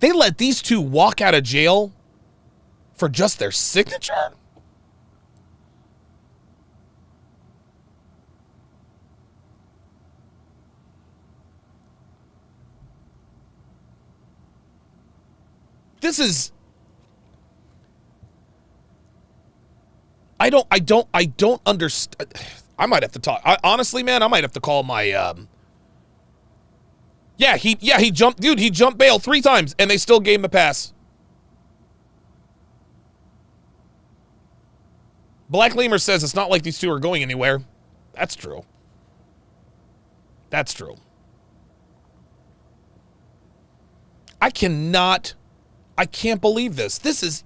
they let these two walk out of jail for just their signature? This is, I don't understand. I might have to talk. Honestly, man, I might have to call my, he jumped, dude, he jumped bail 3 times and they still gave him a pass. Black Lemur says it's not like these two are going anywhere. That's true. That's true. I can't believe this. This is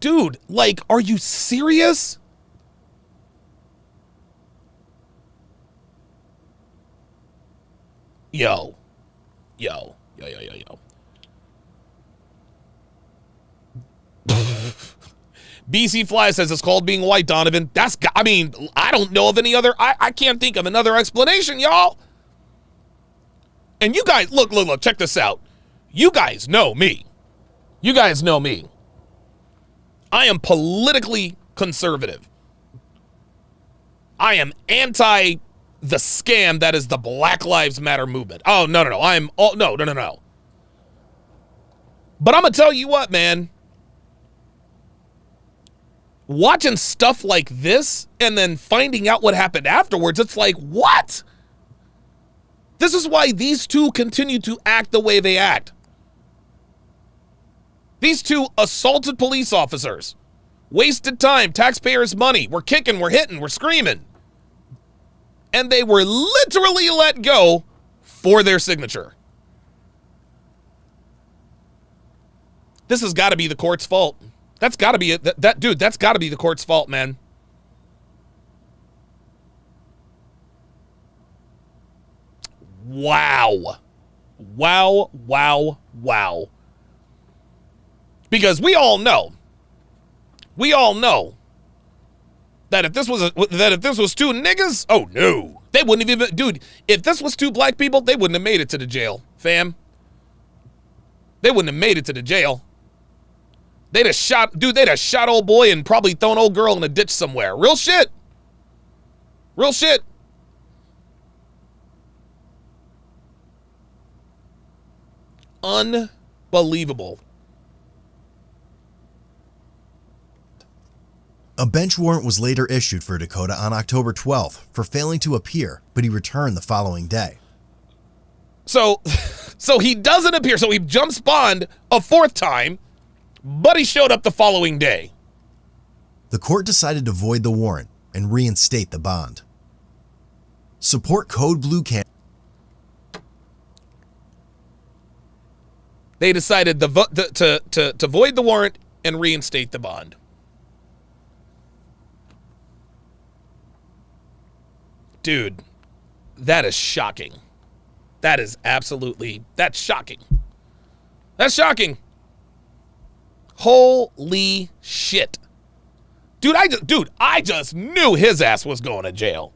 dude, like, are you serious? Yo. BC Fly says it's called being white, Donovan. I mean, I don't know of any other, I can't think of another explanation, y'all. And you guys, look, check this out. You guys know me. I am politically conservative. I am anti the scam that is the Black Lives Matter movement. Oh, no. No. But I'm going to tell you what, man. Watching stuff like this and then finding out what happened afterwards, it's like, what? This is why these two continue to act the way they act. These two assaulted police officers, wasted time, taxpayers' money. We're kicking, we're hitting, we're screaming. And they were literally let go for their signature. This has got to be the court's fault. That's got to be it. Dude, that's got to be the court's fault, man. Wow. Because we all know that if this was two niggas, oh no, they wouldn't have even, dude, if this was 2 black people, they wouldn't have made it to the jail, fam. They wouldn't have made it to the jail. They'd have shot old boy and probably thrown old girl in a ditch somewhere. Real shit. Unbelievable. A bench warrant was later issued for Dakota on October 12th for failing to appear, but he returned the following day. So he doesn't appear. So he jumps bond a fourth time, but he showed up the following day. The court decided to void the warrant and reinstate the bond. Support Code Blue Can. They decided to void the warrant and reinstate the bond. Dude, that is shocking. That is absolutely, that's shocking. That's shocking. Holy shit. Dude, I just knew his ass was going to jail.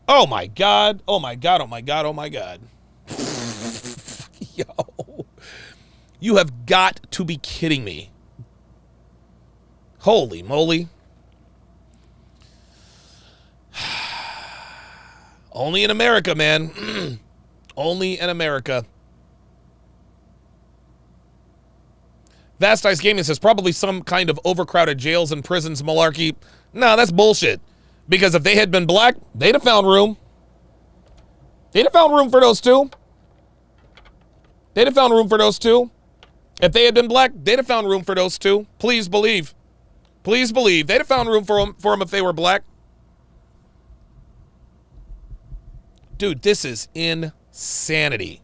Oh my God. Oh my God. Oh my God. Oh my God. Yo. You have got to be kidding me. Holy moly. Only in America, man. Only in America. Vast Ice Gaming says probably some kind of overcrowded jails and prisons malarkey. No, that's bullshit. Because if they had been black, they'd have found room. They'd have found room for those two. They'd have found room for those two. If they had been black, they'd have found room for those two. Please believe. Please believe. They'd have found room for them if they were black. Dude, this is insanity.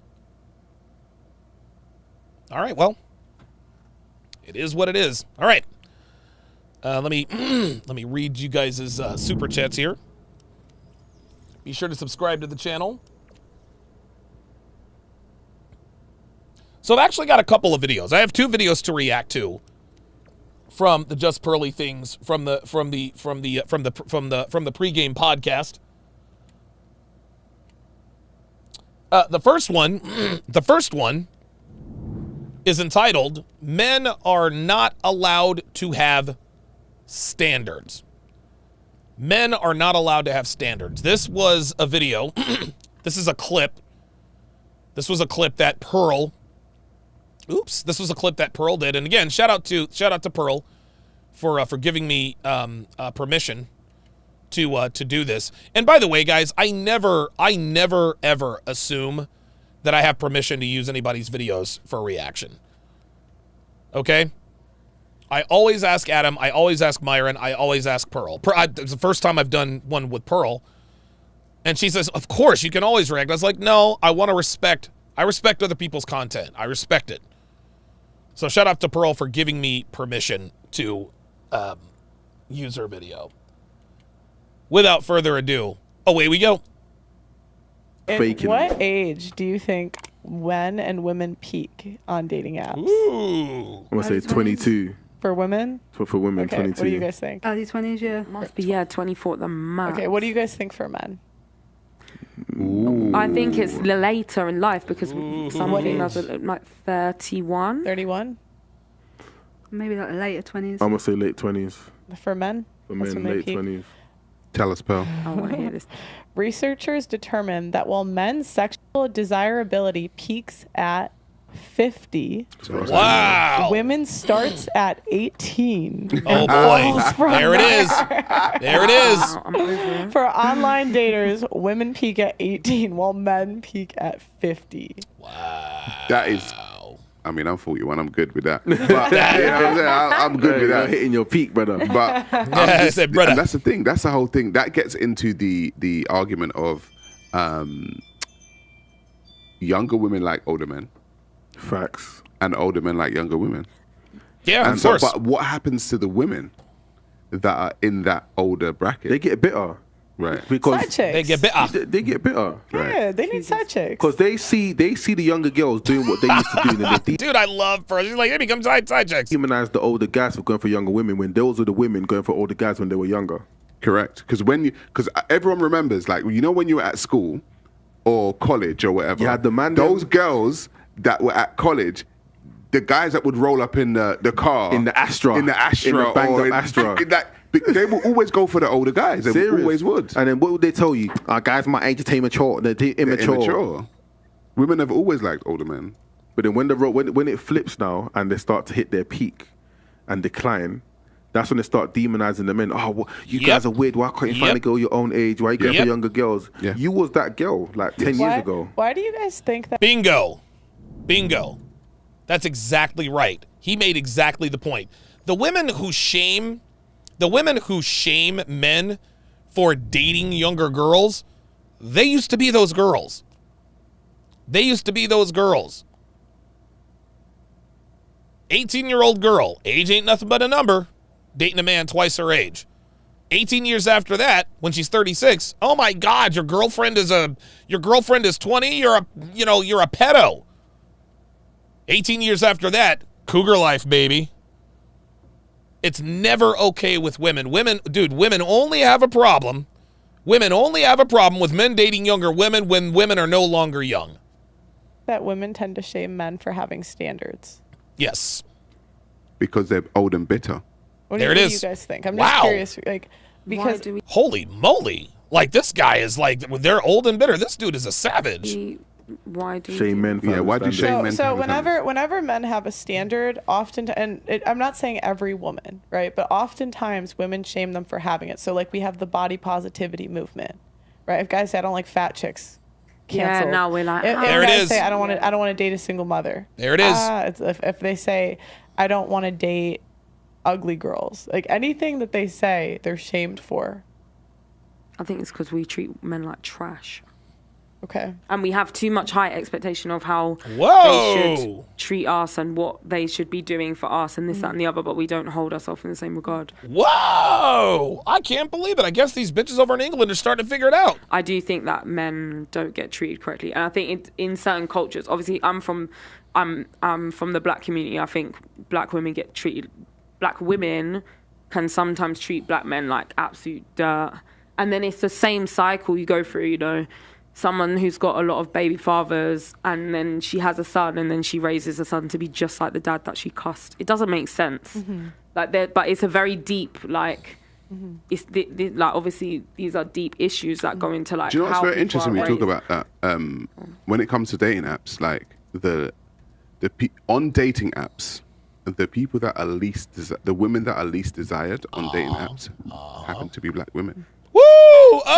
All right, well, it is what it is. All right, let me read you guys' super chats here. Be sure to subscribe to the channel. So I've actually got a couple of videos. I have 2 videos to react to from the Just Pearly things from the pregame podcast. The first one is entitled, Men Are Not Allowed to Have Standards. Men are not allowed to have standards. This was a video. This is a clip. This was a clip that Pearl. This was a clip that Pearl did. And again, shout out to Pearl for giving me permission to do this. And by the way, guys, I never ever assume that I have permission to use anybody's videos for reaction. Okay? I always ask Adam, I always ask Myron, I always ask Pearl. It's the first time I've done one with Pearl. And she says, of course, you can always react. I was like, no, I respect other people's content. I respect it. So shout out to Pearl for giving me permission to use her video. Without further ado, away we go. At what age do you think men and women peak on dating apps? Ooh. I'm going to say 22. For women? For women, okay, 22. What do you guys think? Early 20s, yeah. Must be, 24 at the max. Okay, what do you guys think for men? Ooh. I think it's later in life because some females are like 31. 31? Maybe like later 20s. I'm going to say late 20s. For men? For men, late 20s. Tell us, Pearl. I want to hear this. Researchers determined that while men's sexual desirability peaks at 50, wow, women starts at 18. Oh boy, there it is. There it is. For online daters, women peak at 18 while men peak at 50. Wow. That is, I mean, I'm 41. I'm good with that. But, you know what I'm saying? I'm good with that. Hitting your peak, brother. But I said, brother. And that's the thing. That's the whole thing. That gets into the argument of younger women like older men. Facts. And older men like younger women. Yeah, of course. But what happens to the women that are in that older bracket? They get bitter. Right. Because side chicks. They get bitter. They get bitter. Yeah, they need side chicks. Because they see the younger girls doing what they used to do. And they Dude, I love Pearl. She's like, they become side chicks. Humanize the older guys for going for younger women when those were the women going for older guys when they were younger. Correct. Because everyone remembers, like, you know, when you were at school or college or whatever, you had the man. Those girls that were at college, the guys that would roll up in the car, in the Astra, in the banged up Astra, they will always go for the older guys. They always would. And then what would they tell you? Guys my age are immature. They're immature. Women have always liked older men. But then when it flips now and they start to hit their peak and decline, That's when they start demonizing the men. Oh, well, you guys are weird. Why can't you find a girl your own age? Why you go for younger girls? Yeah. You was that girl like 10 years ago. Why do you guys think that? Bingo. That's exactly right. He made exactly the point. The women who shame men for dating younger girls, they used to be those girls. 18-year-old girl, age ain't nothing but a number, dating a man twice her age. 18 years after that, when she's 36, oh my God, your girlfriend is 20, you're a pedo. 18 years after that, cougar life, baby. It's never okay with women. Women only have a problem. Women only have a problem with men dating younger women when women are no longer young. That women tend to shame men for having standards. Yes. Because they're old and bitter. What do you guys think? I'm just curious, like, because holy moly, like this guy is like, they're old and bitter. This dude is a savage. Why do shame men? Yeah, why do you shame men? So whenever men have a standard, I'm not saying every woman, right? But oftentimes women shame them for having it. So like we have the body positivity movement, right? If guys say I don't like fat chicks, canceled. Yeah, now we're like, if there it guys is. say I don't want to date a single mother. There it is. If they say I don't want to date ugly girls, like anything that they say, they're shamed for. I think it's because we treat men like trash. Okay. And we have too much high expectation of how they should treat us and what they should be doing for us and this, that, and the other, but we don't hold ourselves in the same regard. Whoa! I can't believe it. I guess these bitches over in England are starting to figure it out. I do think that men don't get treated correctly. And I think in certain cultures, obviously I'm from the black community. I think black women can sometimes treat black men like absolute dirt. And then it's the same cycle you go through, someone who's got a lot of baby fathers and then she has a son and then she raises a son to be just like the dad that she cussed. It doesn't make sense. Mm-hmm. But it's a very deep, it's like obviously these are deep issues that go into like. Do you know what's how very people interesting are when you talk raised. about that? When it comes to dating apps, like on dating apps, the people that are the women that are least desired on dating apps happen to be black women. Woo!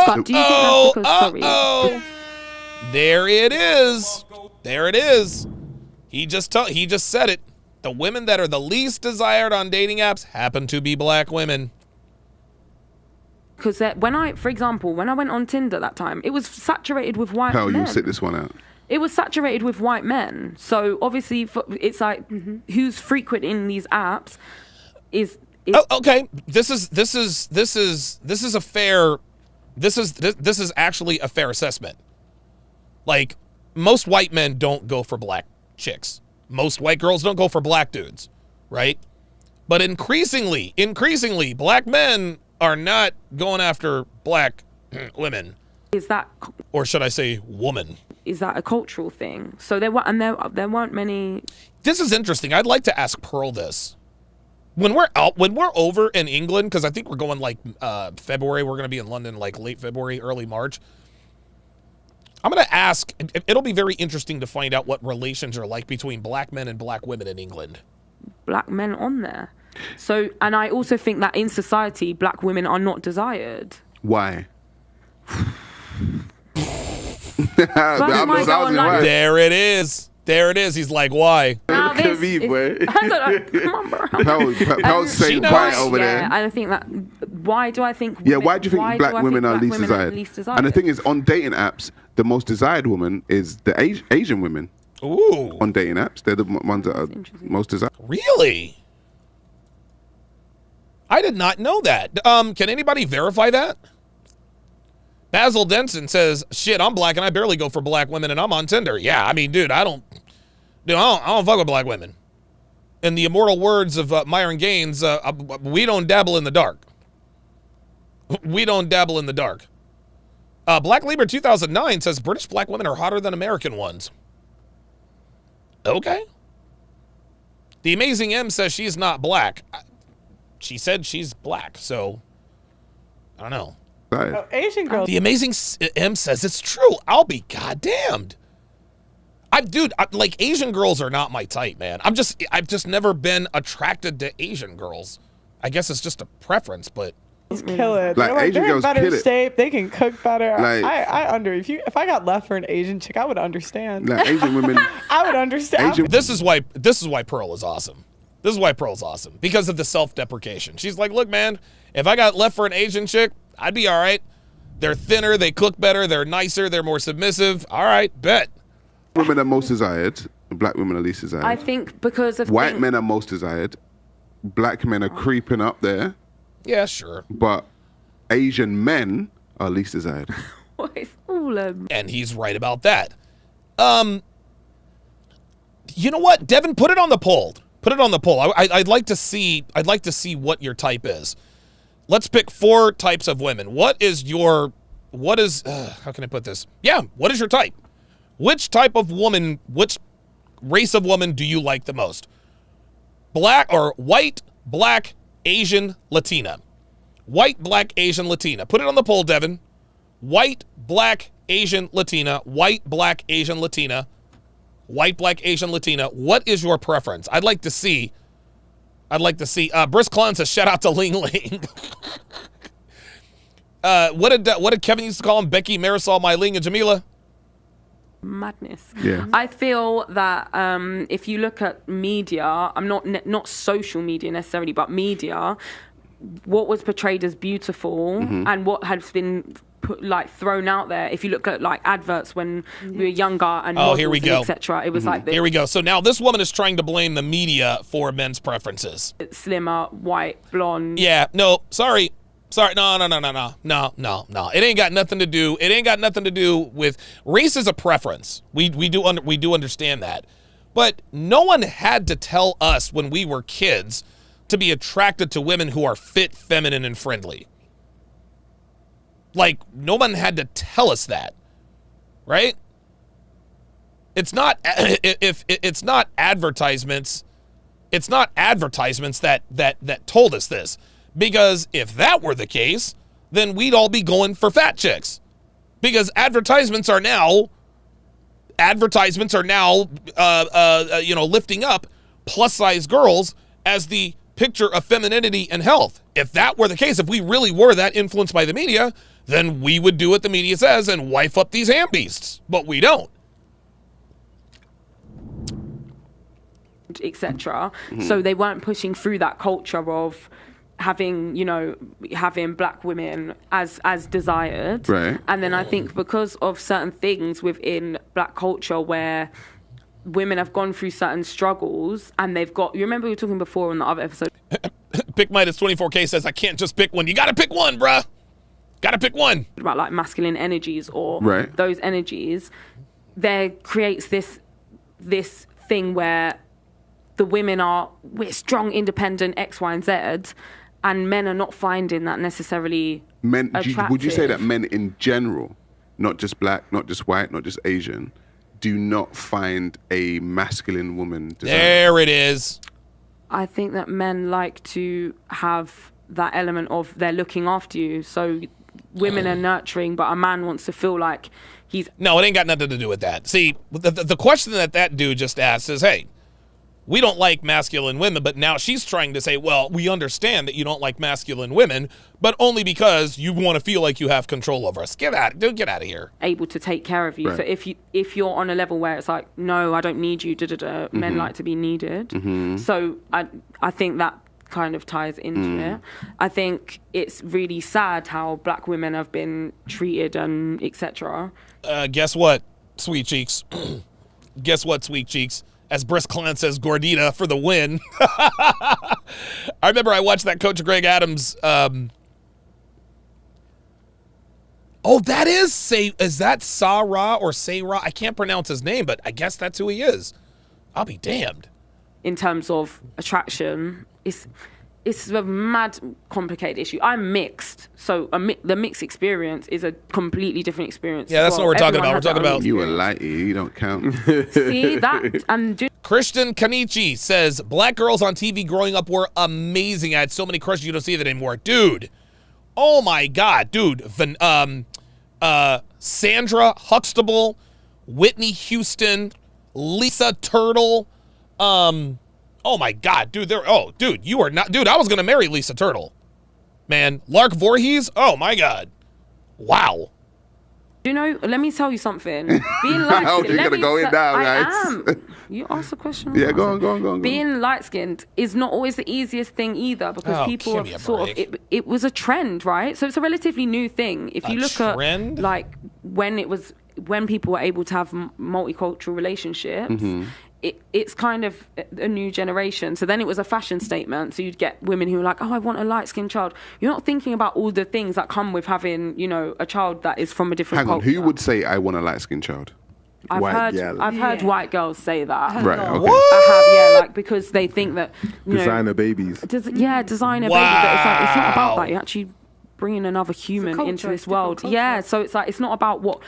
But do you think that's because, There it is. He just said it. The women that are the least desired on dating apps happen to be black women. Because for example, when I went on Tinder that time, it was saturated with white Hell, men. you'll sit this one out. It was saturated with white men. So obviously, it's like who's frequent in these apps is. Okay. This is actually a fair assessment. Like, most white men don't go for black chicks. Most white girls don't go for black dudes, right? But increasingly, black men are not going after black women. Is that, or should I say, woman? Is that a cultural thing? So there weren't many. This is interesting. I'd like to ask Pearl this. When we're over in England, because I think we're going like February, we're going to be in London like late February, early March. I'm going to ask, it'll be very interesting to find out what relations are like between black men and black women in England. Black men on there. So, and I also think that in society, black women are not desired. Why? There it is. He's like, why? Now I don't know. Come on, bro. Pel's saying quiet over there. Yeah, I think that. Why do I think? Why do you think black women are least desired? And the thing is, on dating apps, the most desired woman is the Asian women. Ooh. On dating apps, they're the ones that are most desired. Really? I did not know that. Can anybody verify that? Basil Denson says, shit, I'm black and I barely go for black women and I'm on Tinder. Yeah, I mean, dude, I don't fuck with black women. In the immortal words of Myron Gaines, we don't dabble in the dark. We don't dabble in the dark. Black Libra 2009 says British black women are hotter than American ones. Okay. The Amazing M says she's not black. She said she's black, so I don't know. Asian girls. The Amazing M says it's true. I'll be goddamned. Like Asian girls are not my type, man. I've just never been attracted to Asian girls. I guess it's just a preference, but kill it. Like, Asian they're in girls better kill it. shape. They can cook better. Like- If I got left for an Asian chick, I would understand. Like Asian women, I would understand. this is why Pearl is awesome. This is why Pearl's awesome, because of the self-deprecation. She's like, look, man, if I got left for an Asian chick, I'd be all right. They're thinner, they cook better, they're nicer, they're more submissive. All right, bet. women are most desired. Black women are least desired. I think because of White men are most desired. Black men are creeping up there. Yeah, sure. But Asian men are least desired. It's all and he's right about that. You know what, Devin? Put it on the poll. Put it on the poll. I'd like to see. I'd like to see what your type is. Let's pick 4 types of women. What is your? What is? How can I put this? Yeah. What is your type? Which type of woman? Which race of woman do you like the most? Black or white, black, Asian, Latina. White, black, Asian, Latina. Put it on the poll, Devin. White, black, Asian, Latina. White, black, Asian, Latina. White, black, Asian, Latina. What is your preference? I'd like to see. Brisk Clown says, shout out to Ling Ling. What did Kevin used to call him? Becky, Marisol, Mylene, and Jamila? Madness. Yeah. I feel that if you look at media, I'm not social media necessarily, but media, what was portrayed as beautiful and what has been thrown out there. If you look at like adverts when we were younger and here we go, etc., it was like this. Here we go. So now this woman is trying to blame the media for men's preferences. Slimmer, white, blonde. Yeah. No. Sorry. No. It ain't got nothing to do. It ain't got nothing to do with race. Is a preference. We do understand that, but no one had to tell us when we were kids to be attracted to women who are fit, feminine, and friendly. Like, no one had to tell us that, right? It's not if it's not advertisements. It's not advertisements that told us this. Because if that were the case, then we'd all be going for fat chicks. Because advertisements are now lifting up plus size girls as the picture of femininity and health. If that were the case, if we really were that influenced by the media, then we would do what the media says and wife up these ham beasts. But we don't. Etc. So they weren't pushing through that culture of having black women as desired. Right. And then I think because of certain things within black culture where women have gone through certain struggles and they've got, you remember we were talking before on the other episode. Pick Midas 24K says, I can't just pick one. You got to pick one, bruh. Got to pick one. About like masculine energies or right. Those energies, there creates this thing where the women we're strong, independent, X, Y, and Z, and men are not finding that necessarily attractive. Would you say that men in general, not just black, not just white, not just Asian, do not find a masculine woman desirable? There it is. I think that men like to have that element of they're looking after you. So women are nurturing, but a man wants to feel like he's... No, it ain't got nothing to do with that. See, the question that dude just asked is, hey, we don't like masculine women, but now she's trying to say, well, we understand that you don't like masculine women, but only because you want to feel like you have control over us. Get out of here. Able to take care of you. Right. So if you're on a level where it's like, no, I don't need you, men like to be needed. So I think that kind of ties into it. I think it's really sad how black women have been treated and etc. Guess what, sweet cheeks? Guess what, sweet cheeks? As Brisk Clan says, Gordita for the win. I remember I watched that Coach Greg Adams. That is that Sarah or Sarah? I can't pronounce his name, but I guess that's who he is. I'll be damned. In terms of attraction, it's a mad complicated issue. I'm mixed, so the mixed experience is a completely different experience. Yeah, that's what we're talking about. We're talking about you a lighty, you don't count. See that? And Christian Kanichi says black girls on TV growing up were amazing. I had so many crushes, you don't see that anymore, dude. Oh my god, dude. Sandra Huxtable, Whitney Houston, Lisa Turtle, Oh my God, dude, dude, you are not, dude, I was gonna marry Lisa Turtle. Man, Lark Voorhees, oh my God. Wow. You know, let me tell you something. Being light Oh, you're gonna go in now, guys. I am. You asked the question. Yeah, go on. Being light-skinned is not always the easiest thing either, because people give me a have sort break. of, it was a trend, right? So it's a relatively new thing. If you look trend? at, like, when people were able to have multicultural relationships, it's kind of a new generation. So then it was a fashion statement. So you'd get women who are like, oh, I want a light-skinned child. You're not thinking about all the things that come with having, you know, a child that is from a different Hang on, culture. who would say I want a light-skinned child? I've heard white girls say that. Right, okay. I have, yeah, like, because they think that, you Designer babies. designer baby. But it's not about that. You're actually bringing another human into this world. Yeah, so it's like, it's not about what,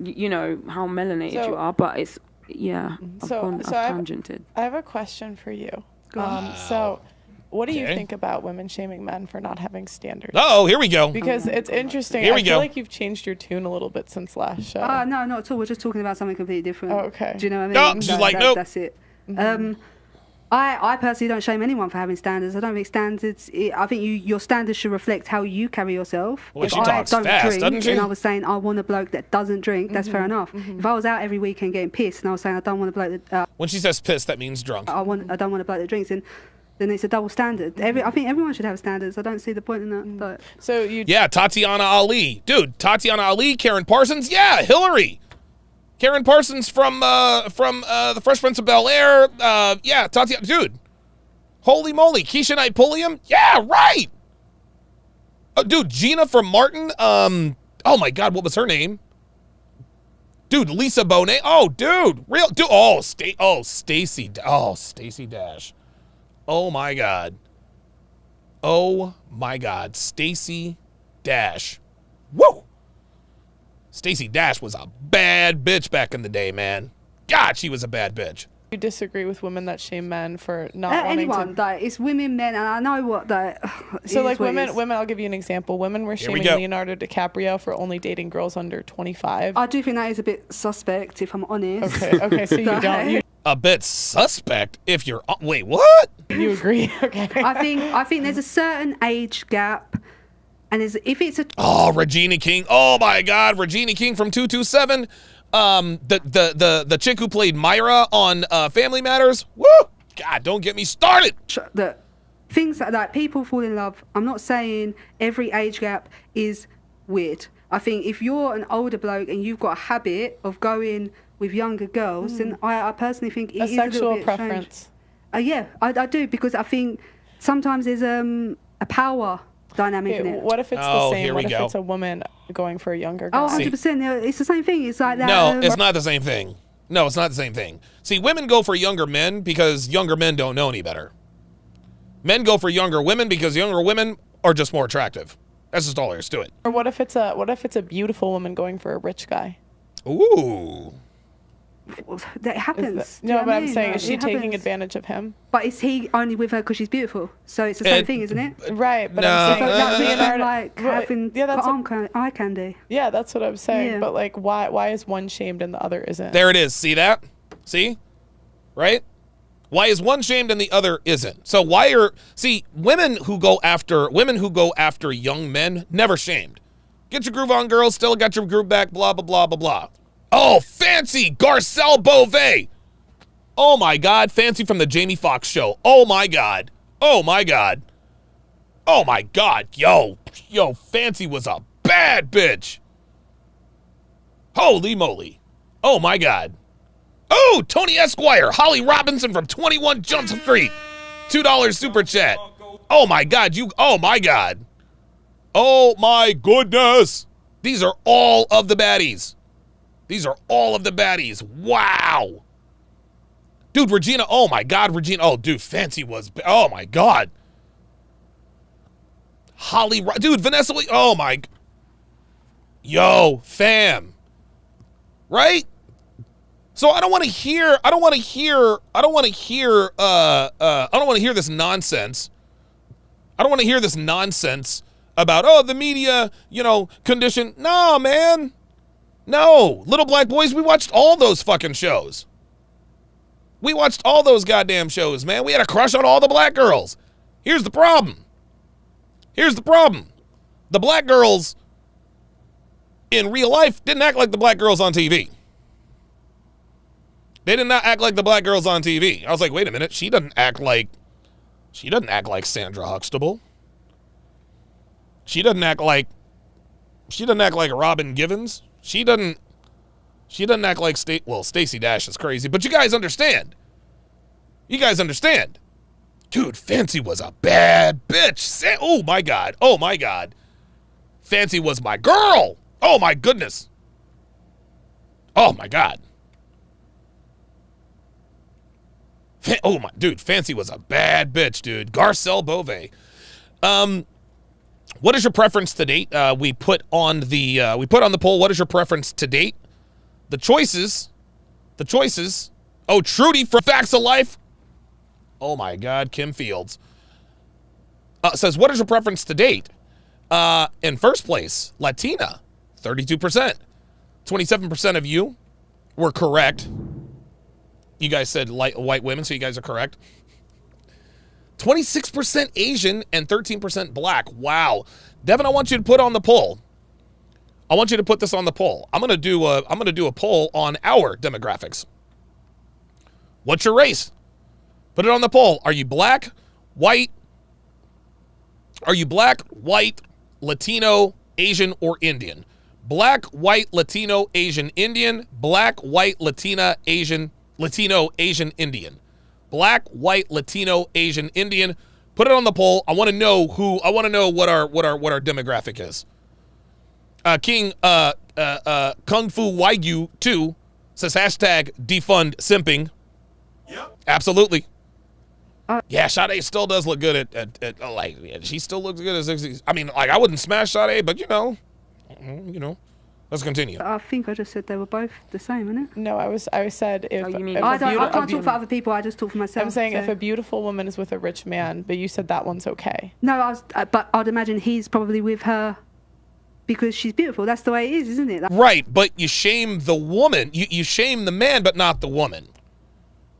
you know, how melanated you are, but it's, yeah, I've tangented. I have a question for you. So, what do you think about women shaming men for not having standards? Oh, here we go. Because it's interesting. Here we I feel go. like you've changed your tune a little bit since last show. No, not at all. We're just talking about something completely different. Oh, okay. Do you know what I mean? No, she's like, nope. That's it. I personally don't shame anyone for having standards. I don't think standards. I think your standards should reflect how you carry yourself. Well, if she I talks don't fast, drink, doesn't she? and I was saying I want a bloke that doesn't drink, that's fair enough. If I was out every weekend getting pissed, and I was saying I don't want a bloke that When she says pissed, that means drunk. I don't want a bloke that drinks, and then it's a double standard. I think everyone should have standards. I don't see the point in that. But so you. Yeah, Tatiana Ali, dude. Tatiana Ali, Karen Parsons. Yeah, Hillary. Karen Parsons from the Fresh Prince of Bel-Air. Yeah, Tatiana, dude. Holy moly, Keisha Knight Pulliam. Yeah, right. Oh, dude, Gina from Martin. Oh my God, what was her name? Dude, Lisa Bonet. Oh, dude, real dude. Oh, Stacey. Oh, Stacey Dash. Oh my God. Oh my God, Stacey Dash. Woo! Stacey Dash was a bad bitch back in the day, man. God, she was a bad bitch. You disagree with women that shame men for not wanting anyone, to... like, it's women, men, and I know what that. So like women, I'll give you an example. Women were Here we shaming go. Leonardo DiCaprio for only dating girls under 25. I do think that is a bit suspect, if I'm honest. Okay, so you don't. A bit suspect if you're... Wait, what? You agree? Okay. I think there's a certain age gap, and if it's a... Oh, Regina King. Oh my God, Regina King from 227. The chick who played Myra on Family Matters. Woo! God, don't get me started. The things that people fall in love. I'm not saying every age gap is weird. I think if you're an older bloke and you've got a habit of going with younger girls, then I personally think it is a little sexual bit preference. Yeah, I do, because I think sometimes there's a power dynamic in it. What if it's the same? What if it's a woman going for a younger guy? Oh, 100%. It's the same thing. It's like that. No, it's not the same thing. No, it's not the same thing. See, women go for younger men because younger men don't know any better. Men go for younger women because younger women are just more attractive. That's just all there is to it. Or what if it's a beautiful woman going for a rich guy? Ooh. That happens. No, but I'm saying, is she taking advantage of him? But is he only with her because she's beautiful? So it's the same thing, isn't it? Right, but No. I'm saying That's Leonardo, like having eye candy. Yeah, that's what I'm saying. Yeah. But like, why is one shamed and the other isn't? There it is. See that? See? Right? Why is one shamed and the other isn't? So women who go after young men, never shamed. Get your groove on, girls. Still got your groove back. Blah blah blah blah blah. Oh, Fancy Garcelle Beauvais. Oh my God, Fancy from the Jamie Foxx show. Oh my God. Oh my God. Oh my God. Yo, Fancy was a bad bitch. Holy moly. Oh my God. Oh, Tony Esquire, Holly Robinson from 21 Jump Street. $2 super chat. Oh my God, oh my God. Oh my goodness. These are all of the baddies. These are all of the baddies. Wow. Dude, Regina, oh my God, Regina. Oh, dude, Fancy was, oh my God. Dude, Vanessa, oh my. Yo, fam. Right? So I don't want to hear this nonsense. I don't want to hear this nonsense about, oh, the media, condition. No, man. No. Little Black Boys, we watched all those fucking shows. We watched all those goddamn shows, man. We had a crush on all the black girls. Here's the problem. The black girls in real life didn't act like the black girls on TV. They did not act like the black girls on TV. I was like, wait a minute. She doesn't act like Sandra Huxtable. She doesn't act like Robin Givens. She doesn't act like Stacey Dash is crazy, but you guys understand. Dude, Fancy was a bad bitch. Oh my God. Fancy was my girl. Oh my goodness. Oh my God. Fancy was a bad bitch, dude. Garcelle Beauvais. What is your preference to date? We put on the poll. What is your preference to date? The choices. Oh, Trudy from Facts of Life. Oh my God, Kim Fields says, what is your preference to date? In first place, Latina, 32%. 27% of you were correct. You guys said white women, so you guys are correct. 26% Asian and 13% black. Wow. Devin, I want you to put on the poll. I want you to put this on the poll. I'm gonna do a poll on our demographics. What's your race? Put it on the poll. Are you black, white? Are you black, white, Latino, Asian, or Indian? Black, white, Latino, Asian, Indian. Black, white, Latino, Asian, Indian. Black, white, Latino, Asian, Indian. Put it on the poll. I want to know what our demographic is. King Kung Fu Wagyu 2 says hashtag defund simping. Yep. Absolutely. Yeah, Sade still does look good at she still looks good at 60s. I mean, like, I wouldn't smash Sade, but you know, let's continue. I think I just said they were both the same, innit? No, I said if, I can't talk for other people. I just talk for myself. I'm saying if a beautiful woman is with a rich man, but you said that one's okay. No, but I'd imagine he's probably with her because she's beautiful. That's the way it is, isn't it? Right, but you shame the woman. You shame the man, but not the woman.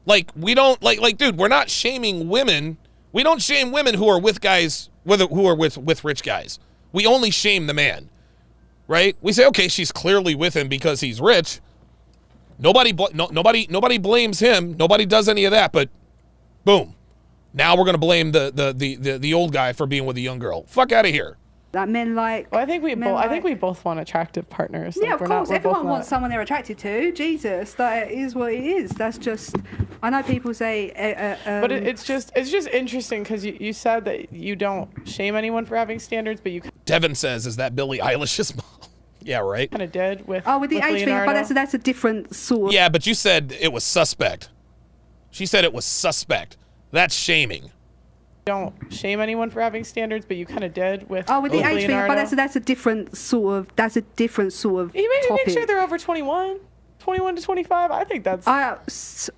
Like, we don't, like, dude, we're not shaming women. We don't shame women who are with guys, who are with rich guys. We only shame the man, right? We say, okay, she's clearly with him because he's rich. Nobody blames him. Nobody does any of that, but boom. Now we're going to blame the old guy for being with a young girl. Fuck out of here. That men like. Well, I think we both want attractive partners. Yeah, of course. Everyone wants someone they're attracted to. Jesus, that is what it is. That's just. I know people say. But it's just interesting because you said that you don't shame anyone for having standards, but you. Devin says, "Is that Billie Eilish's mom?" Yeah, right. Kind of did with. Oh, with the age thing, but that's a different sort of. Yeah, but you said it was suspect. She said it was suspect. That's shaming. Don't shame anyone for having standards, but you kind of did with. Oh, with the age thing, but that's a different sort of. That's a different sort of. You maybe topic. make sure they're over 21 to 25. I think that's.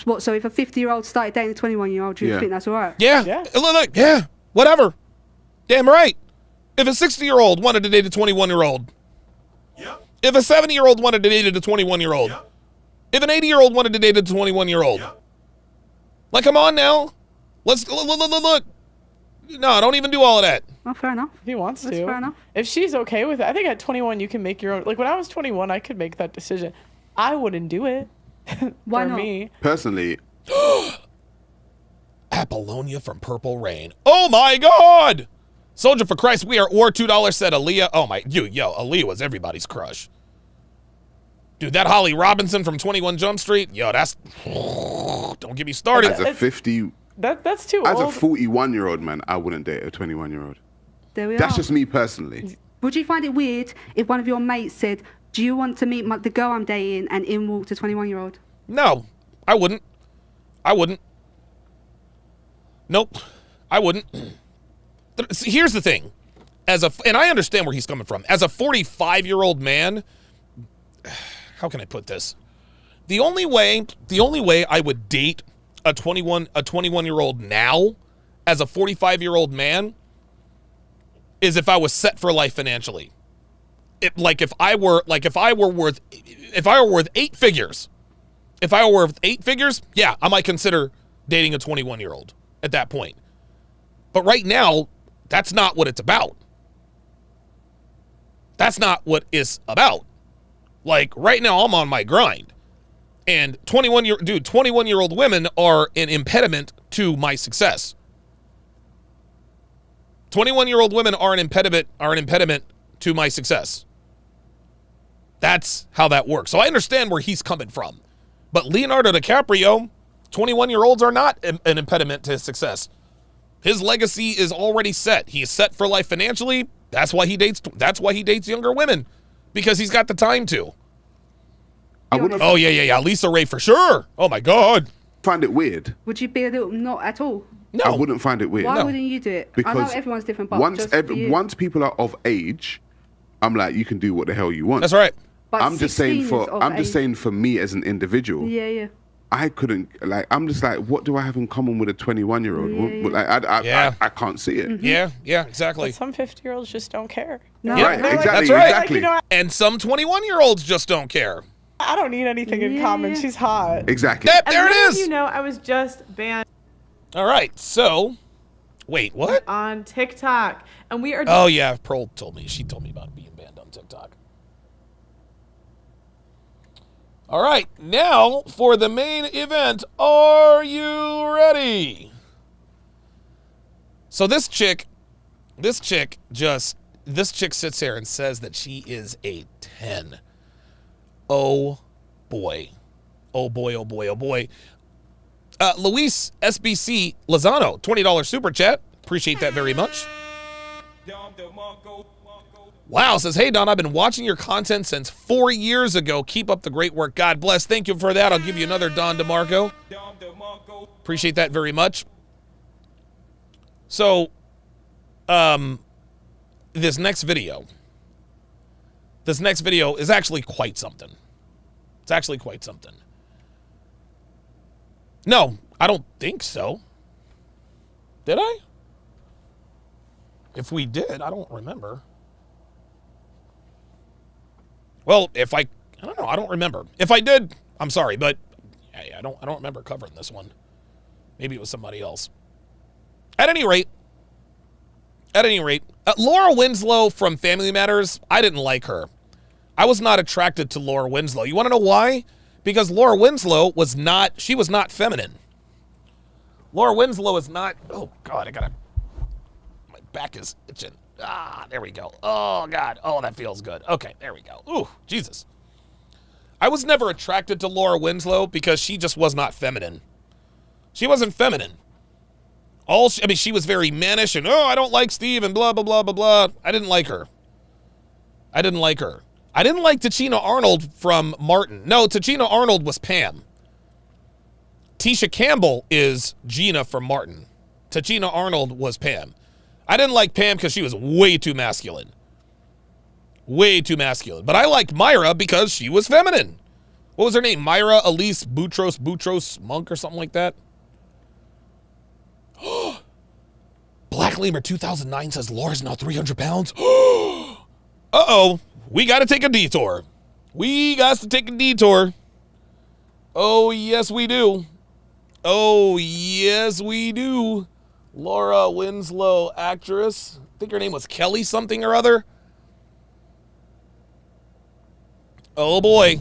What? So if a 50-year-old started dating a 21-year-old, do you think that's all right? Yeah. Look, yeah. Whatever. Damn right. If a 60-year-old wanted to date a 21-year-old. Yep. If a 70-year-old wanted to date a 21-year-old. Yep. If an 80-year-old wanted to date a 21-year-old. Yep. Like, come on now. Let's look. No, don't even do all of that. Well, fair enough. If he wants That's to. fair enough. If she's okay with it. I think at 21 you can make your own. Like when I was 21, I could make that decision. I wouldn't do it. Why for not? Me. Personally. Apollonia from Purple Rain. Oh my God. Soldier for Christ, we are or $2 said Aaliyah. Oh my, Aaliyah was everybody's crush. Dude, that Holly Robinson from 21 Jump Street. Yo, that's, don't get me started. As a 50. That's too As old. a 41-year-old man, I wouldn't date a 21-year-old. There we are. That's just me personally. Would you find it weird if one of your mates said, "Do you want to meet the girl I'm dating?" and in walked a 21-year-old? No, I wouldn't. Nope, I wouldn't. Here's the thing. And I understand where he's coming from. As a 45-year-old man, how can I put this? The only way I would date a 21-year-old now as a 45-year-old man is if I was set for life financially. If I were worth 8 figures If I were worth 8 figures, yeah, I might consider dating a 21-year-old at that point. But right now, that's not what it's about. That's not what it's about. Like, right now, I'm on my grind. And 21-year-old women are an impediment to my success. 21-year-old women are an impediment to my success. That's how that works. So I understand where he's coming from. But Leonardo DiCaprio, 21-year-olds are not an impediment to his success. His legacy is already set. He is set for life financially. That's why he dates younger women, because he's got the time to. Oh yeah. Lisa Ray for sure. Oh my God. Find it weird. Would you be a little not at all? No. I wouldn't find it weird. Why wouldn't you do it? Because I know everyone's different, but once people are of age, I'm like, you can do what the hell you want. That's right. But I'm just saying for me as an individual. Yeah. I couldn't, like, I'm just like, what do I have in common with a 21-year-old? Yeah. Like, I can't see it. Mm-hmm. Yeah, exactly. But some 50-year-olds just don't care. No. Yeah, right, exactly. That's right. Exactly. Like, you know, And some 21-year-olds just don't care. I don't need anything in common. She's hot. Exactly. Yep, there it is. You know, I was just banned. All right, so, wait, what? On TikTok. And we are... Oh, yeah, Pearl told me. She told me about being banned on TikTok. All right, now for the main event. Are you ready? So this chick sits there and says that she is a 10. Oh boy. Oh boy, oh boy, oh boy. Luis SBC Lozano, $20 super chat. Appreciate that very much. Wow, says, hey, Don, I've been watching your content since 4 years ago. Keep up the great work. God bless. Thank you for that. I'll give you another Don DeMarco. Appreciate that very much. So, this next video is actually quite something. It's actually quite something. No, I don't think so. Did I? If we did, I don't remember. Well, I don't know, I don't remember. If I did, I'm sorry, but I don't remember covering this one. Maybe it was somebody else. At any rate, Laura Winslow from Family Matters, I didn't like her. I was not attracted to Laura Winslow. You want to know why? Because Laura Winslow was not feminine. Laura Winslow is not, oh God, my back is itching. Ah, there we go. Oh, God. Oh, that feels good. Okay, there we go. Ooh, Jesus. I was never attracted to Laura Winslow because she just was not feminine. She wasn't feminine. She was very mannish and, I don't like Steve and blah, blah, blah, blah, blah. I didn't like her. I didn't like Tachina Arnold from Martin. No, Tachina Arnold was Pam. Tisha Campbell is Gina from Martin. Tachina Arnold was Pam. I didn't like Pam because she was way too masculine. Way too masculine. But I liked Myra because she was feminine. What was her name? Myra Elise Boutros Monk or something like that? Black Lemur 2009 says Laura's now 300 pounds. Uh-oh. We got to take a detour. Oh, yes, we do. Laura Winslow, actress. I think her name was Kelly something or other. Oh boy.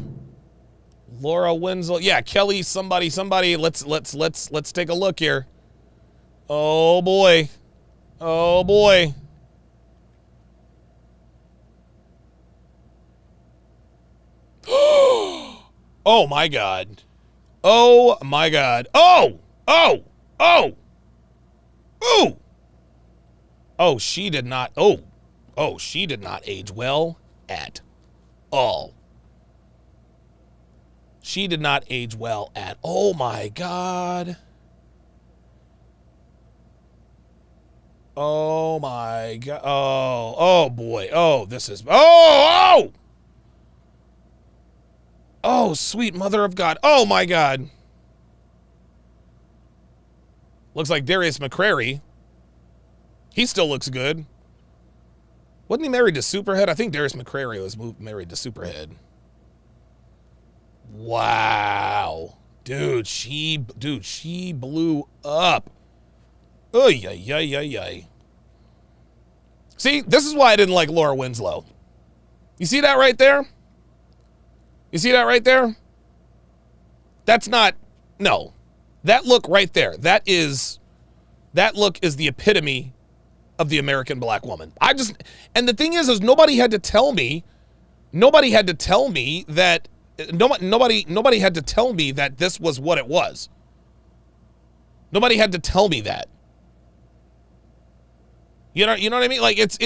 Laura Winslow. Yeah, Kelly somebody. Let's take a look here. Oh boy. Oh my God. Oh my God. Oh. Oh, she did not. She did not age well at all. She did not age well at. Oh my God. Oh my God. Oh boy. Oh, this is. Oh, sweet mother of God. Oh my God. Looks like Darius McCrary. He still looks good. Wasn't he married to Superhead? I think Darius McCrary was married to Superhead. Wow. Dude, she blew up. Oy, ay, ay, ay, ay. See, this is why I didn't like Laura Winslow. You see that right there? You see that right there? That's not, no. That look right there, that look is the epitome of the American black woman. And the thing is nobody had to tell me that, nobody had to tell me that this was what it was. Nobody had to tell me that. You know what I mean? Like it's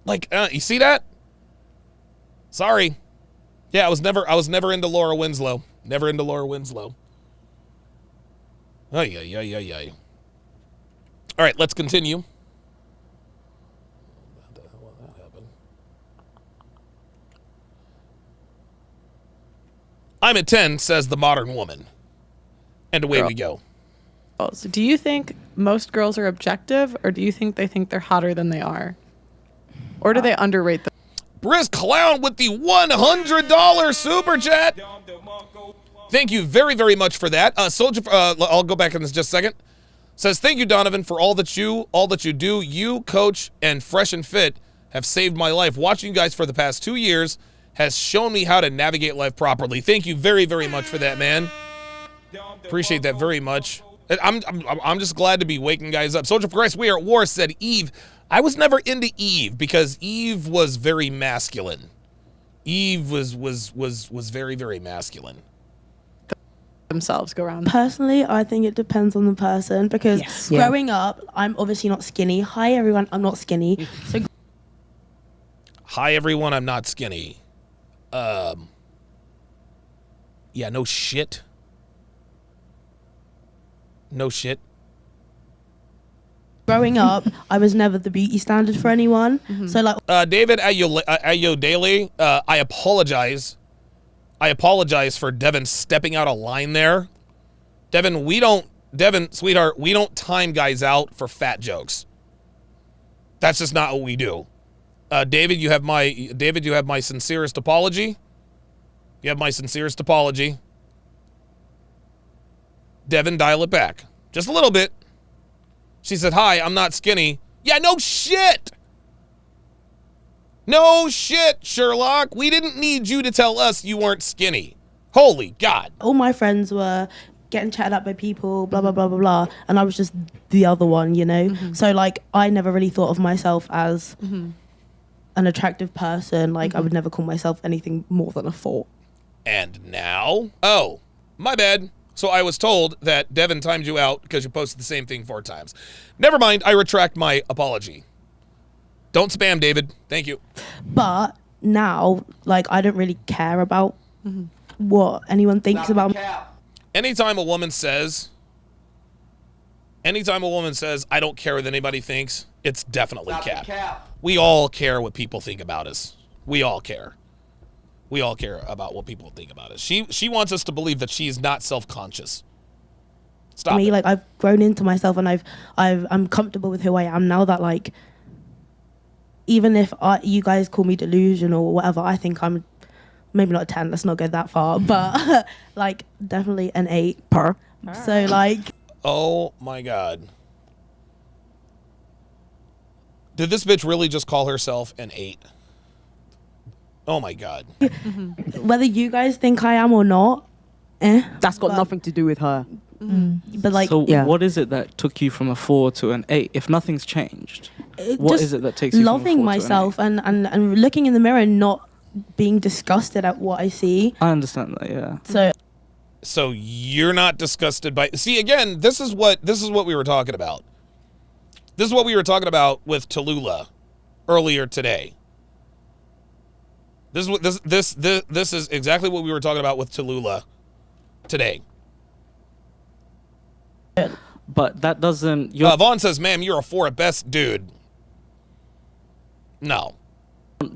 like, you see that? Sorry. Yeah, I was never into Laura Winslow. Never into Laura Winslow. Ay, ay, ay, ay, ay. All right, let's continue. What the hell that happened? I'm at 10, says the modern woman. And away we go. So do you think most girls are objective, or do you think they think they're hotter than they are? Or do they underrate them? Briz Clown with the $100 super chat. Thank you very, very much for that. Soldier, I'll go back in this just a second. Says, thank you, Donovan, for all that you do. You, Coach, and Fresh and Fit have saved my life. Watching you guys for the past 2 years has shown me how to navigate life properly. Thank you very, very much for that, man. Appreciate that very much. I'm just glad to be waking guys up. Soldier for Christ, we are at war, said Eve. I was never into Eve because Eve was very masculine. Eve was very, very masculine. Themselves go around. Personally, I think it depends on the person because growing up, I'm obviously not skinny. Hi everyone, I'm not skinny. So hi everyone, I'm not skinny. Yeah, no shit. No shit. growing up, I was never the beauty standard for anyone. So like David Ayo Daily, I apologize. I apologize for Devin stepping out of line there. Devin, sweetheart, we don't time guys out for fat jokes. That's just not what we do. David, you have my sincerest apology. You have my sincerest apology. Devin, dial it back. Just a little bit. She said, hi, I'm not skinny. Yeah, no shit. No shit, Sherlock. We didn't need you to tell us you weren't skinny. Holy God. all my friends were getting chatted up by people, blah, blah, blah, blah, blah. And I was just the other one, you know? So like, I never really thought of myself as an attractive person. Like I would never call myself anything more than a 4. And now, oh, my bad. So I was told that Devin timed you out because you posted the same thing 4 times. Never mind, I retract my apology. Don't spam, David. Thank you. But now, like, I don't really care about what anyone thinks about me. Anytime a woman says, I don't care what anybody thinks, it's definitely cap. We all care what people think about us. We all care. We all care about what people think about us. She wants us to believe that she's not self-conscious. Stop it. Like, I've grown into myself and I'm comfortable with who I am now that, like, even if you guys call me delusional or whatever, I think I'm maybe not a 10, let's not go that far, but like definitely an 8. So like, oh my God. Did this bitch really just call herself an 8? Oh my God. Whether you guys think I am or not, that's got nothing to do with her. But like, so what is it that took you from a 4 to an 8? If nothing's changed, what is it that takes you loving from a 4 myself to an 8? and looking in the mirror and not being disgusted at what I see. I understand that, yeah. So you're not disgusted by, see, again, this is what we were talking about. This is what we were talking about with Tallulah earlier today. This is exactly what we were talking about with Tallulah today. But that doesn't... Vaughn says, ma'am, you're a 4 at best, dude. No.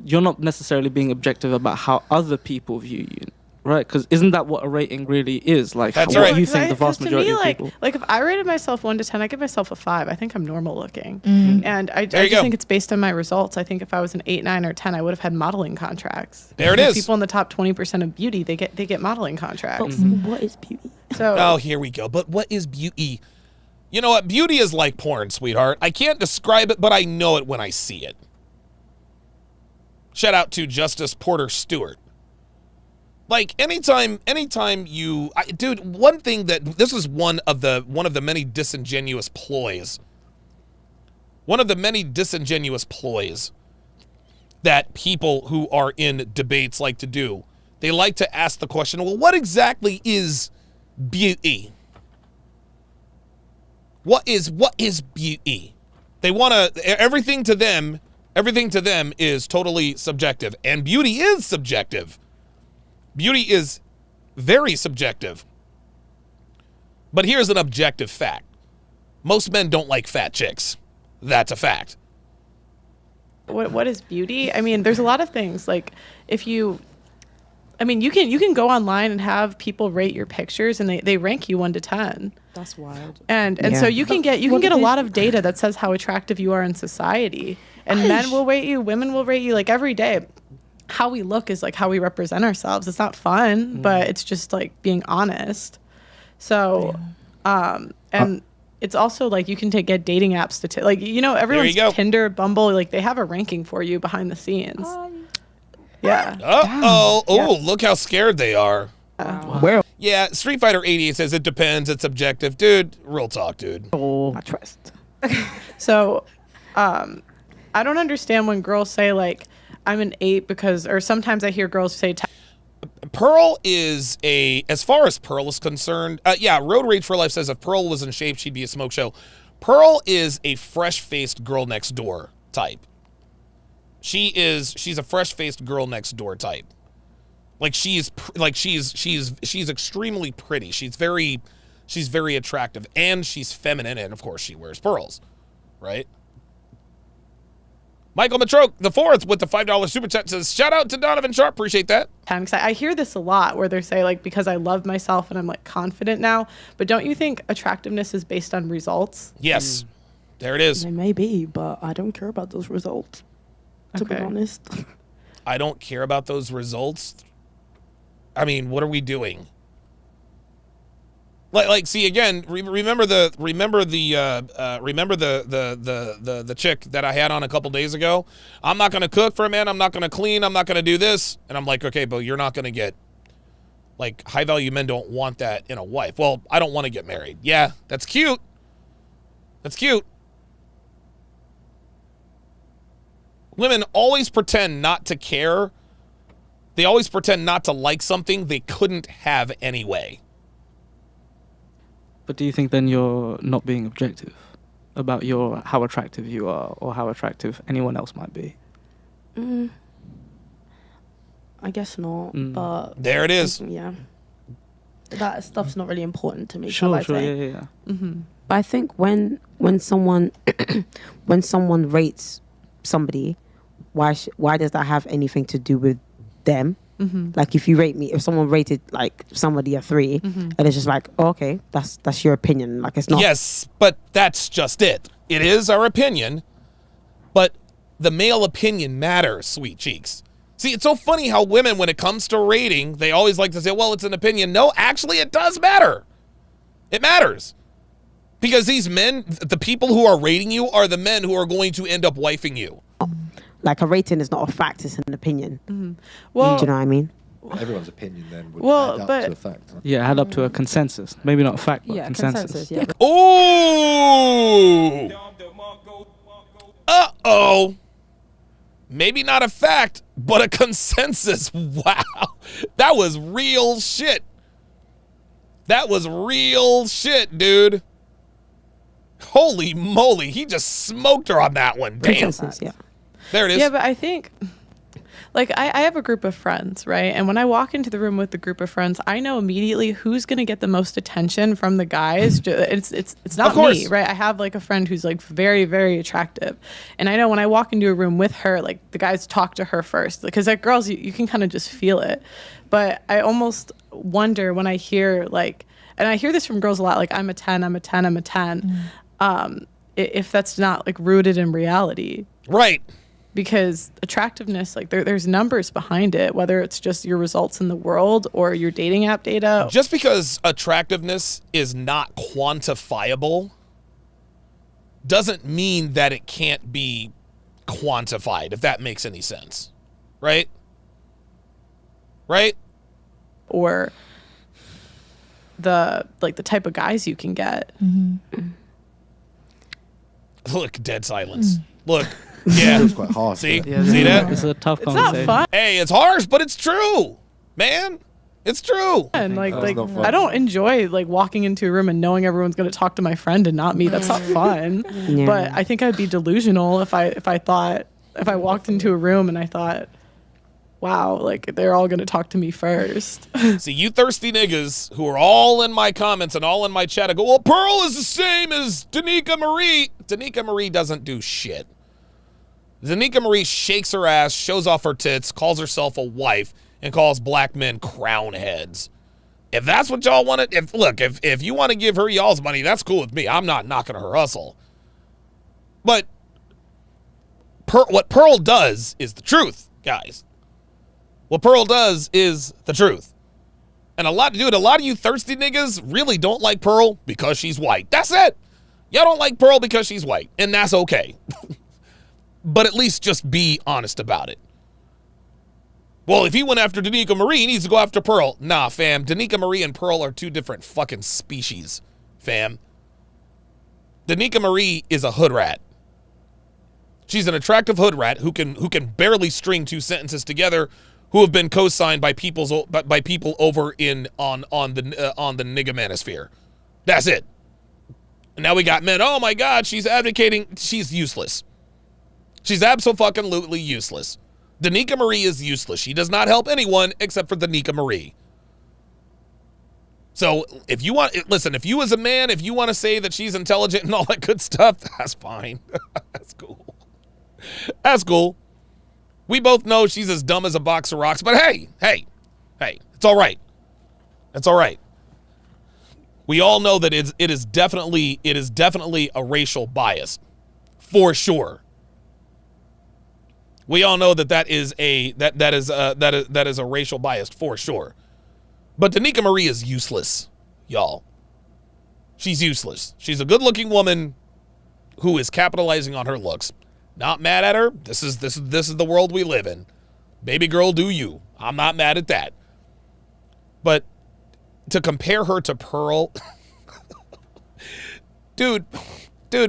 You're not necessarily being objective about how other people view you. Right, because isn't that what a rating really is? Like, That's what right. do you think the vast majority to me, of people? like if I rated myself 1 to 10, I give myself a 5. I think I'm normal looking, Mm-hmm. and I There you just go. think it's based on my results. I think if I was an 8, 9, or 10, I would have had modeling contracts. There it Like, is. People in the top 20% of beauty, they get modeling contracts. But what is beauty? So Oh, here we go. But what is beauty? You know what? Beauty is like porn, sweetheart. I can't describe it, but I know it when I see it. Shout out to Justice Porter Stewart. Like anytime you, dude, one thing that this is one of the many disingenuous ploys. One of the many disingenuous ploys that people who are in debates like to do. They like to ask the question, well, what exactly is beauty? What is beauty? They want to, everything to them is totally subjective, and beauty is subjective. Beauty is very subjective. But here's an objective fact. Most men don't like fat chicks. That's a fact. what is beauty? I mean, there's a lot of things. Like if you, I mean, you can go online and have people rate your pictures, and they rank you 1 to 10. That's wild. And so you can get a lot of data that says how attractive you are in society. And men will rate you, women will rate you, like every day. How we look is like how we represent ourselves. It's not fun, but it's just like being honest. So, and it's also like you can get dating apps to like, you know, everyone's Tinder, Bumble, like they have a ranking for you behind the scenes. Yeah. Oh, look how scared they are. Where? Yeah, Street Fighter 88 says it depends, it's subjective. Dude, real talk, dude. Oh, I trust. So, I don't understand when girls say like, I'm an 8 because, or sometimes I hear girls say 10. Pearl is as far as Pearl is concerned, Road Rage for Life says if Pearl was in shape, she'd be a smoke show. Pearl is a fresh-faced girl next door type. She's a fresh-faced girl next door type. Like she's extremely pretty. She's very attractive, and she's feminine, and of course she wears pearls, right? Michael Matroke, the 4th, with the $5 super chat says, shout out to Donovan Sharpe. Appreciate that. I hear this a lot where they say like, because I love myself and I'm like confident now, but don't you think attractiveness is based on results? Yes. There it is. It may be, but I don't care about those results, to be honest. I don't care about those results. I mean, what are we doing? Like, see again. Remember the chick that I had on a couple days ago. I'm not gonna cook for a man. I'm not gonna clean. I'm not gonna do this. And I'm like, okay, but you're not gonna get, like, high value men don't want that in a wife. Well, I don't want to get married. Yeah, that's cute. That's cute. Women always pretend not to care. They always pretend not to like something they couldn't have anyway. But do you think then you're not being objective about how attractive you are or how attractive anyone else might be? I guess not, but... There it is. Yeah. That stuff's not really important to me. Sure, yeah. Mm-hmm. But I think when someone rates somebody, why does that have anything to do with them? Mm-hmm. Like if someone rated like somebody a 3, and it's just like, oh, okay, that's your opinion. Like it's not. Yes, but that's just it. It is our opinion, but the male opinion matters, sweet cheeks. See, it's so funny how women, when it comes to rating, they always like to say, well, it's an opinion. No, actually, it does matter. It matters. Because these men, the people who are rating you are the men who are going to end up wifing you. Like a rating is not a fact, it's an opinion. Mm-hmm. Well, do you know what I mean? Everyone's opinion then would add up to a fact. Yeah, add up to a consensus. Maybe not a fact, but consensus. Yeah. Ooh! Uh-oh! Maybe not a fact, but a consensus. Wow. That was real shit. That was real shit, dude. Holy moly. He just smoked her on that one. Damn. Consensus, yeah. There it is. Yeah, but I think, like I have a group of friends, right? And when I walk into the room with the group of friends, I know immediately who's going to get the most attention from the guys. It's not me, right? I have like a friend who's like very, very attractive. And I know when I walk into a room with her, like the guys talk to her first, because like girls, you can kind of just feel it. But I almost wonder when I hear like, and I hear this from girls a lot, like I'm a 10, I'm a 10, I'm a 10. If that's not like rooted in reality. Right. Because attractiveness, like there's numbers behind it, whether it's just your results in the world or your dating app data. Just because attractiveness is not quantifiable doesn't mean that it can't be quantified, if that makes any sense. Right? Right? Or the type of guys you can get. Look, dead silence. Look. Yeah. It was quite harsh. See? Yeah, See that? It's a tough It's not conversation. fun. Hey, it's harsh, but it's true, man. It's true. And like I don't enjoy like walking into a room and knowing everyone's going to talk to my friend and not me. That's not fun. Yeah. But I think I'd be delusional if I walked into a room and I thought, wow, like they're all going to talk to me first. See, you thirsty niggas who are all in my comments and all in my chat, I go, well, Pearl is the same as Danica Marie. Danica Marie doesn't do shit. Danica Marie shakes her ass, shows off her tits, calls herself a wife, and calls black men crown heads. If that's what y'all want to, if you want to give her y'all's money, that's cool with me. I'm not knocking her hustle. But what Pearl does is the truth, guys. What Pearl does is the truth. And a lot of you thirsty niggas really don't like Pearl because she's white. That's it. Y'all don't like Pearl because she's white, and that's okay. But at least just be honest about it. Well, if he went after Danica Marie, he needs to go after Pearl. Nah, fam. Danica Marie and Pearl are two different fucking species, fam. Danica Marie is a hood rat. She's an attractive hood rat who can barely string two sentences together, who have been co-signed by people over on the nigga manosphere. That's it. And now we got men. Oh my God, she's advocating. She's useless. She's abso-fucking-lutely useless. Danica Marie is useless. She does not help anyone except for Danica Marie. So if you want, listen, if you as a man, if you want to say that she's intelligent and all that good stuff, that's fine. That's cool. That's cool. We both know she's as dumb as a box of rocks, but hey, it's all right. It's all right. We all know that it is definitely a racial bias, for sure. We all know that is a racial bias for sure. But Danica Marie is useless, y'all. She's useless. She's a good-looking woman who is capitalizing on her looks. Not mad at her. This is the world we live in. Baby girl, do you. I'm not mad at that. But to compare her to Pearl, dude,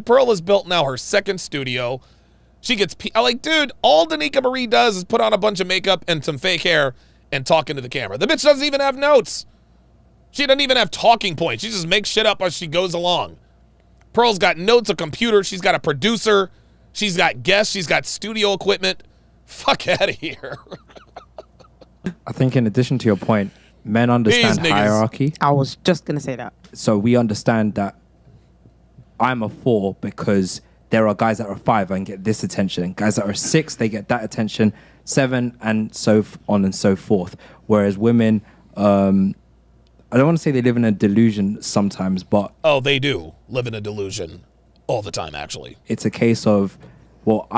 Pearl has built now her second studio. She gets, dude, all Danica Marie does is put on a bunch of makeup and some fake hair and talk into the camera. The bitch doesn't even have notes. She doesn't even have talking points. She just makes shit up as she goes along. Pearl's got notes, a computer. She's got a producer. She's got guests. She's got studio equipment. Fuck out of here. I think in addition to your point, men understand hierarchy. I was just going to say that. So we understand that I'm a 4 because there are guys that are 5 and get this attention. Guys that are 6, they get that attention. 7 and so on and so forth. Whereas women, I don't want to say they live in a delusion sometimes, but... Oh, they do live in a delusion all the time, actually. It's a case of, well,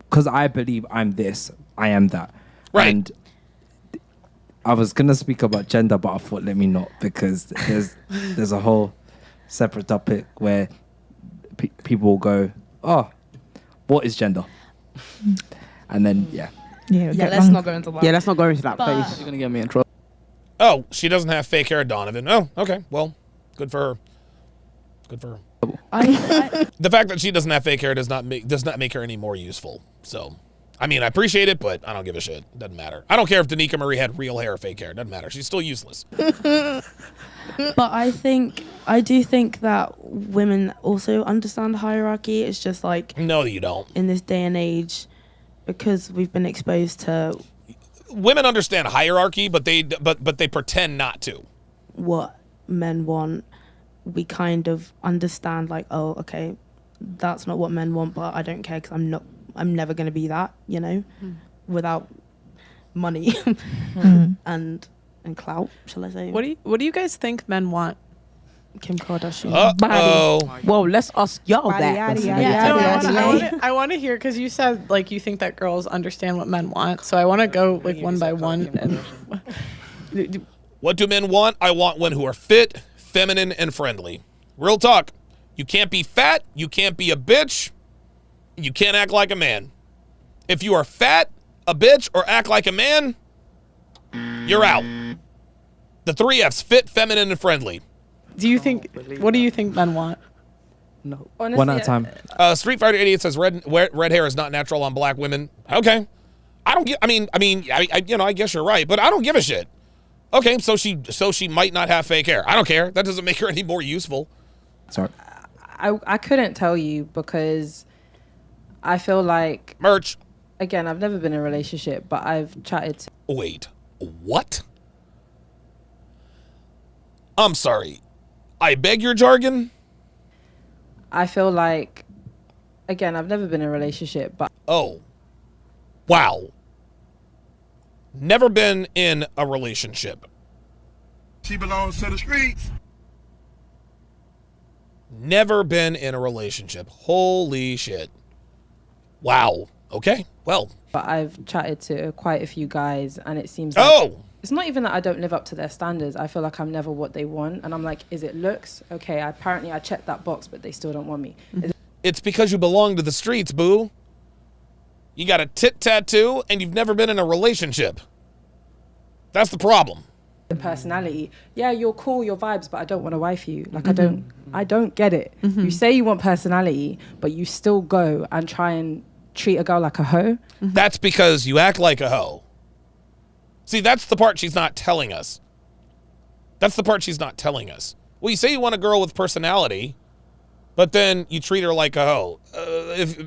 because I believe I'm this, I am that. Right. And I was going to speak about gender, but I thought, let me not, because there's a whole separate topic where people will go, oh, what is gender? And then, Yeah, let's not go into that. Yeah, let's not go into that, please. You're going to get me in trouble. Oh, she doesn't have fake hair, Donovan. Oh, okay. Well, good for her. Good for her. The fact that she doesn't have fake hair does not make her any more useful. So, I mean, I appreciate it, but I don't give a shit. Doesn't matter. I don't care if Danica Marie had real hair or fake hair. Doesn't matter. She's still useless. But I do think that women also understand hierarchy. It's just like... No, you don't. In this day and age, because we've been exposed to women understand hierarchy, but they pretend not to. What men want, we kind of understand, like, oh, okay, that's not what men want, but I don't care because I'm never going to be that, you know, without money and clout, shall I say. What do you guys think men want? Kim Kardashian. Whoa, let's ask y'all that. I want to hear, because you said like you think that girls understand what men want, so I want to go like one by one. And What do men want? I want women who are fit, feminine, and friendly. Real talk. You can't be fat. You can't be a bitch. You can't act like a man. If you are fat, a bitch, or act like a man, you're out. The 3 Fs: fit, feminine, and friendly. What do you think men want? No. Honestly, One at a time. Street Fighter 88 says red hair is not natural on black women. Okay. I guess you're right, but I don't give a shit. Okay, so she might not have fake hair. I don't care. That doesn't make her any more useful. Sorry. I couldn't tell you because I feel like merch. Again, I've never been in a relationship, but I've chatted to. Wait, what? I'm sorry. I beg your jargon? I feel like, again, I've never been in a relationship, but. Oh. Wow. Never been in a relationship. She belongs to the streets. Never been in a relationship. Holy shit. Wow. Okay. Well. But I've chatted to quite a few guys, and it seems like it's not even that I don't live up to their standards. I feel like I'm never what they want, and I'm like, is it looks? Okay, apparently I checked that box, but they still don't want me. It's because you belong to the streets, boo. You got a tit tattoo, and you've never been in a relationship. That's the problem. The personality, yeah, you're cool, your vibes, but I don't want to wife you. Like I don't get it. You say you want personality, but you still go and try and treat a girl like a hoe. That's because you act like a hoe. See, that's the part she's not telling us. That's the part she's not telling us. Well, you say you want a girl with personality, but then you treat her like a hoe.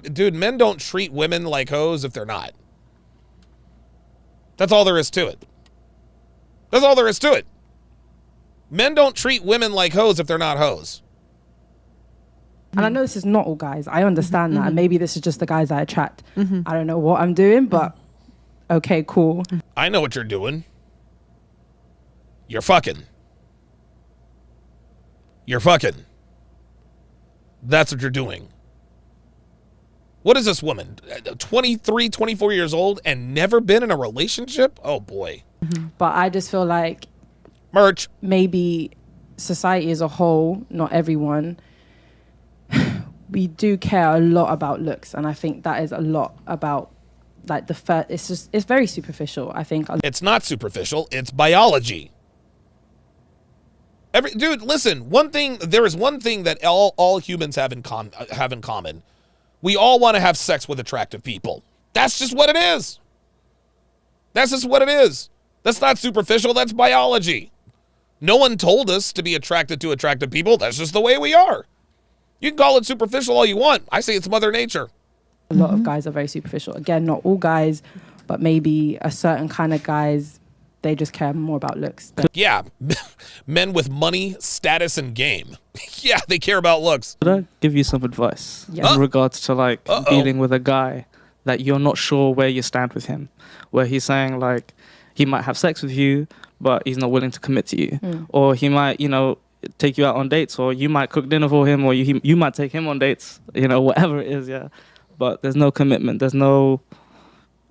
Dude, men don't treat women like hoes if they're not. That's all there is to it. That's all there is to it. Men don't treat women like hoes if they're not hoes. And I know this is not all guys. I understand that. And maybe this is just the guys I attract. I don't know what I'm doing, but okay, cool. I know what you're doing. You're fucking. You're fucking. That's what you're doing. What is this woman? 23, 24 years old and never been in a relationship? Oh, boy. But I just feel like merch. Maybe society as a whole, not everyone, we do care a lot about looks, and I think that is a lot about like it's very superficial. I think it's not superficial, it's biology. Dude, listen, there is one thing that all humans have in common. We all want to have sex with attractive people. That's just what it is. That's just what it is. That's not superficial, that's biology. No one told us to be attracted to attractive people. That's just the way we are. You can call it superficial all you want. I say it's Mother Nature. A lot of guys are very superficial. Again, not all guys, but maybe a certain kind of guys, they just care more about looks. Yeah, men with money, status, and game. Yeah, they care about looks. Could I give you some advice in regards to like dealing with a guy that you're not sure where you stand with him, where he's saying like he might have sex with you, but he's not willing to commit to you, or he might, take you out on dates, or you might cook dinner for him, or you might take him on dates, whatever it is, yeah. But there's no commitment. There's no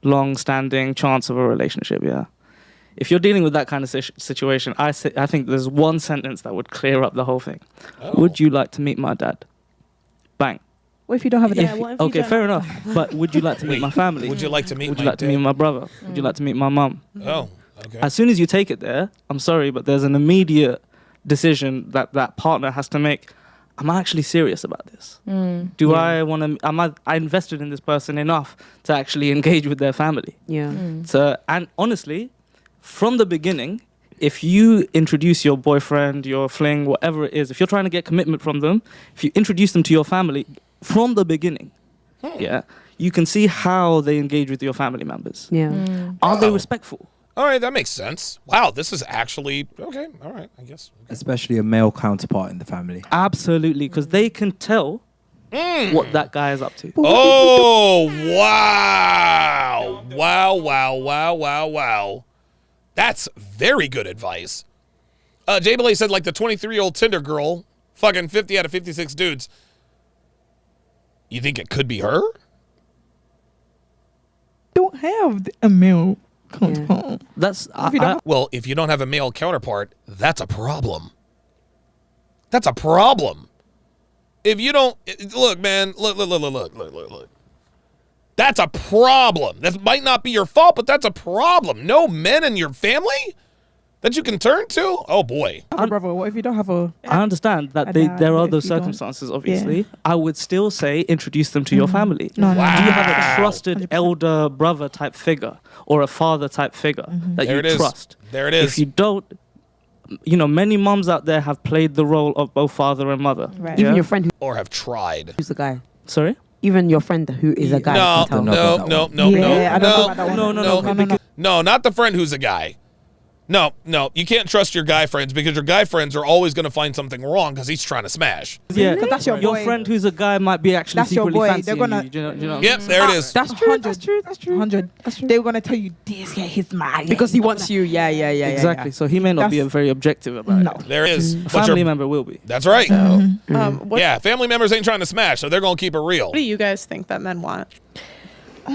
long-standing chance of a relationship, yeah. If you're dealing with that kind of situation, I think there's one sentence that would clear up the whole thing. Oh. Would you like to meet my dad? Bang. What if you don't have a dad? Okay, fair enough. But would you like to meet my family? Would you like to meet Would you like to meet my brother? Would you like to meet my mum? Oh, okay. As soon as you take it there, I'm sorry, but there's an immediate decision that partner has to make. Am I actually serious about this? I want to? Am I invested in this person enough to actually engage with their family? Yeah. So, and honestly, from the beginning, if you introduce your boyfriend, your fling, whatever it is, if you're trying to get commitment from them, if you introduce them to your family from the beginning, yeah, you can see how they engage with your family members. Yeah. Are they respectful? All right, that makes sense. Wow, this is actually okay. All right, I guess. Especially a male counterpart in the family. Absolutely, because they can tell what that guy is up to. Oh, wow. Wow. That's very good advice. Jay Belay said, like the 23-year-old Tinder girl, fucking 50 out of 56 dudes. You think it could be her? Don't have a male counterpart. That's well, if you don't have a male counterpart, that's a problem. That's a problem. If you don't look, man, look. That's a problem. That might not be your fault, but that's a problem. No men in your family that you can turn to? Oh boy. Brother, what if you don't have a... I understand that there are those circumstances, obviously. Yeah. I would still say introduce them to your family. No. Do you have a trusted 100%. Elder brother type figure or a father type figure that you trust? There it is. If you don't, many moms out there have played the role of both father and mother. Right. Even your friend or have tried. Who's the guy? Sorry? Even your friend who is a guy. No, not the friend who's a guy. No, you can't trust your guy friends because your guy friends are always going to find something wrong because he's trying to smash. Yeah, because that's your boy. Your friend who's a guy might be actually that's secretly your boy. fancying They're gonna, you. Yep, there it is. That's true. That's true. 100. They're gonna tell you this. Yeah, he's mad because he wants you. Yeah. Exactly. So he may not be very objective about it. There is. A family member will be. That's right. Yeah, family members ain't trying to smash, so they're gonna keep it real. What do you guys think that men want?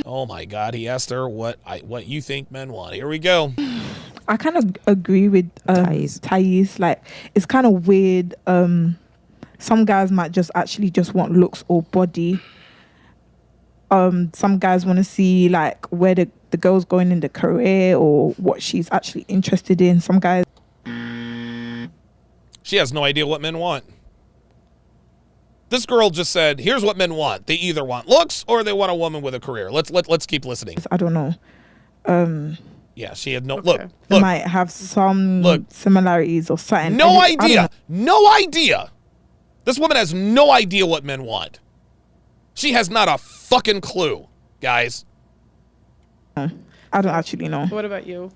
Oh my God, he asked her what you think men want. Here we go. I kind of agree with Thais. Like, it's kind of weird. Some guys might just want looks or body. Some guys want to see like where the girl's going in the career or what she's actually interested in. Some guys. She has no idea what men want. This girl just said, "Here's what men want. They either want looks or they want a woman with a career." Let's keep listening. I don't know. Yeah, she had no look. They might have some similarities or something. No idea. This woman has no idea what men want. She has not a fucking clue, guys. I don't actually know. What about you?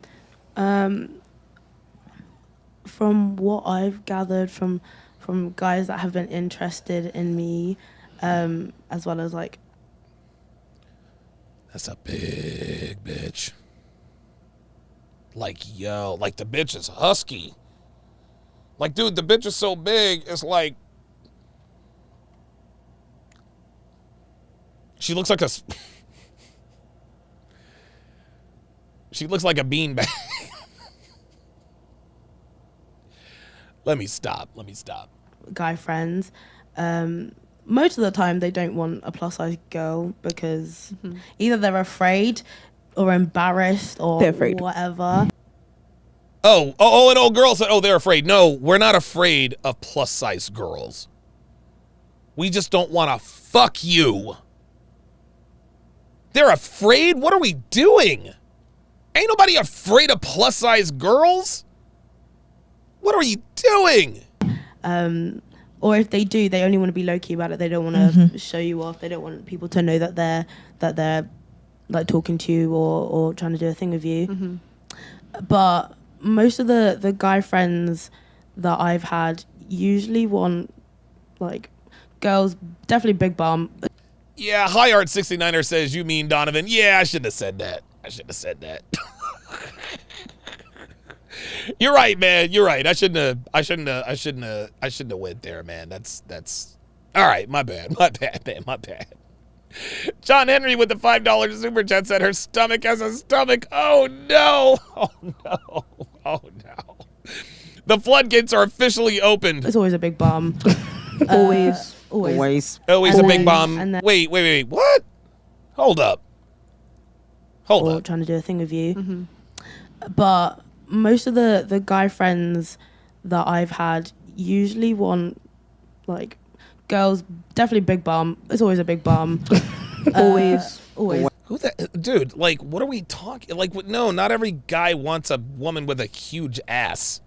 From what I've gathered from guys that have been interested in me, as well as like. That's a big bitch. Like, yo, like the bitch is husky. Like, dude, the bitch is so big, it's like. She looks like she looks like a beanbag. Let me stop. Guy friends. Most of the time they don't want a plus size girl because either they're afraid or embarrassed or whatever. Oh, an old girl said, they're afraid. No, we're not afraid of plus size girls. We just don't want to fuck you. They're afraid? What are we doing? Ain't nobody afraid of plus size girls. What are you doing? Or if they do, they only want to be low key about it. They don't want to show you off. They don't want people to know that they're like talking to you or trying to do a thing with you. But most of the guy friends that I've had usually want like girls, definitely big bum. Yeah, High Art 69er says you mean Donovan. Yeah, I shouldn't have said that. You're right, man. You're right. I shouldn't have went there, man. That's all right. My bad, man. John Henry with the $5 super chat said her stomach has a stomach. Oh no. The floodgates are officially opened. It's always a big bomb. Always a big bomb. Wait. What? Hold up. Trying to do a thing with you. But most of the guy friends that I've had usually want like girls, definitely big bum. It's always a big bum. Always. Who the dude? Like, what are we talking? Like, no, not every guy wants a woman with a huge ass.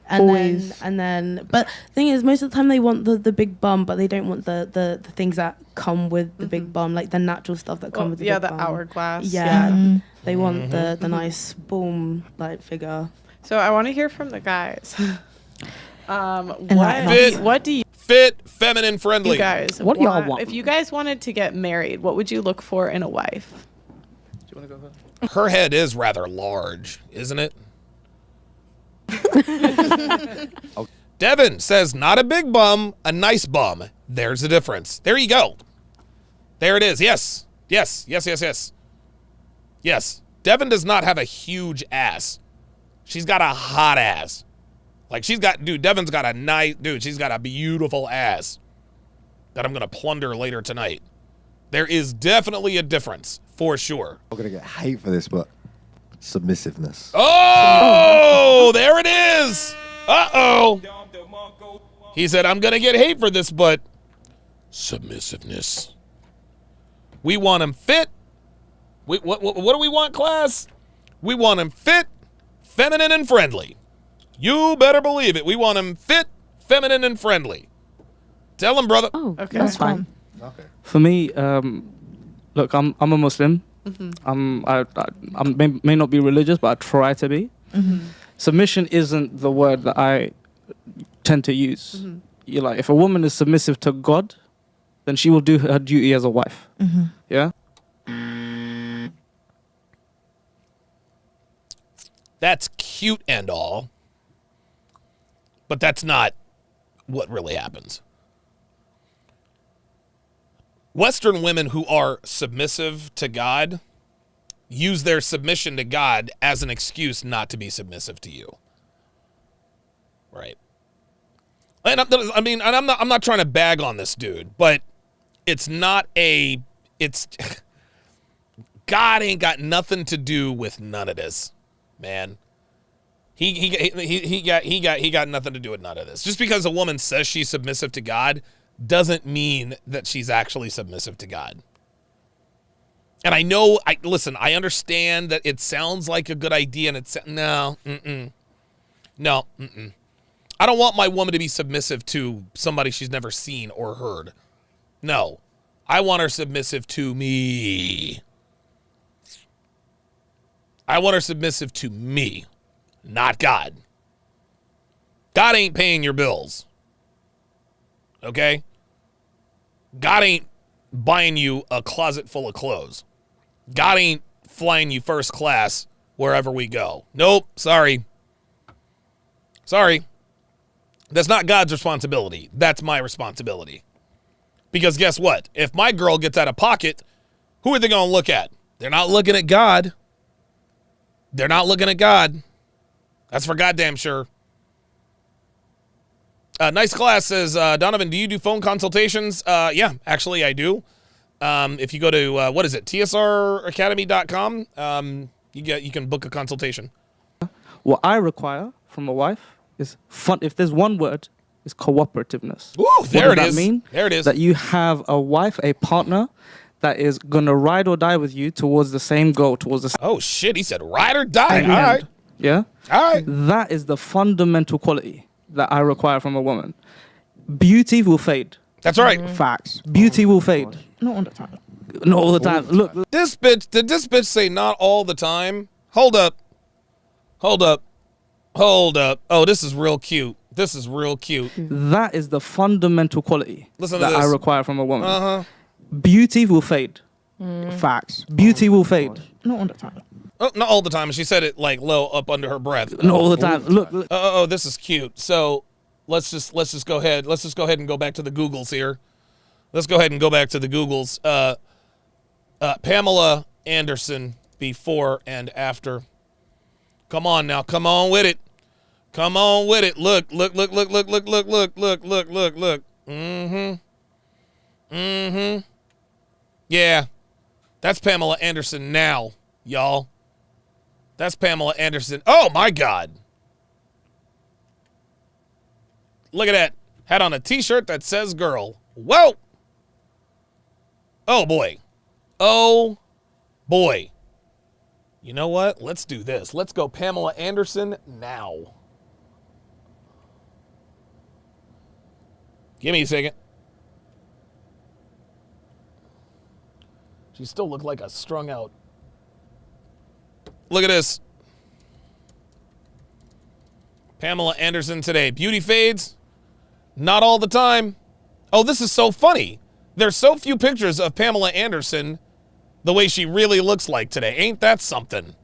And then, but the thing is, most of the time they want the big bum, but they don't want the things that come with the big bum, like the natural stuff that come with the big bum. Yeah, the hourglass. Yeah, they want the nice boom like figure. So I want to hear from the guys. What do you fit, feminine, friendly? You guys, What do y'all want? If you guys wanted to get married, what would you look for in a wife? Do you want to go first? Her head is rather large, isn't it? Devin says, not a big bum, a nice bum. There's the difference. There you go. There it is. Yes. Yes. Yes, yes, yes. Yes. Devin does not have a huge ass. She's got a hot ass. Like Devin's got a nice, she's got a beautiful ass that I'm going to plunder later tonight. There is definitely a difference, for sure. I'm going to get hate for this, but submissiveness. Oh, there it is. Uh-oh. He said, I'm going to get hate for this, but submissiveness. We want him fit. What do we want, class? We want him fit, feminine, and friendly. You better believe it. We want him fit, feminine, and friendly. Tell him, brother. Oh, okay. That's fine. Okay. For me, look, I'm a Muslim. I may not be religious, but I try to be. Submission isn't the word that I tend to use. You're like, if a woman is submissive to God, then she will do her duty as a wife. Yeah. That's cute and all, but that's not what really happens. Western women who are submissive to God use their submission to God as an excuse not to be submissive to you. Right. And I'm not trying to bag on this dude, but it's God ain't got nothing to do with none of this, man. He got nothing to do with none of this. Just because a woman says she's submissive to God doesn't mean that she's actually submissive to God. And I know, I understand that it sounds like a good idea, and no. I don't want my woman to be submissive to somebody she's never seen or heard. No, I want her submissive to me. I want her submissive to me, not God. God ain't paying your bills. Okay? God ain't buying you a closet full of clothes. God ain't flying you first class wherever we go. Nope, sorry. Sorry. That's not God's responsibility. That's my responsibility. Because guess what? If my girl gets out of pocket, who are they going to look at? They're not looking at God. They're not looking at God. That's for goddamn sure. Nice class says, Donovan, do you do phone consultations? Yeah, actually I do. If you go to, tsracademy.com, you can book a consultation. What I require from a wife is fun. If there's one word, it's cooperativeness. Ooh, there what it does is. That mean? There it is. That you have a wife, a partner that is gonna ride or die with you towards the same goal, towards the. Oh shit! He said ride or die. All right. Yeah. All right. That is the fundamental quality that I require from a woman. Beauty will fade. That's right. Facts. Beauty will fade. Not all the time. Not all the time. Look. This bitch. Did this bitch say not all the time? Hold up. Hold up. Hold up. Oh, this is real cute. This is real cute. That is the fundamental quality that I require from a woman. Uh-huh. Beauty will fade. Facts. Beauty will fade. Not all the time. Oh, not all the time. She said it like low up under her breath. Not all the time. Look. Oh, this is cute. So let's just go ahead. Let's just go ahead and go back to the Googles here. Let's go ahead and go back to the Googles. Pamela Anderson before and after. Come on now. Come on with it. Come on with it. Look. Yeah. That's Pamela Anderson now, y'all. That's Pamela Anderson. Oh, my God. Look at that. Had on a T-shirt that says girl. Whoa. Oh, boy. Oh, boy. You know what? Let's do this. Let's go Pamela Anderson now. Give me a second. She still looked like a strung out. Look at this. Pamela Anderson today. Beauty fades? Not all the time. Oh, this is so funny. There's so few pictures of Pamela Anderson the way she really looks like today. Ain't that something?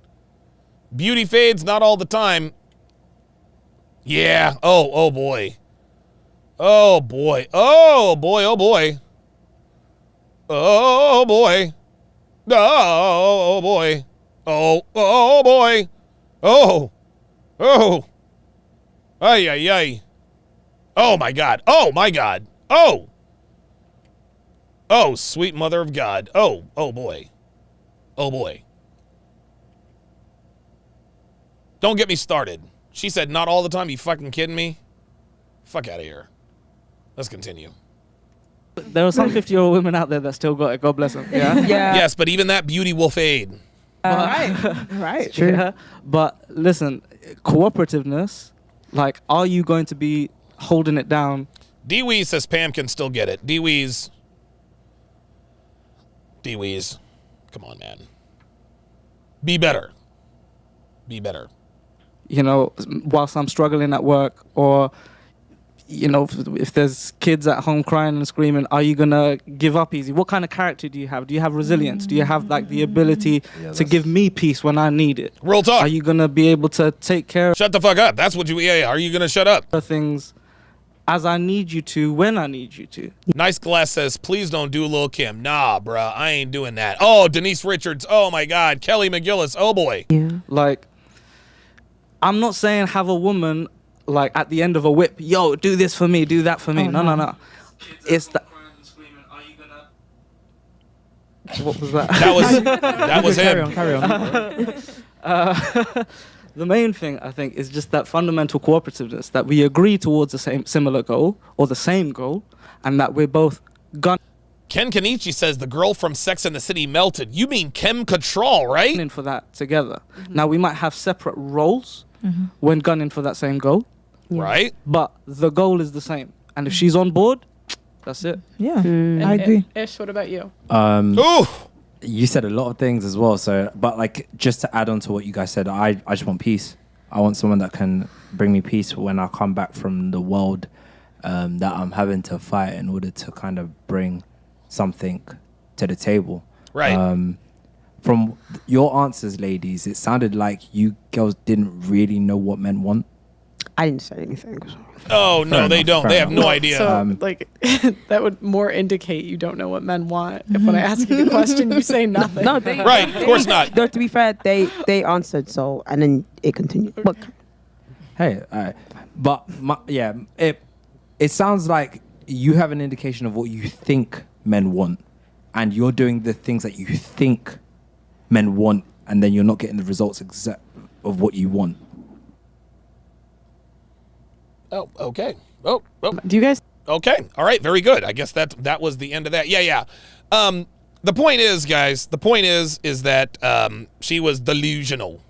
Beauty fades? Not all the time. Yeah. Oh boy. Oh boy. Oh boy. Oh boy. Oh boy. Oh boy. Oh boy. Oh. Ay, ay, ay. Oh my God. Oh my God. Oh. Oh, sweet mother of God. Oh boy. Oh boy. Don't get me started. She said not all the time. You fucking kidding me? Fuck out of here. Let's continue. There are some 50-year-old women out there that still got it. God bless them. Yeah. Yes, but even that beauty will fade. Right. True. Yeah. But listen, cooperativeness, like, are you going to be holding it down? D-Weeze says Pam can still get it. D-Weeze. Come on, man. Be better. Be better. You know, whilst I'm struggling at work, or, you know, if there's kids at home crying and screaming, are you going to give up easy? What kind of character do you have? Do you have resilience? Do you have, like, the ability to give me peace when I need it? Real talk. Are you going to be able to take care of... Shut the fuck up. That's what you... Yeah, are you going to shut up? ...things as I need you to, when I need you to. Nice Glass says, please don't do Lil' Kim. Nah, bruh, I ain't doing that. Oh, Denise Richards. Oh, my God. Kelly McGillis. Oh, boy. Yeah. Like, I'm not saying have a woman, like, at the end of a whip, yo, do this for me, do that for me. No. It's that... What was that? That was him. Carry on. The main thing, I think, is just that fundamental cooperativeness, that we agree towards the similar goal, or the same goal, and that we're both Ken Kenichi says the girl from Sex and the City melted. You mean Kim Cattrall, right? In for that together. Now, we might have separate roles when gunning for that same goal. Right. But the goal is the same. And if she's on board, that's it. Yeah, I agree. Ish, what about you? You said a lot of things as well. So, but like, just to add on to what you guys said, I just want peace. I want someone that can bring me peace when I come back from the world that I'm having to fight in order to kind of bring something to the table. Right. From your answers, ladies, it sounded like you girls didn't really know what men want. I didn't say anything. Oh, no, they don't. They have no idea. So, like, that would more indicate you don't know what men want. If when I ask you the question, you say nothing. No, they, right, of course not. No, to be fair, they answered, so, and then it continued. But, hey, but it sounds like you have an indication of what you think men want, and you're doing the things that you think men want, and then you're not getting the results exact of what you want. Oh, okay. Oh. Do you guys? Okay. All right. Very good. I guess that was the end of that. Yeah. The point is, guys. The point is that she was delusional.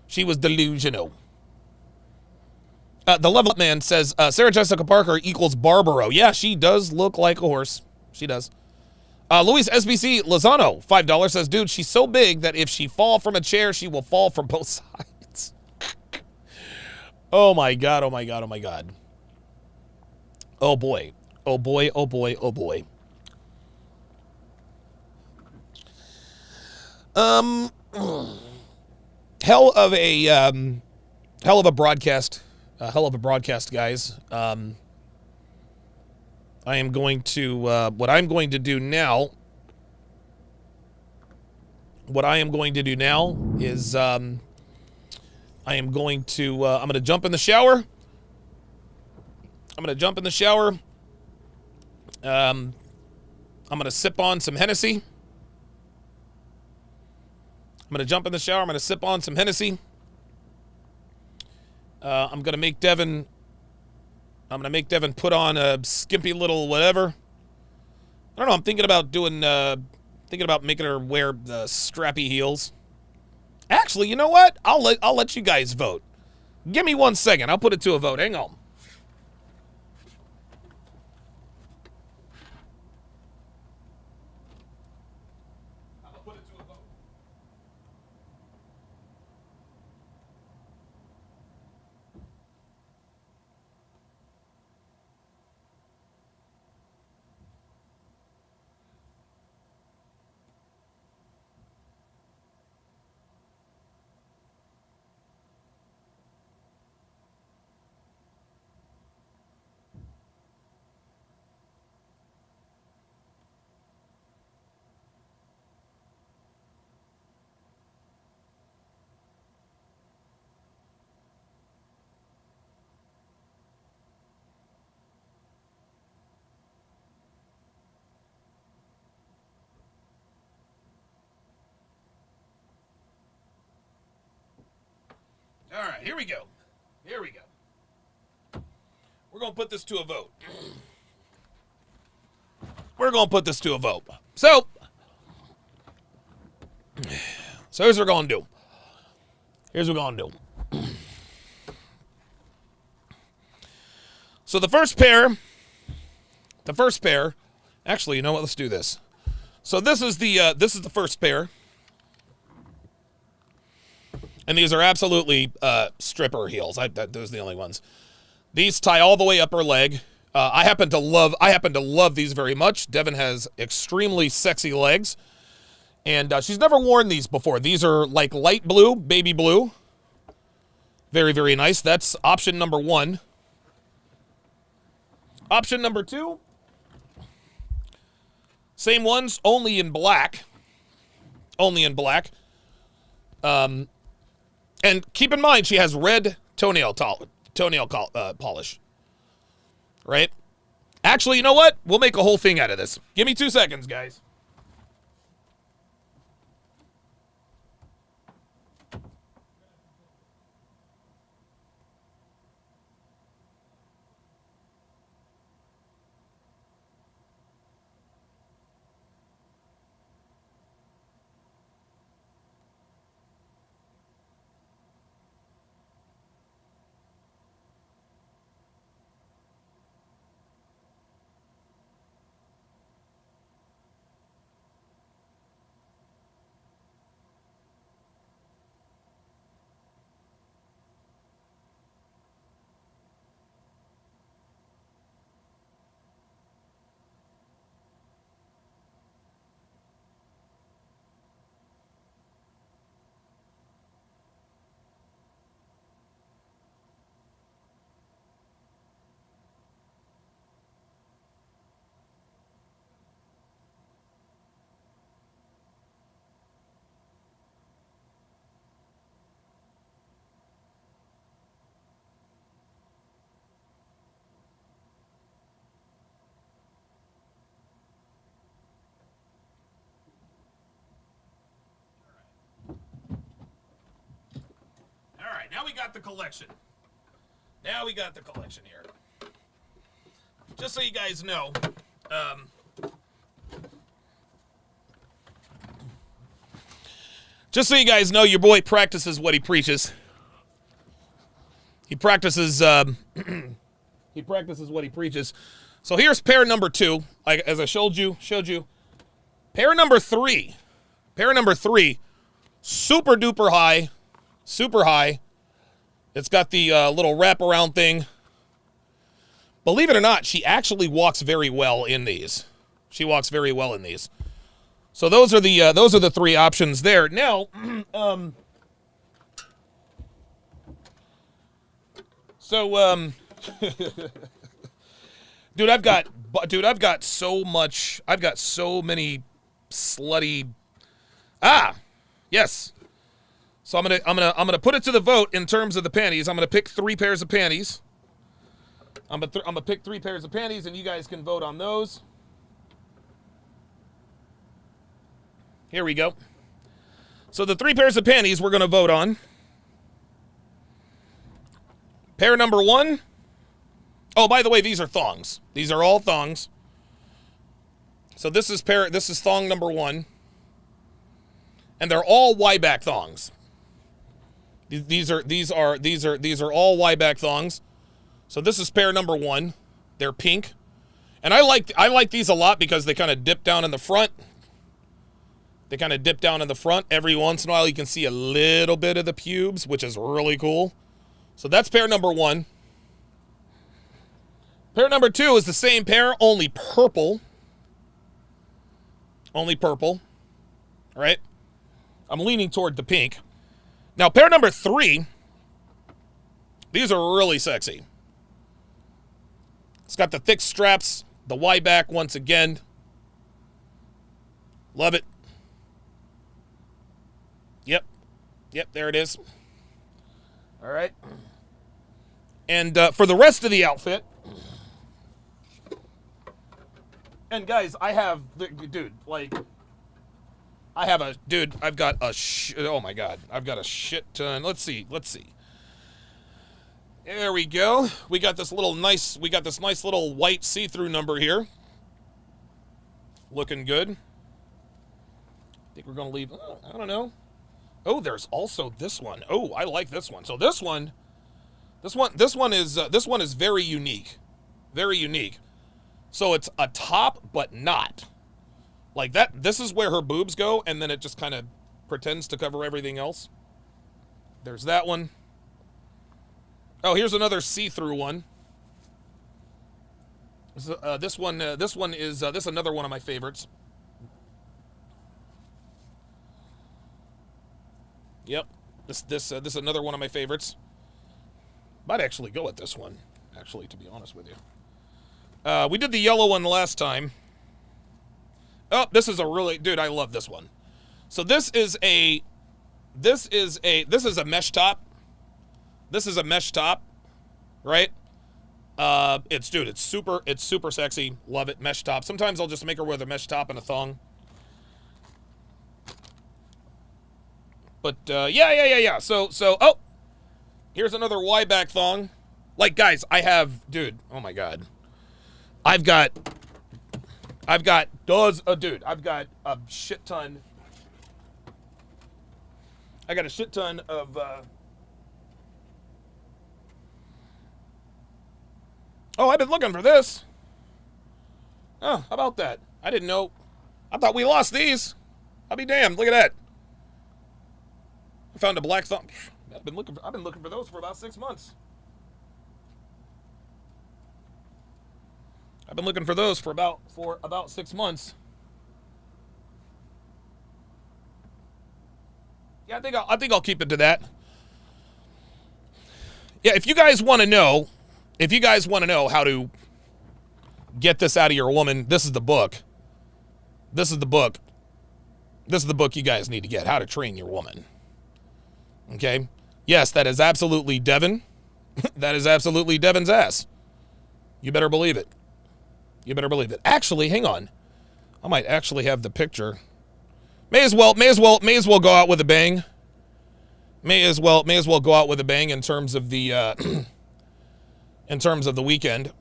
She was delusional. The Level Up Man says Sarah Jessica Parker equals Barbaro. Yeah, she does look like a horse. She does. Luis SBC Lozano, $5 says, dude, she's so big that if she fall from a chair, she will fall from both sides. Oh my God, oh my God, oh my God. Oh boy. Oh boy, oh boy, oh boy. Hell of a broadcast. Hell of a broadcast, guys. I am going to, what I'm going to do now is, I'm going to jump in the shower. I'm going to sip on some Hennessy. I'm going to jump in the shower. I'm going to sip on some Hennessy. I'm going to make Devin put on a skimpy little whatever. I don't know. I'm thinking about making her wear the strappy heels. Actually, you know what? I'll let you guys vote. Give me 1 second. I'll put it to a vote. Hang on. All right, here we go. Here we go. We're going to put this to a vote. We're going to put this to a vote. So here's what we're going to do. Here's what we're going to do. So the first pair, actually, you know what? Let's do this. So this is the first pair. And these are absolutely stripper heels. Those are the only ones. These tie all the way up her leg. I happen to love these very much. Devin has extremely sexy legs. And she's never worn these before. These are like light blue, baby blue. Very, very nice. That's option number 1. Option number 2. Same ones, only in black. Only in black. And keep in mind, she has red toenail polish. Right? Actually, you know what? We'll make a whole thing out of this. Give me 2 seconds, guys. Now we got the collection. Now we got the collection here. Just so you guys know, your boy practices what he preaches. He practices he practices what he preaches. So here's pair number 2. Like as I showed you. Pair number 3. Super duper high. Super high. It's got the little wraparound thing. Believe it or not, she actually walks very well in these. So those are the 3 options there. Now, dude, I've got so many slutty. Yes. So I'm gonna put it to the vote in terms of the panties. I'm gonna pick 3 pairs of panties. I'm gonna pick 3 pairs of panties, and you guys can vote on those. Here we go. So the 3 pairs of panties we're gonna vote on. Pair number 1. Oh, by the way, these are thongs. These are all thongs. So this is thong number 1, and they're all Y-back thongs. These are all Y-back thongs. So this is pair number 1. They're pink, and I like these a lot because they kind of dip down in the front. Every once in a while, you can see a little bit of the pubes, which is really cool. So that's pair number 1. Pair number 2 is the same pair, only purple. All right? I'm leaning toward the pink. Now, pair number 3, these are really sexy. It's got the thick straps, the Y-back once again. Love it. Yep, there it is. All right. And for the rest of the outfit, and guys, I've got a oh my God, I've got a shit ton. Let's see. There we go. We got this nice little white see-through number here. Looking good. I think we're going to leave, I don't know. Oh, there's also this one. Oh, I like this one. So this one is very unique. Very unique. So it's a top, but not. Like that, this is where her boobs go, and then it just kind of pretends to cover everything else. There's that one. Oh, here's another see-through one. This is another one of my favorites. Yep, this is another one of my favorites. Might actually go with this one, actually, to be honest with you. We did the yellow one last time. Oh, this is a really, dude, I love this one. So this is a mesh top. This is a mesh top, right? It's super sexy. Love it, mesh top. Sometimes I'll just make her wear the mesh top and a thong. But yeah. So oh, here's another Y back thong. Like, guys, dude, oh my God. I've got a shit ton. I got a shit ton of oh, I've been looking for this. Oh, how about that? I didn't know. I thought we lost these. I'll be damned. Look at that. I found a black thumb. I've been looking for those for about 6 months. I've been looking for those for about 6 months. Yeah, I think I'll keep it to that. Yeah, if you guys want to know how to get this out of your woman, this is the book. This is the book you guys need to get, How to Train Your Woman. Okay? Yes, that is absolutely Devin. That is absolutely Devin's ass. You better believe it. You better believe it. Actually, hang on. I might actually have the picture. May as well go out with a bang. May as well go out with a bang in terms of the weekend.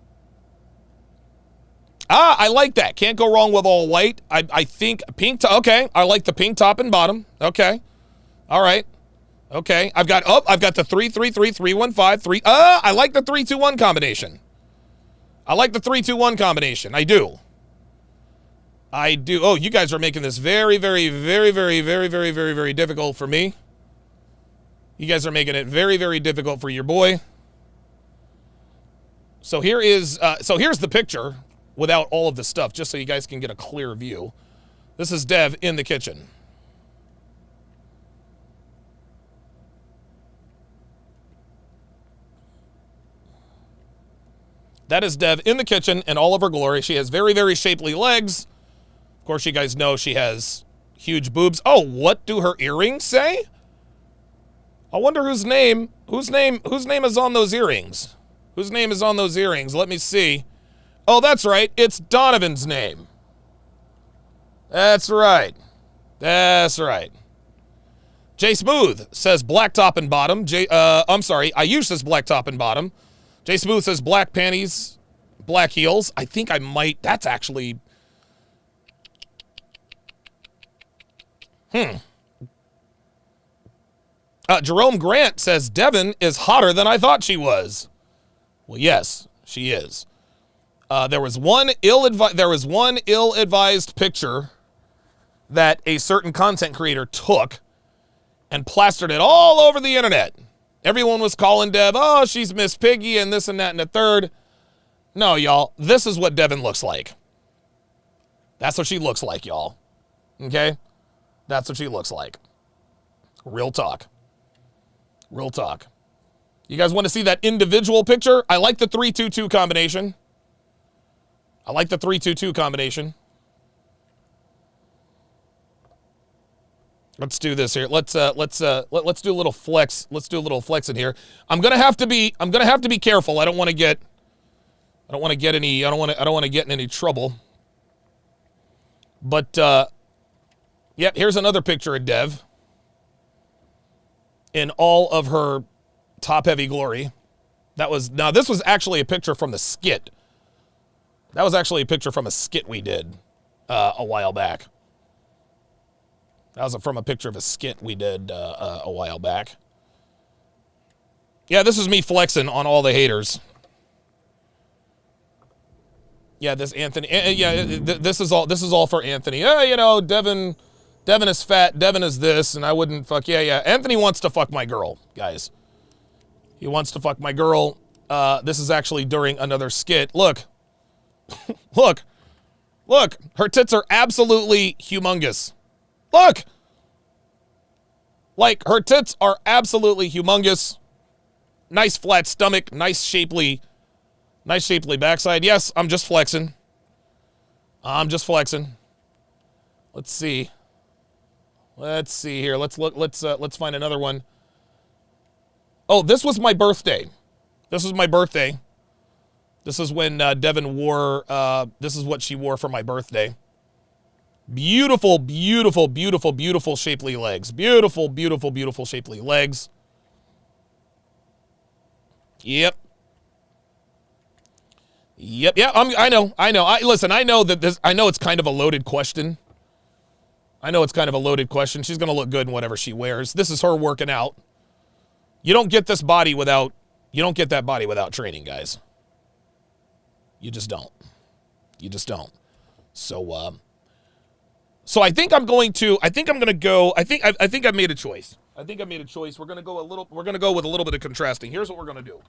I like that. Can't go wrong with all white. I think pink. Okay, I like the pink top and bottom. Okay, all right. Okay, I've got the 3-3-3-3-1-5-3. I like the 3-2-1 combination. I like the 3-2-1 combination. I do. Oh, you guys are making this very, very, very, very, very, very, very, very difficult for me. You guys are making it very, very difficult for your boy. So here's the picture without all of the stuff, just so you guys can get a clear view. This is Dev in the kitchen. That is Dev in the kitchen in all of her glory. She has very, very shapely legs. Of course, you guys know she has huge boobs. Oh, what do her earrings say? I wonder whose name is on those earrings. Whose name is on those earrings? Let me see. Oh, that's right. It's Donovan's name. That's right. That's right. Jay Smooth says black top and bottom. I'm sorry. Ayush says black top and bottom. Jay Smooth says black panties, black heels. I think I might. That's actually. Jerome Grant says Devin is hotter than I thought she was. Well, yes, she is. There was one ill-advised picture that a certain content creator took and plastered it all over the internet. Everyone was calling Dev, oh, she's Miss Piggy and this and that and the third. No, y'all, this is what Devin looks like. That's what she looks like, y'all. Okay? That's what she looks like. Real talk. Real talk. You guys want to see that individual picture? I like the 3-2-2 combination. I like the 3-2-2 combination. Let's do this here. Let's do a little flex. Let's do a little flex in here. I'm gonna have to be careful. I don't want to get in any trouble. But yep, here's another picture of Dev in all of her top heavy glory. Now this was actually a picture from the skit. That was actually a picture from a skit we did a while back. That was from a picture of a skit we did a while back. Yeah, this is me flexing on all the haters. Yeah, this Anthony. Yeah, this is all for Anthony. You know, Devin is fat. Devin is this, and I wouldn't fuck. Yeah. Anthony wants to fuck my girl, guys. He wants to fuck my girl. This is actually during another skit. Look. Look. Her tits are absolutely humongous. Look. Like, her tits are absolutely humongous. Nice flat stomach. Nice shapely backside. Yes, I'm just flexing. Let's see. Let's see here. Let's look. Let's find another one. Oh, this was my birthday. This was when Devin wore. This is what she wore for my birthday. Beautiful shapely legs. Beautiful shapely legs. Yep. Yeah. I know. Listen, I know that I know it's kind of a loaded question. She's gonna look good in whatever she wears. This is her working out. You don't get that body without training, guys. You just don't. So I think I'm gonna go. I think I've made a choice. We're gonna go with a little bit of contrasting. Here's what we're gonna do.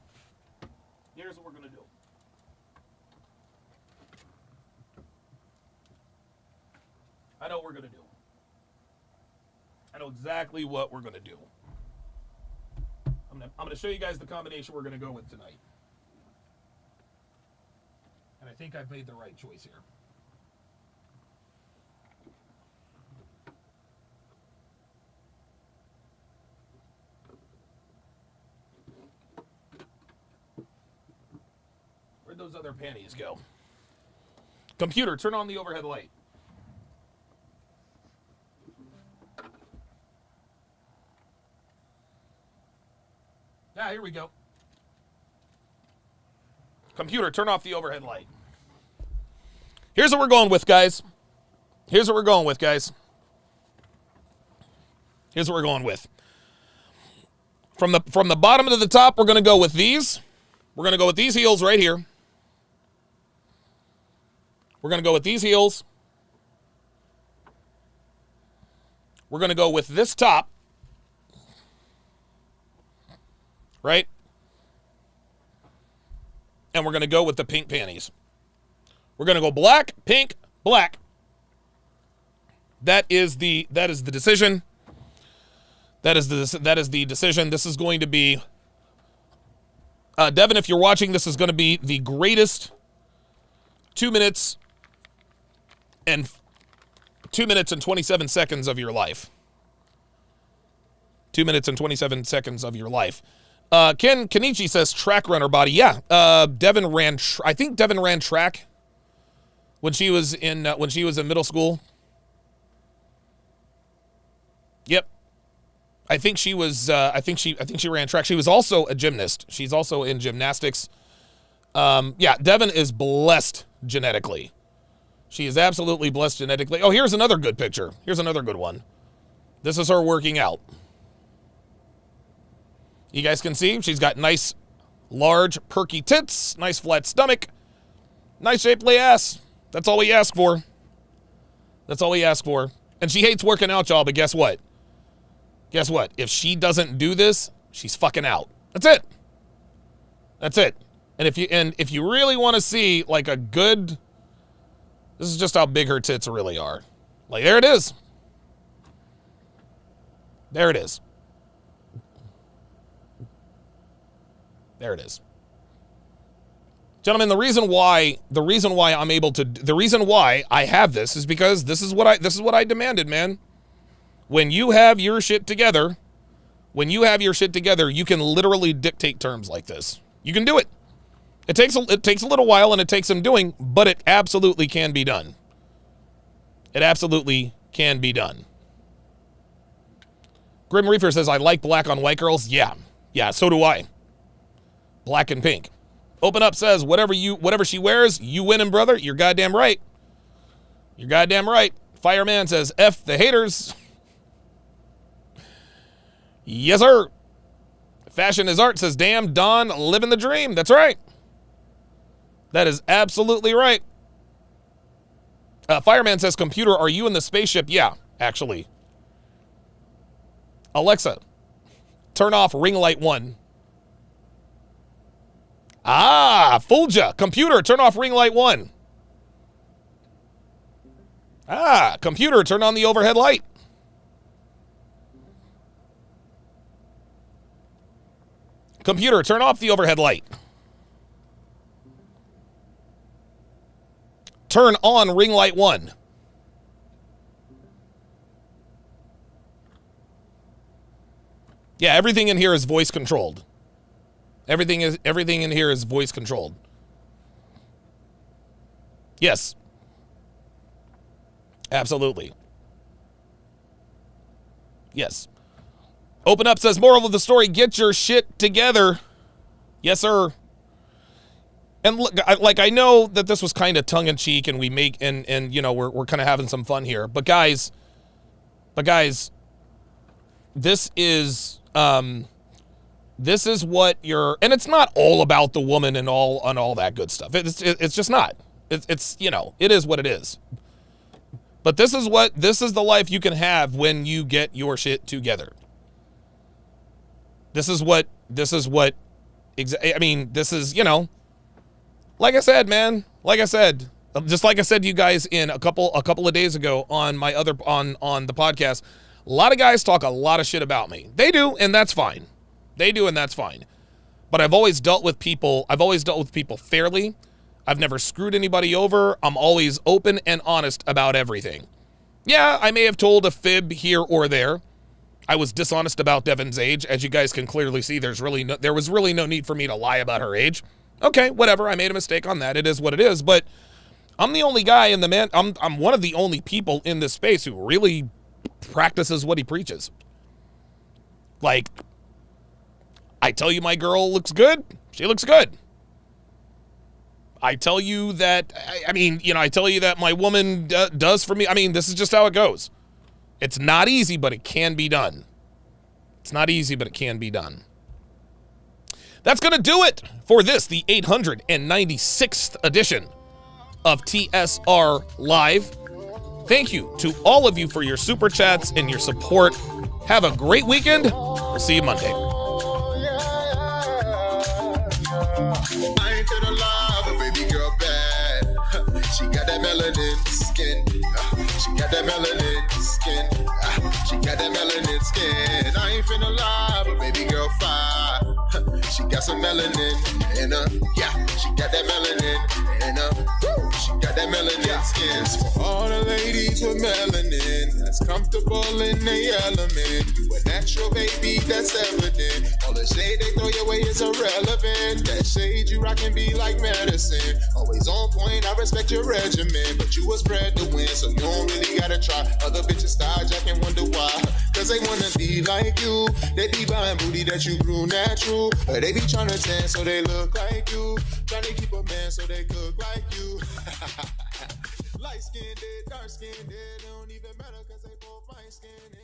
I know what we're gonna do. I know exactly what we're gonna do. I'm gonna show you guys the combination we're gonna go with tonight. And I think I've made the right choice here. Where'd those other panties go? Computer, turn on the overhead light. Yeah, here we go. Computer, turn off the overhead light. Here's what we're going with, guys. From the bottom to the top, we're going to go with these. We're going to go with these heels right here. We're going to go with these heels. We're going to go with this top. Right? And we're going to go with the pink panties. We're going to go black, pink, black. That is the decision. That is the decision. This is going to be Devin, if you're watching, this is going to be the greatest 2 minutes and 27 seconds of your life. 2 minutes and 27 seconds of your life. Ken Kenichi says track runner body. Yeah, Devin ran. I think Devin ran track when she was in middle school. Yep, I think she was. I think she ran track. She was also a gymnast. She's also in gymnastics. Yeah, Devin is blessed genetically. She is absolutely blessed genetically. Oh, here's another good picture. Here's another good one. This is her working out. You guys can see she's got nice, large, perky tits, nice flat stomach, nice shapely ass. That's all we ask for. And she hates working out, y'all, but guess what? If she doesn't do this, she's fucking out. That's it. And if you really want to see like a good, this is just how big her tits really are. Like, there it is. Gentlemen, the reason why I have this is because this is what I demanded, man. When you have your shit together, you can literally dictate terms like this. You can do it. It takes a little while and it takes some doing, but it absolutely can be done. Grim Reaper says, I like black on white girls. Yeah, so do I. Black and pink. Open Up says, whatever she wears, you winning, brother. You're goddamn right. You're goddamn right. Fireman says, F the haters. Yes, sir. Fashion is art says, damn, Don, living the dream. That's right. That is absolutely right. Fireman says, computer, are you in the spaceship? Yeah, actually. Alexa, turn off ring light 1. Ah, fooled ya. Computer, turn off ring light 1. Ah, computer, turn on the overhead light. Computer, turn off the overhead light. Turn on ring light 1. Yeah, everything in here is voice controlled. Everything in here is voice controlled. Yes. Absolutely. Yes. Open Up says, moral of the story, get your shit together. Yes, sir. And look, I know that this was kind of tongue in cheek, and we make and you know we're kind of having some fun here, but guys, this is what you're, and it's not all about the woman and all that good stuff. It's just not. It's you know, it is what it is. But this is the life you can have when you get your shit together. This is what I mean, this is, you know, like I said, man, just like I said to you guys in a couple of days ago on my other on the podcast, a lot of guys talk a lot of shit about me. They do, and that's fine. But I've always dealt with people fairly. I've never screwed anybody over. I'm always open and honest about everything. Yeah, I may have told a fib here or there. I was dishonest about Devin's age. As you guys can clearly see, there was really no need for me to lie about her age. Okay, whatever. I made a mistake on that. It is what it is. But I'm the only guy I'm one of the only people in this space who really practices what he preaches. Like, I tell you my girl looks good, she looks good. I tell you that, I tell you that my woman does for me. I mean, this is just how it goes. It's not easy, but it can be done. That's going to do it for this, the 896th edition of TSR Live. Thank you to all of you for your super chats and your support. Have a great weekend. We'll see you Monday. I ain't gonna lie, but baby girl bad. She got that melanin skin. She got that melanin skin. She got that melanin skin. I ain't finna lie, but baby girl fine. She got some melanin in her. Yeah, she got that melanin in her. She got that melanin skin. For all the ladies with melanin that's comfortable in their element. You a natural baby, that's evident. All the shade they throw your way is irrelevant. That shade you rock can be like medicine. Always on point, I respect your regimen. But you a spread the win, so you don't really gotta try. Other bitches style jack and wonder why. Cause they wanna be like you. They be buying booty that you grew natural. Or they be trying to tan so they look like you. Trying to keep a man so they cook like you. Light skinned, dark skinned, it don't even matter cause they both fine skinned.